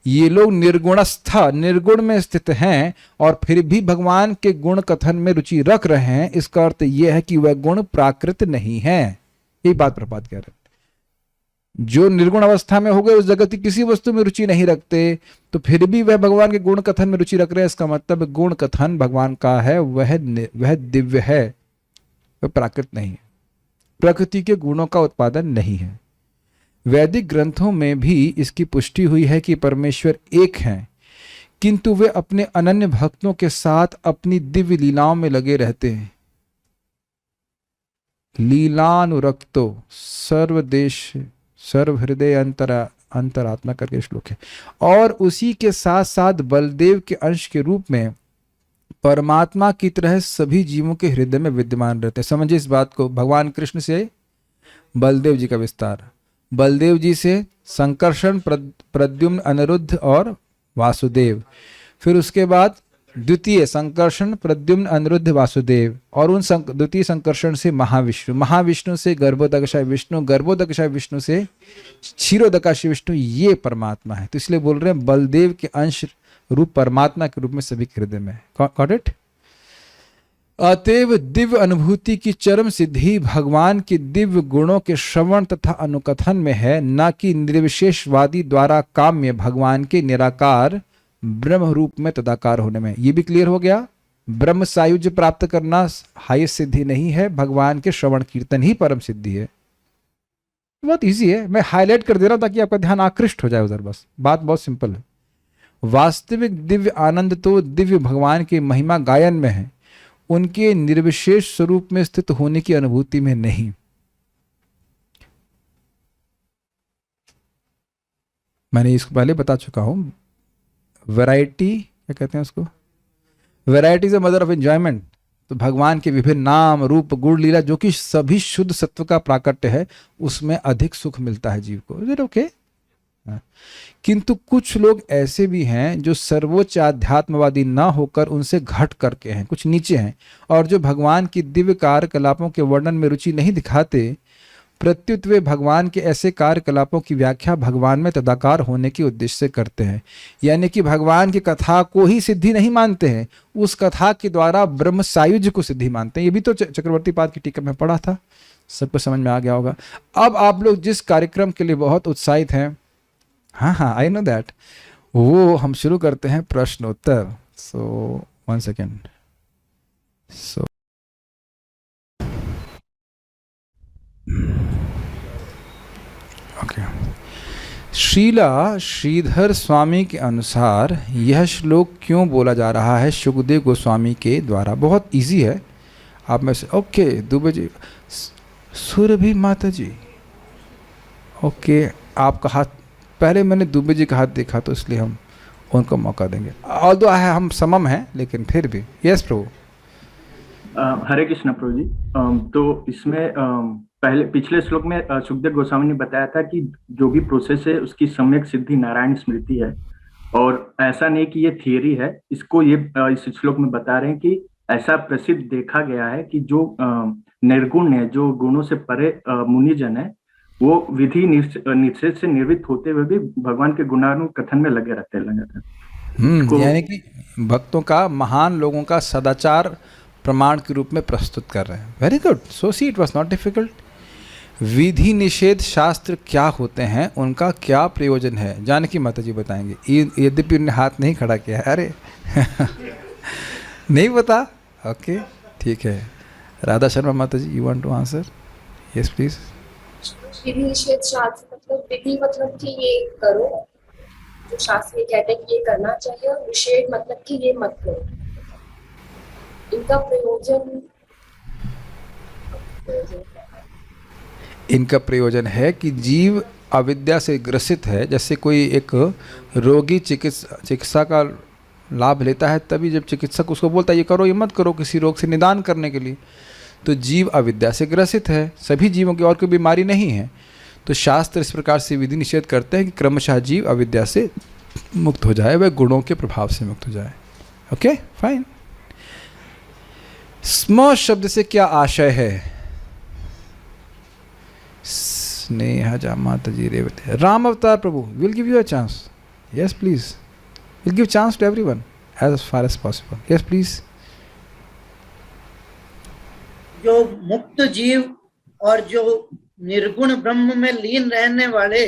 ये लोग निर्गुणस्थ, निर्गुण में स्थित हैं और फिर भी भगवान के गुण कथन में रुचि रख रहे हैं। इसका अर्थ यह है कि वह गुण प्राकृत नहीं है। यही बात प्रपात कह रहे हैं। जो निर्गुण अवस्था में हो गए, उस जगत की किसी वस्तु में रुचि नहीं रखते, तो फिर भी वह भगवान के गुण कथन में रुचि रख रहे हैं। इसका मतलब गुण कथन भगवान का है, वह दिव्य है, वह प्राकृत नहीं है, प्रकृति के गुणों का उत्पादन नहीं है। वैदिक ग्रंथों में भी इसकी पुष्टि हुई है कि परमेश्वर एक हैं, किंतु वे अपने अनन्य भक्तों के साथ अपनी दिव्य लीलाओं में लगे रहते हैं। लीलानुरक्तो सर्वदेश सर्वहृदय अंतरात्मा करके श्लोक है। और उसी के साथ साथ बलदेव के अंश के रूप में परमात्मा की तरह सभी जीवों के हृदय में विद्यमान रहते हैं। समझिए इस बात को। भगवान कृष्ण से बलदेव जी का विस्तार, बलदेव जी से संकर्षण, प्रद्युम्न, अनिरुद्ध और वासुदेव, फिर उसके बाद द्वितीय संकर्षण, प्रद्युम्न, अनिरुद्ध, वासुदेव, और उन द्वितीय संकर्षण से महाविष्णु, महाविष्णु से गर्भोदकशाय विष्णु, गर्भोदकशाय विष्णु से क्षीरोदकाशाय विष्णु, ये परमात्मा है। तो इसलिए बोल रहे हैं बलदेव के अंश रूप परमात्मा के रूप में सभी के हृदय में। Got it? अतएव दिव्य अनुभूति की चरम सिद्धि भगवान के दिव्य गुणों के श्रवण तथा अनुकथन में है, न कि निर्विशेषवादी द्वारा काम्य भगवान के निराकार ब्रह्म रूप में तदाकार होने में। ये भी क्लियर हो गया। ब्रह्म सायुज्य प्राप्त करना हाईएस्ट सिद्धि नहीं है, भगवान के श्रवण कीर्तन ही परम सिद्धि है। बहुत इजी है, मैं हाईलाइट कर दे रहा हूं ताकि आपका ध्यान आकृष्ट हो जाए उधर। बस बात बहुत सिंपल है। वास्तविक दिव्य आनंद तो दिव्य भगवान की महिमा गायन में है, उनके निर्विशेष स्वरूप में स्थित होने की अनुभूति में नहीं। मैंने इसको पहले बता चुका हूं। वैरायटी क्या कहते हैं उसको? Variety is the mother of enjoyment. तो भगवान के विभिन्न नाम, रूप, गुण, लीला, जो कि सभी शुद्ध सत्व का प्राकट्य है, उसमें अधिक सुख मिलता है जीव को। Is it okay? किंतु कुछ लोग ऐसे भी हैं जो सर्वोच्च आध्यात्मवादी ना होकर उनसे घट करके हैं, कुछ नीचे हैं, और जो भगवान की दिव्य कार्यकलापों के वर्णन में रुचि नहीं दिखाते, प्रत्युत वे भगवान के ऐसे कार्यकलापों की व्याख्या भगवान में तदाकार होने के उद्देश्य से करते हैं। यानी कि भगवान की कथा को ही सिद्धि नहीं मानते हैं, उस कथा के द्वारा ब्रह्म सायुज्य को सिद्धि मानते हैं। ये भी तो चक्रवर्ती पाद की टीका में पढ़ा था, सबको समझ में आ गया होगा। अब आप लोग जिस कार्यक्रम के लिए बहुत उत्साहित हैं, हाँ आई नो दैट, वो हम शुरू करते हैं प्रश्नोत्तर। So 1 second. So okay, Srila Sridhar Swami के अनुसार यह श्लोक क्यों बोला जा रहा है शुकदेव गोस्वामी के द्वारा? बहुत इजी है, आप में से ओके दुबे जी, सुरभि माता जी, ओके आपका हाथ, पहले मैंने दुबे जी का हाथ देखा तो इसलिए हम उनको मौका देंगे। ऑल्दो हम समम हैं लेकिन फिर भी। यस प्रभु। हरे कृष्ण प्रभु जी। तो इसमें पहले पिछले श्लोक में सुखदेव गोस्वामी ने बताया था कि जो भी प्रोसेस है उसकी सम्यक सिद्धि नारायण स्मृति है, और ऐसा नहीं कि ये थियरी है, इसको ये इस श्लोक में बता रहे हैं कि ऐसा प्रसिद्ध देखा गया है कि जो निर्गुण है, जो गुणों से परे मुनिजन है, वो विधि निषेध से निर्वृत्त होते हुए भी भगवान के गुणानुकथन में लगे रहते हैं लगातार। यानी कि भक्तों का, महान लोगों का सदाचार प्रमाण के रूप में प्रस्तुत कर रहे हैं। Very good, so see it was not difficult. विधि निषेध शास्त्र क्या होते हैं, उनका क्या प्रयोजन है, जानकी माता जी बताएंगे। यद्यपि उन्होंने हाथ नहीं खड़ा किया है, अरे नहीं पता, ओके ठीक है। राधा शर्मा माता जी, you want to answer? Yes please. विधि निषेध शास्त्र मतलब विधि मतलब कि ये करो, जो शास्त्र ये कहते हैं कि ये करना चाहिए, और निषेध मतलब कि ये मत करो। इनका प्रयोजन है कि जीव अविद्या से ग्रसित है। जैसे कोई एक रोगी चिकित्सा का लाभ लेता है, तभी जब चिकित्सक उसको बोलता है ये करो ये मत करो, किसी रोग से निदान करने के लिए, तो जीव अविद्या से ग्रसित है। सभी जीवों की और कोई बीमारी नहीं है। तो शास्त्र इस प्रकार से विधि निषेध करते हैं कि क्रमशः जीव अविद्या से मुक्त हो जाए, वह गुणों के प्रभाव से मुक्त हो जाए। Okay fine. स्म शब्द से क्या आशय है? स्नेहा माता जी रेवती, राम अवतार प्रभु, will give you a chance. Yes please, will give chance to everyone as far as possible. Yes please. जो मुक्त जीव और जो निर्गुण ब्रह्म में लीन रहने वाले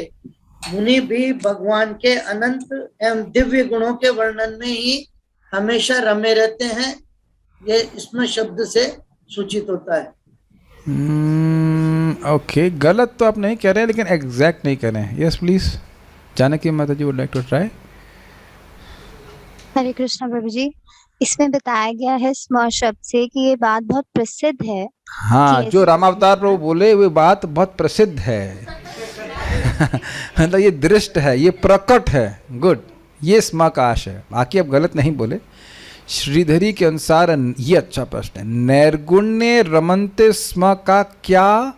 मुनि भी भगवान के अनंत एवं दिव्य गुणों के वर्णन में ही हमेशा रमे रहते हैं, ये इसमें शब्द से सूचित होता है। ओके, गलत तो आप नहीं कह रहे हैं लेकिन एग्जैक्ट नहीं कर रहे हैं। यस प्लीज, जानकी माता जी वुड लाइक टू ट्राई। हरे कृष्ण प्रभु जी, इसमें बताया गया है स्म शब्द से कि ये बात बहुत प्रसिद्ध है। हाँ, जो रामावतार प्रभु बोले वो बात बहुत प्रसिद्ध है मतलब ये दृष्ट है, ये प्रकट है। गुड, ये स्म का आशय है, बाकी आप गलत नहीं बोले। श्रीधरी के अनुसार ये अच्छा प्रश्न है। नैर्गुण्य रमन्ते स्म का क्या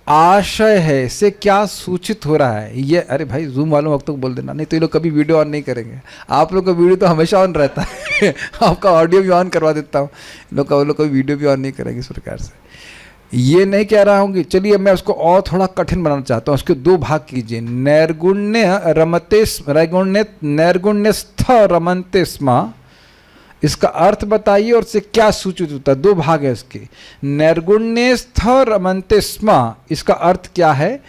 आशय है, इससे क्या सूचित हो रहा है? ये अरे भाई जूम वालों वक्त को बोल देना, नहीं तो ये लोग कभी वीडियो ऑन नहीं करेंगे। आप लोग का वीडियो तो हमेशा ऑन रहता है आपका ऑडियो भी ऑन करवा देता हूँ, लोग का वीडियो भी ऑन नहीं करेंगे इस प्रकार से। ये नहीं कह रहा हूँ कि चलिए मैं उसको और थोड़ा कठिन बनाना चाहता हूँ, उसके दो भाग कीजिए। नैर्गुण्य रमते, नैर्गुण्यस्थ रमन्ते स्म, इसका अर्थ बताइए और इससे क्या सूचित होता है। दो भाग है इसके। नैर्गुण्यस्थ रमन्ते स्म, इसका अर्थ क्या है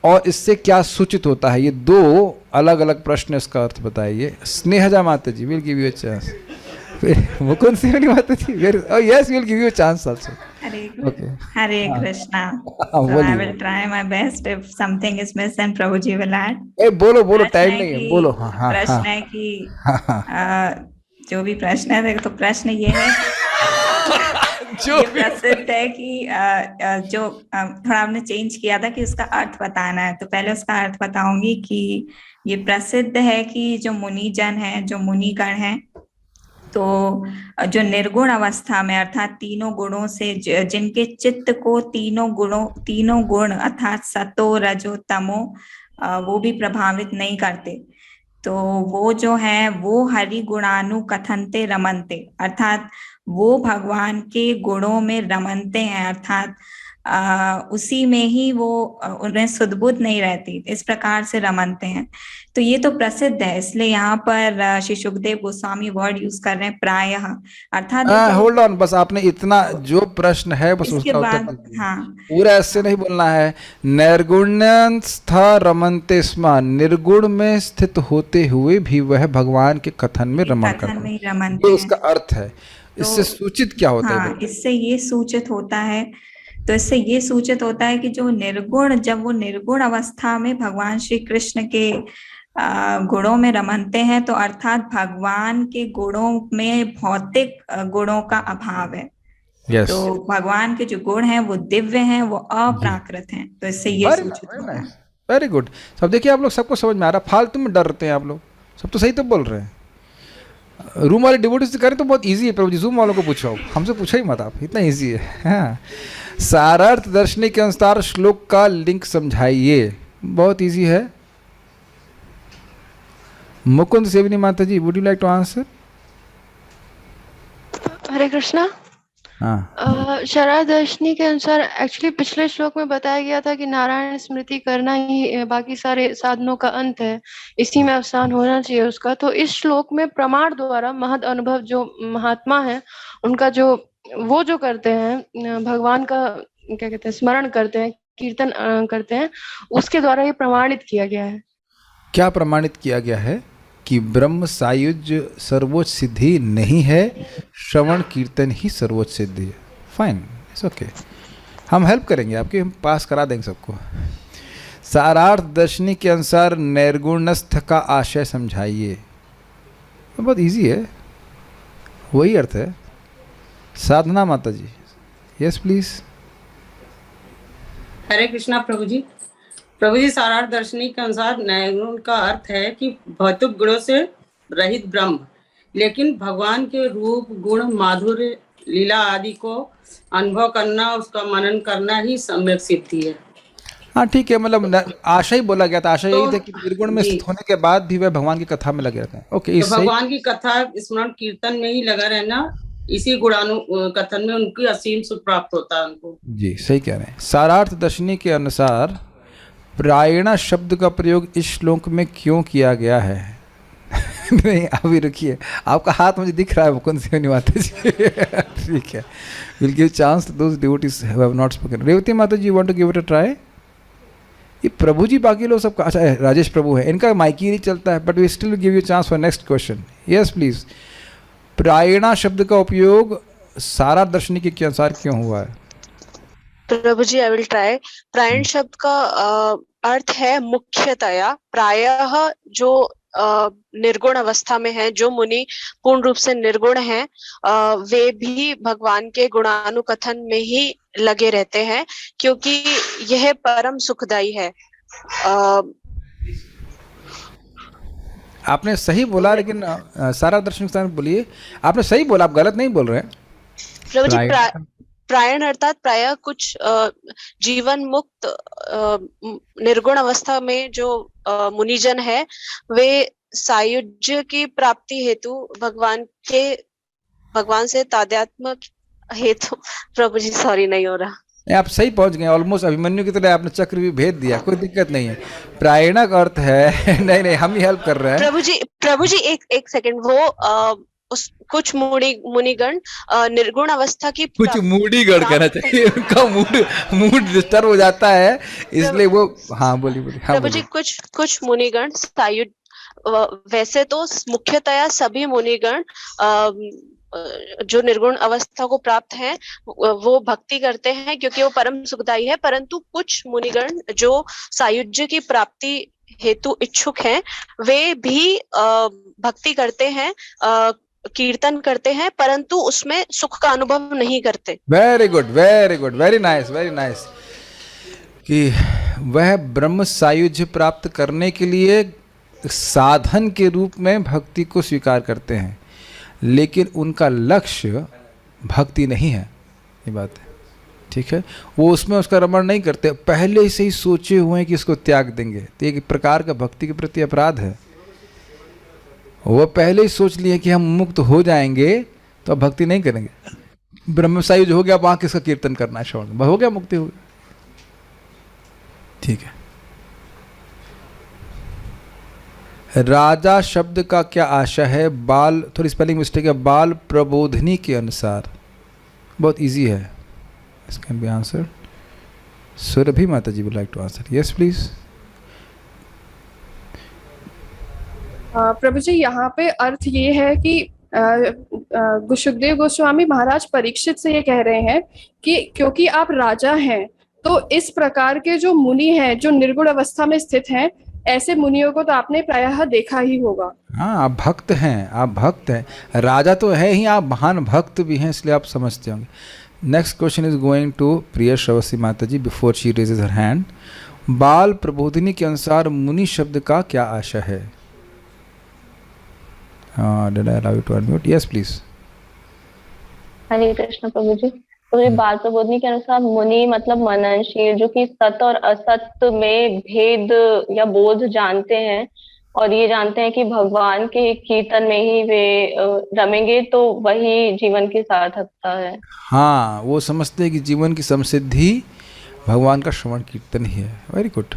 और इससे क्या सूचित होता है? ये दो अलग अलग प्रश्न, इसका अर्थ बताइए। स्नेहजा माता जी, will give you a chance. Mukund Singh वाली माता जी, yes will give you a chance also. Hare Krishna. I will try my best, if something is miss and प्रभु जी विल ऐड। ए बोलो, टाइम नहीं है, बोलो। हाँ, प्रश्न है कि जो भी प्रश्न है, तो प्रश्न ये है जो प्रसिद्ध है कि जो थोड़ा हमने चेंज किया था कि उसका अर्थ बताना है, तो पहले उसका अर्थ बताऊंगी कि ये प्रसिद्ध है कि जो मुनिजन है, जो मुनिगण है, तो जो निर्गुण अवस्था में अर्थात तीनों गुणों से, जिनके चित्त को तीनों गुण अर्थात सतो रजो तमो वो भी प्रभावित नहीं करते। तो वो जो है वो हरि गुणानु कथनते रमनते, अर्थात वो भगवान के गुणों में रमनते हैं, अर्थात उसी में ही वो उन्हें सुधबुद्ध नहीं रहती, इस प्रकार से रमनते हैं। तो ये तो प्रसिद्ध है, इसलिए यहाँ पर श्री सुखदेव गोस्वामी वर्ड यूज कर रहे हैं प्रायः, अर्थात होल्ड ऑन, बस आपने इतना जो प्रश्न है बस इसके उसका बाद उत्तर दीजिए। हाँ पूरा ऐसे नहीं बोलना है। निर्गुण्यस्थ रमन्ते स्म, निर्गुण में स्थित होते हुए भी वह भगवान के कथन में रमन कथन करता में है, ही रमनते ये हैं। उसका अर्थ है। इससे सूचित क्या होता है? हाँ, इससे ये सूचित होता है, तो इससे ये सूचित होता है कि जो निर्गुण, जब वो निर्गुण अवस्था में भगवान श्री कृष्ण के गुणों में रमनते हैं, तो अर्थात भगवान के गुणों में भौतिक गुणों का अभाव है। Yes. तो भगवान के जो गुण हैं वो दिव्य हैं, वो अप्राकृत हैं, तो इससे ये सूचित होता है। Very good. सब देखिए आप लोग, सबको समझ में आ रहा है, फालतू में डरते हैं आप लोग, सब तो सही तो बोल रहे हैं। रूम वाले डिवोटीज से करें तो बहुत इजी है, प्रभु जी जूम वालों को पूछो, हमसे पूछो ही मत आप, इतना इजी है। हाँ। सारार्थ दर्शनी के अनुसार श्लोक का लिंक समझाइए, बहुत इजी है। मुकुंद सेवनी माता जी, would you like to answer? Hare Krishna. हाँ, शरादर्शनी के अनुसार एक्चुअली पिछले श्लोक में बताया गया था कि नारायण स्मृति करना ही बाकी सारे साधनों का अंत है, इसी में अवसान होना चाहिए उसका। तो इस श्लोक में प्रमाण द्वारा महद अनुभव जो महात्मा है उनका जो वो जो करते हैं, भगवान का क्या कहते हैं, स्मरण करते हैं, कीर्तन करते हैं, उसके द्वारा ये प्रमाणित किया गया है। क्या प्रमाणित किया गया है? कि ब्रह्म सायुज्य सर्वोच्च सिद्धि नहीं है, श्रवण कीर्तन ही सर्वोच्च सिद्धि है। फाइन, इट्स ओके, हम हेल्प करेंगे आपके, हम पास करा देंगे सबको। सारार्थ दर्शनी के अनुसार निर्गुणस्थ का आशय समझाइए, तो बहुत इजी है, वही अर्थ है। साधना माता जी, यस प्लीज। हरे कृष्णा प्रभु जी। प्रभु जी, सारार्थ दर्शनी के अनुसार निर्गुण का अर्थ है कि भौतिक गुणों से रहित ब्रह्म, लेकिन भगवान के रूप, गुण, माधुर्य, लीला आदि को अनुभव करना, उसका मनन करना ही सम्यक सिद्धि है। हाँ ठीक है, मतलब आशा ही बोला गया था, आशा यही था कि निर्गुण में स्थित होने के बाद भी वह भगवान की कथा में लगे रहते हैं। ओके, तो भगवान की कथा स्मरण कीर्तन में ही लगा रहना, इसी गुणानु कथन में उनकी असीम सुख प्राप्त होता है उनको। जी सही कह रहे हैं। सारार्थ दर्शनी के अनुसार प्रायण शब्द का प्रयोग इस श्लोक में क्यों किया गया है? नहीं अभी रुकिए, आपका हाथ मुझे दिख रहा है मुकुंद सेवनी माता जी। ठीक है, will give chance to those devotees who have not spoken. Revati माता जी, want to give it a try? ये प्रभु जी बाकी लोग सबका, अच्छा राजेश प्रभु है, इनका माइक ही नहीं चलता है, but we still give you chance for next question. Yes please. प्रायणा शब्द का उपयोग सारा दर्शनी के अनुसार क्यों हुआ है? प्रभु जी, आई विल ट्राई। प्रायण शब्द का अर्थ है मुख्यतया, प्रायः जो निर्गुण अवस्था में है, जो मुनि पूर्ण रूप से निर्गुण हैं, वे भी भगवान के गुणानुकथन में ही लगे रहते हैं, क्योंकि यह परम सुखदायी है। आपने सही बोला, लेकिन सारा दर्शन के साथ बोलिए, आपने सही बोला, आप गलत नहीं बोल रहे हैं। प्रभु जी, प्रायण अर्थात प्रायः कुछ जीवन मुक्त निर्गुण अवस्था में जो मुनिजन है, वे सायुज्य की प्राप्ति हेतु भगवान से तादात्म्य हेतु, प्रभु जी सॉरी नहीं हो रहा। आप सही पहुंच गए, ऑलमोस्ट अभिमन्यु की तरह आपने चक्र भी भेद दिया, कोई दिक्कत नहीं है। प्रायण का अर्थ है नहीं हम ही हेल्प कर रहे हैं। प्रभु जी एक सेकंड, वो कुछ मुनिगण निर्गुण अवस्था की, कुछ मूडीगण कहना चाहिए, उनका मूड डिस्टर्ब हो जाता है, इसलिए वो, हाँ बोलिए। प्रभु जी, कुछ मुनिगण सायुज, वैसे तो मुख्यतया सभी मुनिगण जो निर्गुण अवस्था को प्राप्त हैं वो भक्ति करते हैं, क्योंकि वो परम सुखदायी है, परंतु कुछ मुनिगण जो सायुज्य की प्राप्ति हेतु इच्छुक हैं, वे भी भक्ति करते हैं, कीर्तन करते हैं, परंतु उसमें सुख का अनुभव नहीं करते। Very good, very good, very nice, very nice. कि वह ब्रह्म सायुज्य प्राप्त करने के लिए साधन के रूप में भक्ति को स्वीकार करते हैं, लेकिन उनका लक्ष्य भक्ति नहीं है, ये बात है। ठीक है, वो उसमें उसका रमण नहीं करते, पहले से ही सोचे हुए हैं कि इसको त्याग देंगे, तो एक प्रकार का भक्ति के प्रति अपराध है। वो पहले ही सोच लिए कि हम मुक्त हो जाएंगे तो अब भक्ति नहीं करेंगे। ब्रह्मसायुज हो गया, वहां किसका कीर्तन करना है, श्रवण हो गया, मुक्ति हो गई, ठीक है। राजा शब्द का क्या आशय है? बाल, थोड़ी स्पेलिंग मिस्टेक है, बाल प्रबोधिनी के अनुसार, बहुत इजी है, this can be answered. Surabhi माता जी would like to answer, yes please. प्रभु जी, यहाँ पे अर्थ ये है कि सुखदेव गोस्वामी महाराज परीक्षित से ये कह रहे हैं कि क्योंकि आप राजा हैं तो इस प्रकार के जो मुनि हैं जो निर्गुण अवस्था में स्थित हैं, ऐसे मुनियों को तो आपने प्रायः देखा ही होगा। हाँ, आप भक्त हैं, आप भक्त हैं, राजा तो है ही, आप महान भक्त भी हैं, इसलिए आप समझते होंगे। Next question is going to Priya Shravasi माता जी before she raises her hand. Bal Prabodhini के अनुसार मुनि शब्द का क्या आशय है? Did I allow you to unmute? Yes, please. हरे कृष्ण प्रभु जी। तो ये बाल प्रबोधिनी के अनुसार मुनि मतलब मननशील, जो कि सत्य और असत्य में भेद या बोध जानते हैं और ये जानते हैं कि भगवान के कीर्तन में ही वे रमेंगे तो वही जीवन की सार्थकता है। हाँ, वो समझते हैं कि जीवन की समसिद्धि भगवान का श्रवण कीर्तन ही है। Very good.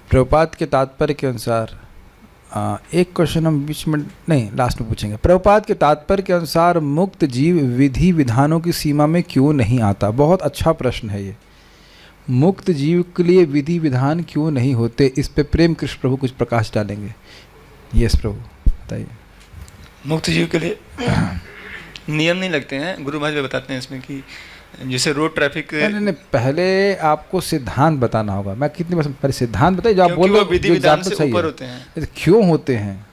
प्रभुपाद के तात्पर्य के अनुसार एक क्वेश्चन हम बीच में नहीं, लास्ट में पूछेंगे। प्रभुपाद के तात्पर्य के अनुसार मुक्त जीव विधि विधानों की सीमा में क्यों नहीं आता? बहुत अच्छा प्रश्न है ये। मुक्त जीव के लिए विधि विधान क्यों नहीं होते? इस पे प्रेम कृष्ण प्रभु कुछ प्रकाश डालेंगे। यस प्रभु, बताइए। मुक्त जीव के लिए नियम नहीं लगते हैं, गुरु महाराज बताते हैं इसमें कि जैसे रोड ट्रैफिक। नहीं, पहले आपको सिद्धांत बताना होगा। मैं कितनी बार पहले सिद्धांत बताइए, जो आप बोल रहे हो विधि विधान से ऊपर होते हैं। क्यों होते हैं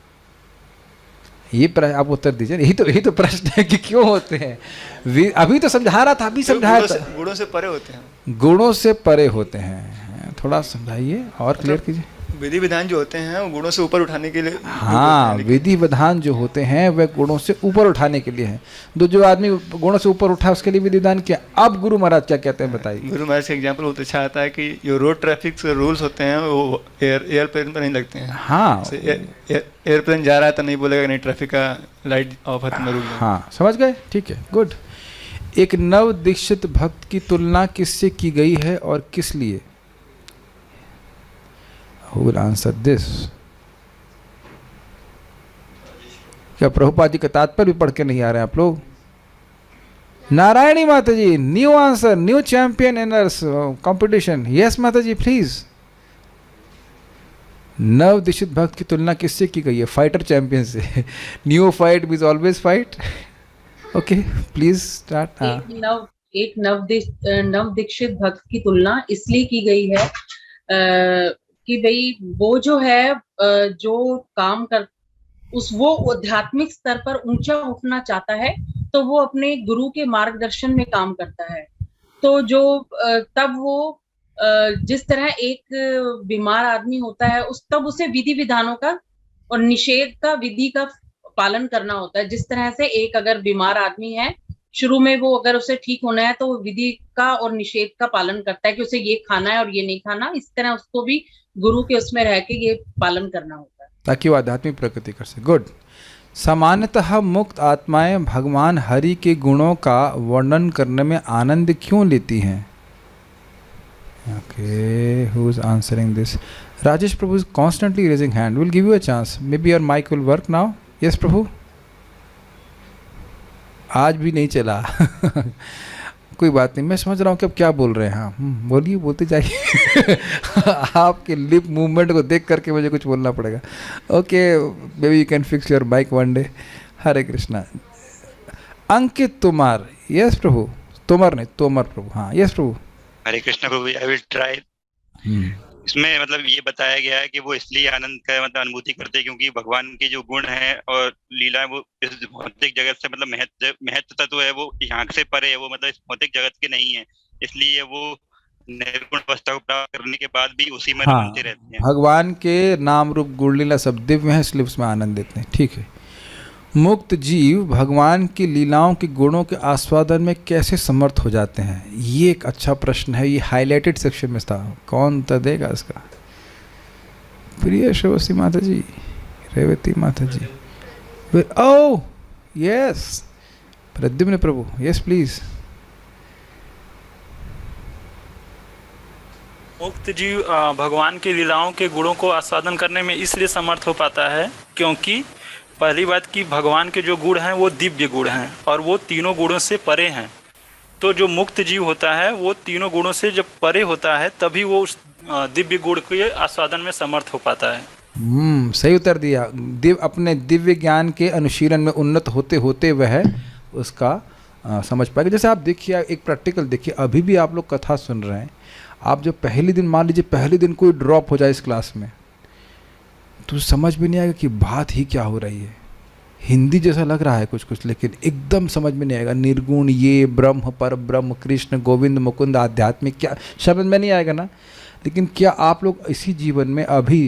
ये आप उत्तर दीजिए। यही तो प्रश्न है कि क्यों होते हैं। अभी तो समझा रहा था, अभी समझाया था। गुणों से परे होते हैं। गुणों से परे होते हैं, थोड़ा समझाइए और क्लियर कीजिए। विधि विधान जो होते हैं वो गुणों से ऊपर उठाने के लिए। हाँ, विधि विधान जो होते हैं वह गुणों से ऊपर उठाने के लिए हैं। जो आदमी गुणों से ऊपर उठा उसके लिए विधि विधान किया। अब गुरु महाराज क्या कहते हैं, बताइए। गुरु महाराज का एग्जांपल बहुत अच्छा आता है कि जो रोड ट्रैफिक रूल्स होते हैं वो एयरप्लेन पर नहीं लगते हैं। हाँ, एयरप्लेन जा रहा है तो नहीं बोलेगा नहीं ट्रैफिक का लाइट ऑफ है तो मैं रुक जाऊं। हाँ, समझ गए, ठीक है, गुड। एक नव दीक्षित भक्त की तुलना किससे की गई है और किस लिए? Who will answer this? क्या प्रभुपाद जी का तात्पर्य भी पढ़ के नहीं आ रहे हैं आप लोग? नारायणी माता जी, new answer, new champion in competition. Yes माता जी प्लीज। नव दीक्षित भक्त की तुलना किससे की गई है? फाइटर चैंपियन से। New fight means always fight. Okay, please start. एक नव दीक्षित भक्त की तुलना इसलिए की गई है कि भाई वो जो है जो काम कर वो आध्यात्मिक स्तर पर ऊंचा उठना चाहता है तो वो अपने गुरु के मार्गदर्शन में काम करता है। तो जो तब वो जिस तरह एक बीमार आदमी होता है तब उसे विधि विधानों का और निषेध का विधि का पालन करना होता है। जिस तरह से एक अगर बीमार आदमी है, शुरू में वो अगर उसे ठीक होना है तो वो विधि का और निषेध का पालन करता है कि उसे ये खाना है और ये नहीं खाना। इस तरह उसको भी गुरु के उसमें रह के ये पालन करना होता है ताकि वो आध्यात्मिक प्रगति कर सके। गुड। सामान्यतः मुक्त आत्माएं भगवान हरि के गुणों का वर्णन करने में आनंद क्यों लेती हैं? Okay, who is answering this? Rajesh Prabhu is constantly raising hand. We'll give you a chance. Maybe your mic will work now. Yes, Prabhu. आज भी नहीं चला। कोई बात नहीं, मैं समझ रहा हूँ कि अब क्या बोल रहे हैं। हाँ, बोलिए, बोलते जाइए। आपके लिप मूवमेंट को देख करके मुझे कुछ बोलना पड़ेगा। Okay, maybe you can fix your bike one day. Hare Krishna. Ankit Tomar. Yes प्रभु। तोमर नहीं, तोमर प्रभु। हाँ, यस प्रभु। हरे कृष्ण प्रभु, आई विल ट्राई। इसमें मतलब ये बताया गया है कि वो इसलिए आनंद का मतलब अनुभूति करते हैं क्योंकि भगवान के जो गुण हैं और लीला है वो इस भौतिक जगत से मतलब महत्व तत्व है, वो यहाँ से परे है, वो मतलब इस भौतिक जगत के नहीं है, इसलिए वो निर्गुण अवस्था को प्राप्त करने के बाद भी उसी में रमते रहते हैं। भगवान के नाम रूप गुण लीला सब दिव्य हैं, इसलिए उसमें आनंद देते हैं। ठीक है। मुक्त जीव भगवान की लीलाओं के गुणों के आस्वादन में कैसे समर्थ हो जाते हैं? ये एक अच्छा प्रश्न है, ये हाईलाइटेड सेक्शन में था। कौन उत्तर देगा इसका? प्रिय श्रेवसी माता जी, रेवती माता जी। ओह यस, प्रद्युम्न प्रभु, यस प्लीज। मुक्त जीव भगवान की लीलाओं के गुणों को आस्वादन करने में इसलिए समर्थ हो पाता है क्योंकि पहली बात कि भगवान के जो गुण हैं वो दिव्य गुण हैं और वो तीनों गुणों से परे हैं। तो जो मुक्त जीव होता है वो तीनों गुणों से जब परे होता है तभी वो उस दिव्य गुण के आस्वादन में समर्थ हो पाता है। सही उत्तर दिया। अपने दिव्य ज्ञान के अनुशीलन में उन्नत होते होते वह उसका समझ पाएगा। जैसे आप देखिए, एक प्रैक्टिकल देखिए, अभी भी आप लोग कथा सुन रहे हैं, आप जो पहले दिन, मान लीजिए पहले दिन कोई ड्रॉप हो जाए इस क्लास में, तो समझ में नहीं आएगा कि बात ही क्या हो रही है। हिंदी जैसा लग रहा है कुछ कुछ, लेकिन एकदम समझ में नहीं आएगा। निर्गुण, ये ब्रह्म, पर ब्रह्म, कृष्ण, गोविंद, मुकुंद, आध्यात्मिक, क्या समझ में नहीं आएगा ना। लेकिन क्या आप लोग इसी जीवन में अभी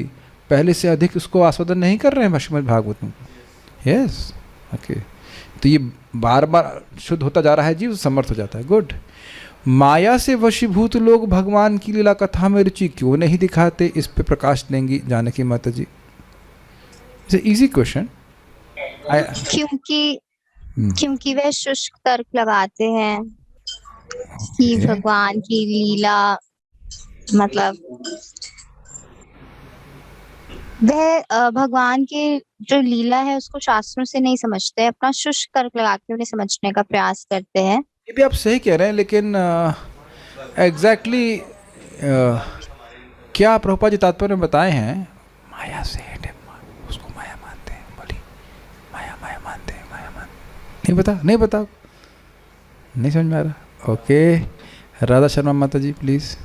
पहले से अधिक उसको आस्वादन नहीं कर रहे हैं श्रीमद् भागवत में? Yes, okay. तो ये बार बार शुद्ध होता जा रहा है, जीव समर्थ हो जाता है। गुड। माया से वशीभूत लोग भगवान की लीला कथा में रुचि क्यों नहीं दिखाते? इस पे प्रकाश देंगी जानकी माता जी। Easy question. क्योंकि वे शुष्क तर्क लगाते हैं कि भगवान की लीला, मतलब वह भगवान की जो लीला है उसको शास्त्रों से नहीं समझते, अपना शुष्क तर्क लगा के उन्हें समझने का प्रयास करते हैं। ये भी आप सही कह रहे हैं, लेकिन एग्जैक्टली क्या प्रभुपाद जी तात्पर्य में बताए हैं? माया से उसको माया मानते हैं, बोली माया माया मानते हैं, माया मानते। नहीं बता नहीं समझ में आ रहा। ओके, राधा शर्मा माता जी प्लीज।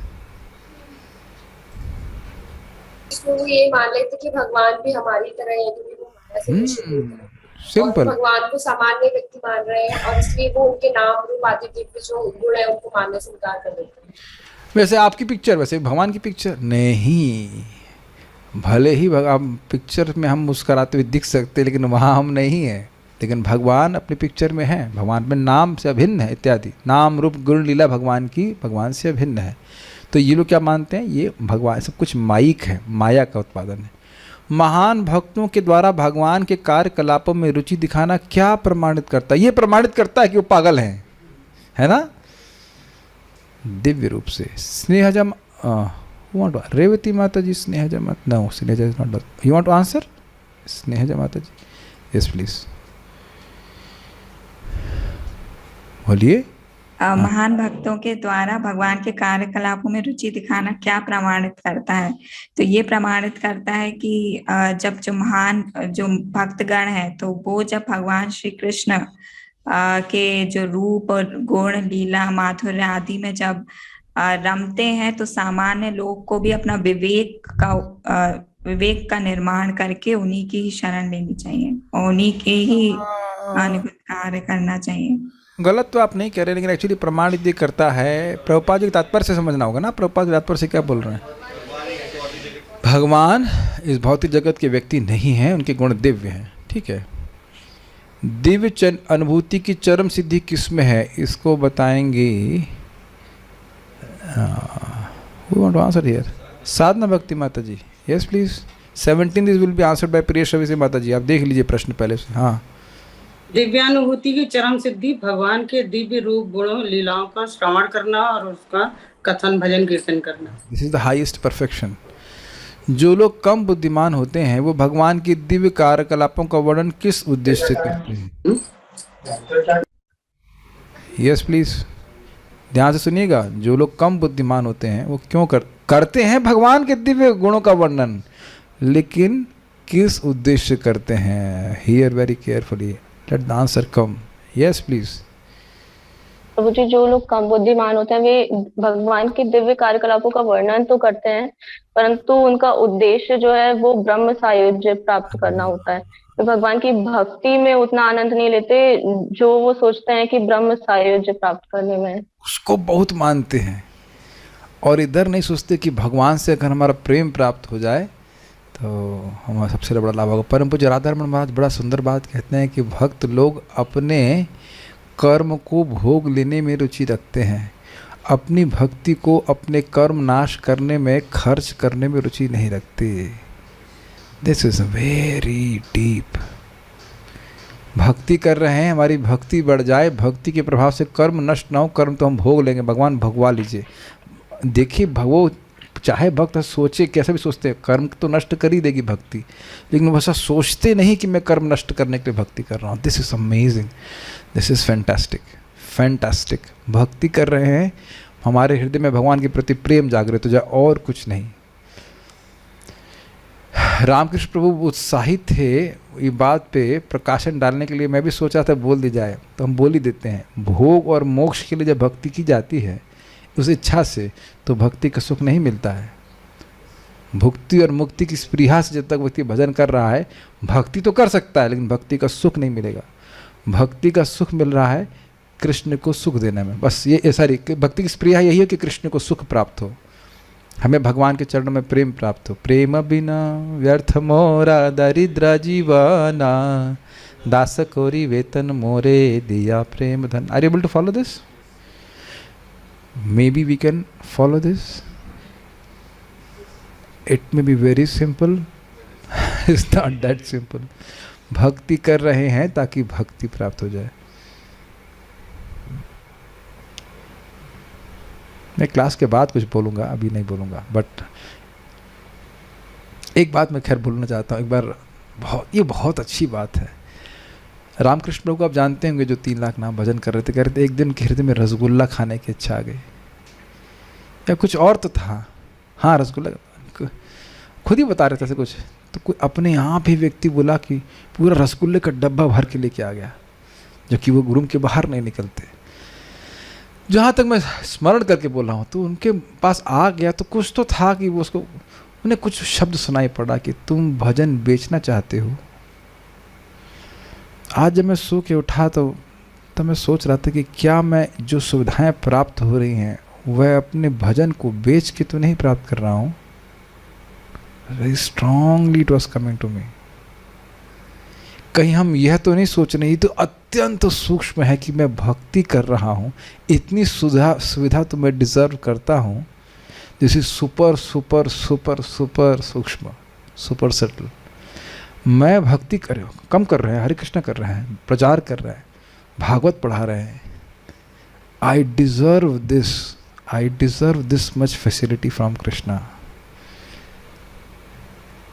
वो ये मान लेते कि भगवान भी हमारी तरह है, क्योंकि वो माया से वशीभूत हैं। सिंपल। और भगवान को सामान्य व्यक्ति मान रहे हैं और इसलिए वो उनके नाम रूप आदि दिव्य जो गुण है उनको मानने से इनकार कर देते हैं। वैसे आपकी पिक्चर, वैसे भगवान की पिक्चर नहीं, भले ही पिक्चर में हम मुस्कुराते हुए दिख सकते, लेकिन वहाँ हम नहीं हैं। लेकिन भगवान अपनी पिक्चर में है, भगवान में नाम से अभिन्न है इत्यादि। नाम रूप गुण लीला भगवान की भगवान से अभिन्न है। तो ये लोग क्या मानते हैं? ये भगवान सब कुछ माइक है, माया का उत्पादन है। महान भक्तों के द्वारा भगवान के कार्यकलापों में रुचि दिखाना क्या प्रमाणित करता है? ये प्रमाणित करता है कि वो पागल हैं, है ना? दिव्य रूप से स्नेहजम रेवती माता जी, Snehajam no, Snehajam not. You want to answer? Snehajam माता जी, यस प्लीज बोलिए। महान भक्तों के द्वारा भगवान के कार्यकलापों में रुचि दिखाना क्या प्रमाणित करता है? तो ये प्रमाणित करता है कि जब जो भक्तगण है, तो वो जब भगवान श्री कृष्ण के जो रूप और गुण, लीला, माधुर्य आदि में जब रमते हैं, तो सामान्य लोग को भी अपना विवेक का निर्माण करके उन्हीं की ही शरण लेनी चाहिए और उन्हीं के ही अनुगत कार्य करना चाहिए। गलत तो आप नहीं कह रहे, लेकिन एक्चुअली प्रमाणित ये करता है। प्रभुपाद जी के तात्पर्य से समझना होगा ना, प्रभुपाद के तात्पर्य से क्या बोल रहे हैं? भगवान इस भौतिक जगत के व्यक्ति नहीं हैं, उनके गुण दिव्य हैं, ठीक है। दिव्य अनुभूति की चरम सिद्धि किसमें है, इसको बताएंगे। Who want to answer here? Sadhana Bhakti माता जी, yes please. 17 this will be answered by Priya Shravi से माता जी। आप देख लीजिए प्रश्न पहले से। हाँ, दिव्यानुभूति की चरम सिद्धि भगवान के दिव्य रूप, गुणों, लीलाओं का श्रवण करना और उसका कथन, भजन, कीर्तन करना। This is the highest perfection. जो लोग कम बुद्धिमान होते हैं वो भगवान की दिव्य कार्यकलापों का वर्णन किस उद्देश्य से करते हैं? यस प्लीज, ध्यान से सुनिएगा। जो लोग कम बुद्धिमान होते हैं वो क्यों करते हैं भगवान के दिव्य गुणों का वर्णन, लेकिन किस उद्देश्य करते हैं? Hear very carefully, let the answer come. Yes please. प्रभु जी, जो लोग कम बुद्धिमान होते हैं वे भगवान के दिव्य कार्यकलापों का वर्णन तो करते हैं, परंतु उनका उद्देश्य जो है वो ब्रह्म सायुज्य प्राप्त करना होता है। तो भगवान की भक्ति में उतना आनंद नहीं लेते जो वो सोचते हैं कि ब्रह्म सायुज्य प्राप्त करने में। उसको बहुत मानते हैं और इधर नहीं सोचते कि भगवान से अगर हमारा प्रेम प्राप्त हो जाए तो हमारा सबसे बड़ा लाभ होगा। परम पूज्य राधारमण महाराज बड़ा सुंदर बात कहते हैं कि भक्त लोग अपने कर्म को भोग लेने में रुचि रखते हैं, अपनी भक्ति को अपने कर्म नाश करने में खर्च करने में रुचि नहीं रखते। This is very deep. भक्ति कर रहे हैं, हमारी भक्ति बढ़ जाए, भक्ति के प्रभाव से कर्म नष्ट ना हो, कर्म तो हम भोग लेंगे, भगवान भगवा लीजिए। देखिए वो चाहे भक्त सोचे कैसे भी सोचते हैं, कर्म तो नष्ट कर ही देगी भक्ति, लेकिन वो ऐसा सोचते नहीं कि मैं कर्म नष्ट करने के लिए भक्ति कर रहा हूँ। This is amazing, this is fantastic, fantastic. भक्ति कर रहे हैं, हमारे हृदय में भगवान के प्रति प्रेम जागृत हो जाए, और कुछ नहीं। रामकृष्ण प्रभु उत्साहित थे ये बात पे प्रकाशन डालने के लिए। मैं भी सोचा था बोल दी जाए, तो हम बोल ही देते हैं। भोग और मोक्ष के लिए जब भक्ति की जाती है उस इच्छा से, तो भक्ति का सुख नहीं मिलता है। भुक्ति और मुक्ति की स्पृहा से जब तक व्यक्ति भजन कर रहा है, भक्ति तो कर सकता है, लेकिन भक्ति का सुख नहीं मिलेगा। भक्ति का सुख मिल रहा है कृष्ण को सुख देने में। बस ये सारी भक्ति की स्पृहा यही है कि कृष्ण को सुख प्राप्त हो, हमें भगवान के चरणों में प्रेम प्राप्त हो। प्रेम बिना व्यर्थ मोरा दरिद्र जीवना, दास कोरी वेतन मोरे दिया प्रेम धन। Are you able to follow this? Maybe we can follow this. It may be very simple. It's not that simple. भक्ति कर रहे हैं ताकि भक्ति प्राप्त हो जाए। मैं क्लास के बाद कुछ बोलूँगा, अभी नहीं बोलूँगा, बट एक बात मैं खैर बोलना चाहता हूँ। एक बार ये बहुत अच्छी बात है। रामकृष्ण प्रभु को आप जानते होंगे, जो 3 लाख नाम भजन कर रहे थे, कह रहे थे एक दिन के हृदय में रसगुल्ला खाने की इच्छा आ गई, या कुछ और तो था। हाँ, रसगुल्ला खुद ही बता रहे थे कुछ, तो कोई अपने यहाँ भी व्यक्ति बोला कि पूरा रसगुल्ले का डब्बा भर के लेके आ गया, जबकि वो रूम के बाहर नहीं निकलते। जहाँ तक मैं स्मरण करके बोल रहा हूँ, तो उनके पास आ गया तो कुछ तो था कि वो उसको, उन्हें कुछ शब्द सुनाई पड़ा कि तुम भजन बेचना चाहते हो। आज जब मैं सो के उठा तो मैं सोच रहा था कि क्या मैं जो सुविधाएं प्राप्त हो रही हैं वह अपने भजन को बेच के तो नहीं प्राप्त कर रहा हूँ। Very strongly it was coming to me. कहीं हम यह तो नहीं सोच रहे, तो अत्यंत सूक्ष्म है कि मैं भक्ति कर रहा हूँ, इतनी सुविधा तो मैं डिजर्व करता हूँ। This is super super super super सूक्ष्म, सुपर सटल। मैं भक्ति कम कर रहे हैं, हरे कृष्ण कर रहे हैं, प्रचार कर रहे हैं, भागवत पढ़ा रहे हैं। I deserve this much facility from Krishna.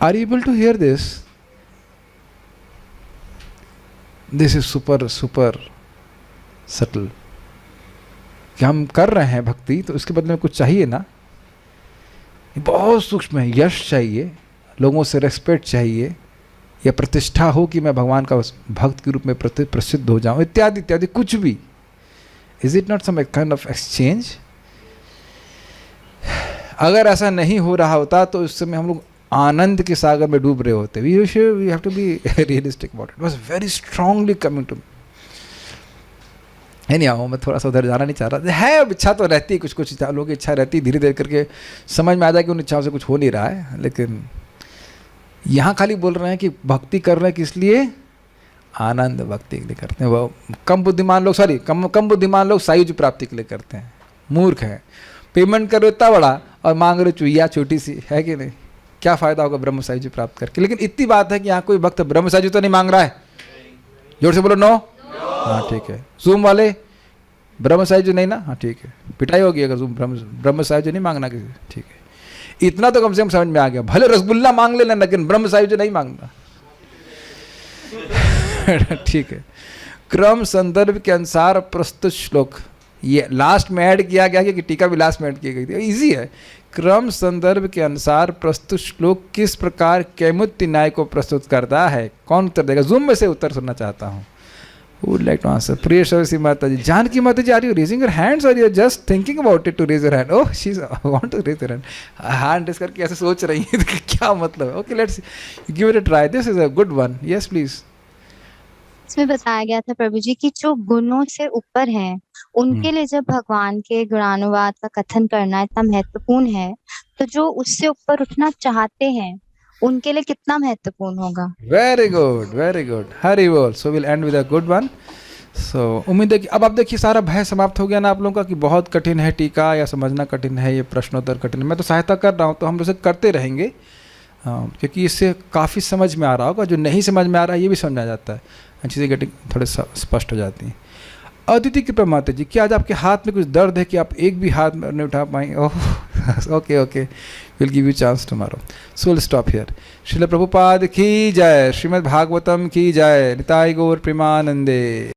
Are you able to hear this? This is super super subtle. कि हम कर रहे हैं भक्ति, तो उसके बदले में कुछ चाहिए ना। बहुत सूक्ष्म है। यश चाहिए, लोगों से रेस्पेक्ट चाहिए, या प्रतिष्ठा हो कि मैं भगवान का भक्त के रूप में प्रसिद्ध हो जाऊं, इत्यादि इत्यादि, कुछ भी। Is it not some kind of exchange? अगर ऐसा नहीं हो रहा होता तो उस समय हम लोग आनंद के सागर में डूब रहे होते। We have to be realistic about it. Was very strongly coming to me. Anyhow, मैं थोड़ा सा उधर जाना नहीं चाह रहा है। इच्छा तो रहती, कुछ कुछ लोगों की इच्छा रहती, धीरे धीरे करके समझ में आ जाए कि उन इच्छाओं से कुछ हो नहीं रहा है। लेकिन यहाँ खाली बोल रहे हैं कि भक्ति कर रहे हैं किस लिए? आनंद भक्ति के लिए करते हैं। वो कम बुद्धिमान लोग सायुज प्राप्ति के लिए करते हैं। मूर्ख है, पेमेंट करो इतना बड़ा और मांग रहे चुईया छोटी सी, है कि नहीं? क्या फ़ायदा होगा ब्रह्म सायुज प्राप्त करके? लेकिन इतनी बात है कि यहाँ कोई भक्त ब्रह्म सायुज तो नहीं मांग रहा है। जोर से बोलो नो। हाँ ठीक है। जूम वाले ब्रह्म सायुज नहीं ना? हाँ ठीक है, पिटाई होगी अगर जूम ब्रह्म सायुज नहीं मांगना किसी। ठीक है, इतना तो कम से कम समझ में आ गया। भले रसगुल्ला मांग लेना, लेकिन ब्रह्म सायुज नहीं मांगना। ठीक है। क्रम संदर्भ के अनुसार प्रस्तुत श्लोक, ये लास्ट में ऐड किया गया कि टीका भी लास्ट में ऐड की गई थी। इजी है। क्रम संदर्भ के अनुसार प्रस्तुत श्लोक किस प्रकार कैमुत्य न्याय को प्रस्तुत करता है? कौन उत्तर देगा? जूम में से उत्तर सुनना चाहता हूँ। Who would like to answer? प्रिय सरस्वती माता जी, जानकी माता जी, are you raising your hands or you are just thinking about it to raise your hand? Oh, she's want to raise her hand. Hand raise करके ऐसे सोच रही है, क्या मतलब है? Okay, let's give it a try. This is a good one. Yes, please. इसमें बताया गया था प्रभु जी कि जो गुणों से ऊपर हैं, उनके लिए जब भगवान के गुणानुवाद का कथन करना इतना महत्वपूर्ण है, तो जो उससे ऊपर उठना चाहते हैं उनके लिए कितना महत्वपूर्ण होगा। Very good, very good, Hari बोल। So will end with a good one. So उम्मीद है कि अब आप देखिए सारा भय समाप्त हो गया ना आप लोगों का, कि बहुत कठिन है टीका या समझना कठिन है, ये प्रश्नोतर कठिन है। मैं तो सहायता कर रहा हूँ, तो हम उसे करते रहेंगे, क्योंकि इससे काफ़ी समझ में आ रहा होगा। जो नहीं समझ में आ रहा है ये भी समझ में आ जाता है, चीज़ें गेटिंग थोड़े स्पष्ट हो जाती हैं। अदिति कृपा माता जी, क्या आज आपके हाथ में कुछ दर्द है कि आप एक भी हाथ में नहीं उठा पाएंगे? Oh okay okay, will give you chance tomorrow. So will stop here. Srila Prabhupada की जय, श्रीमद् भागवतम की जय, निताई गौर प्रेमानंदे।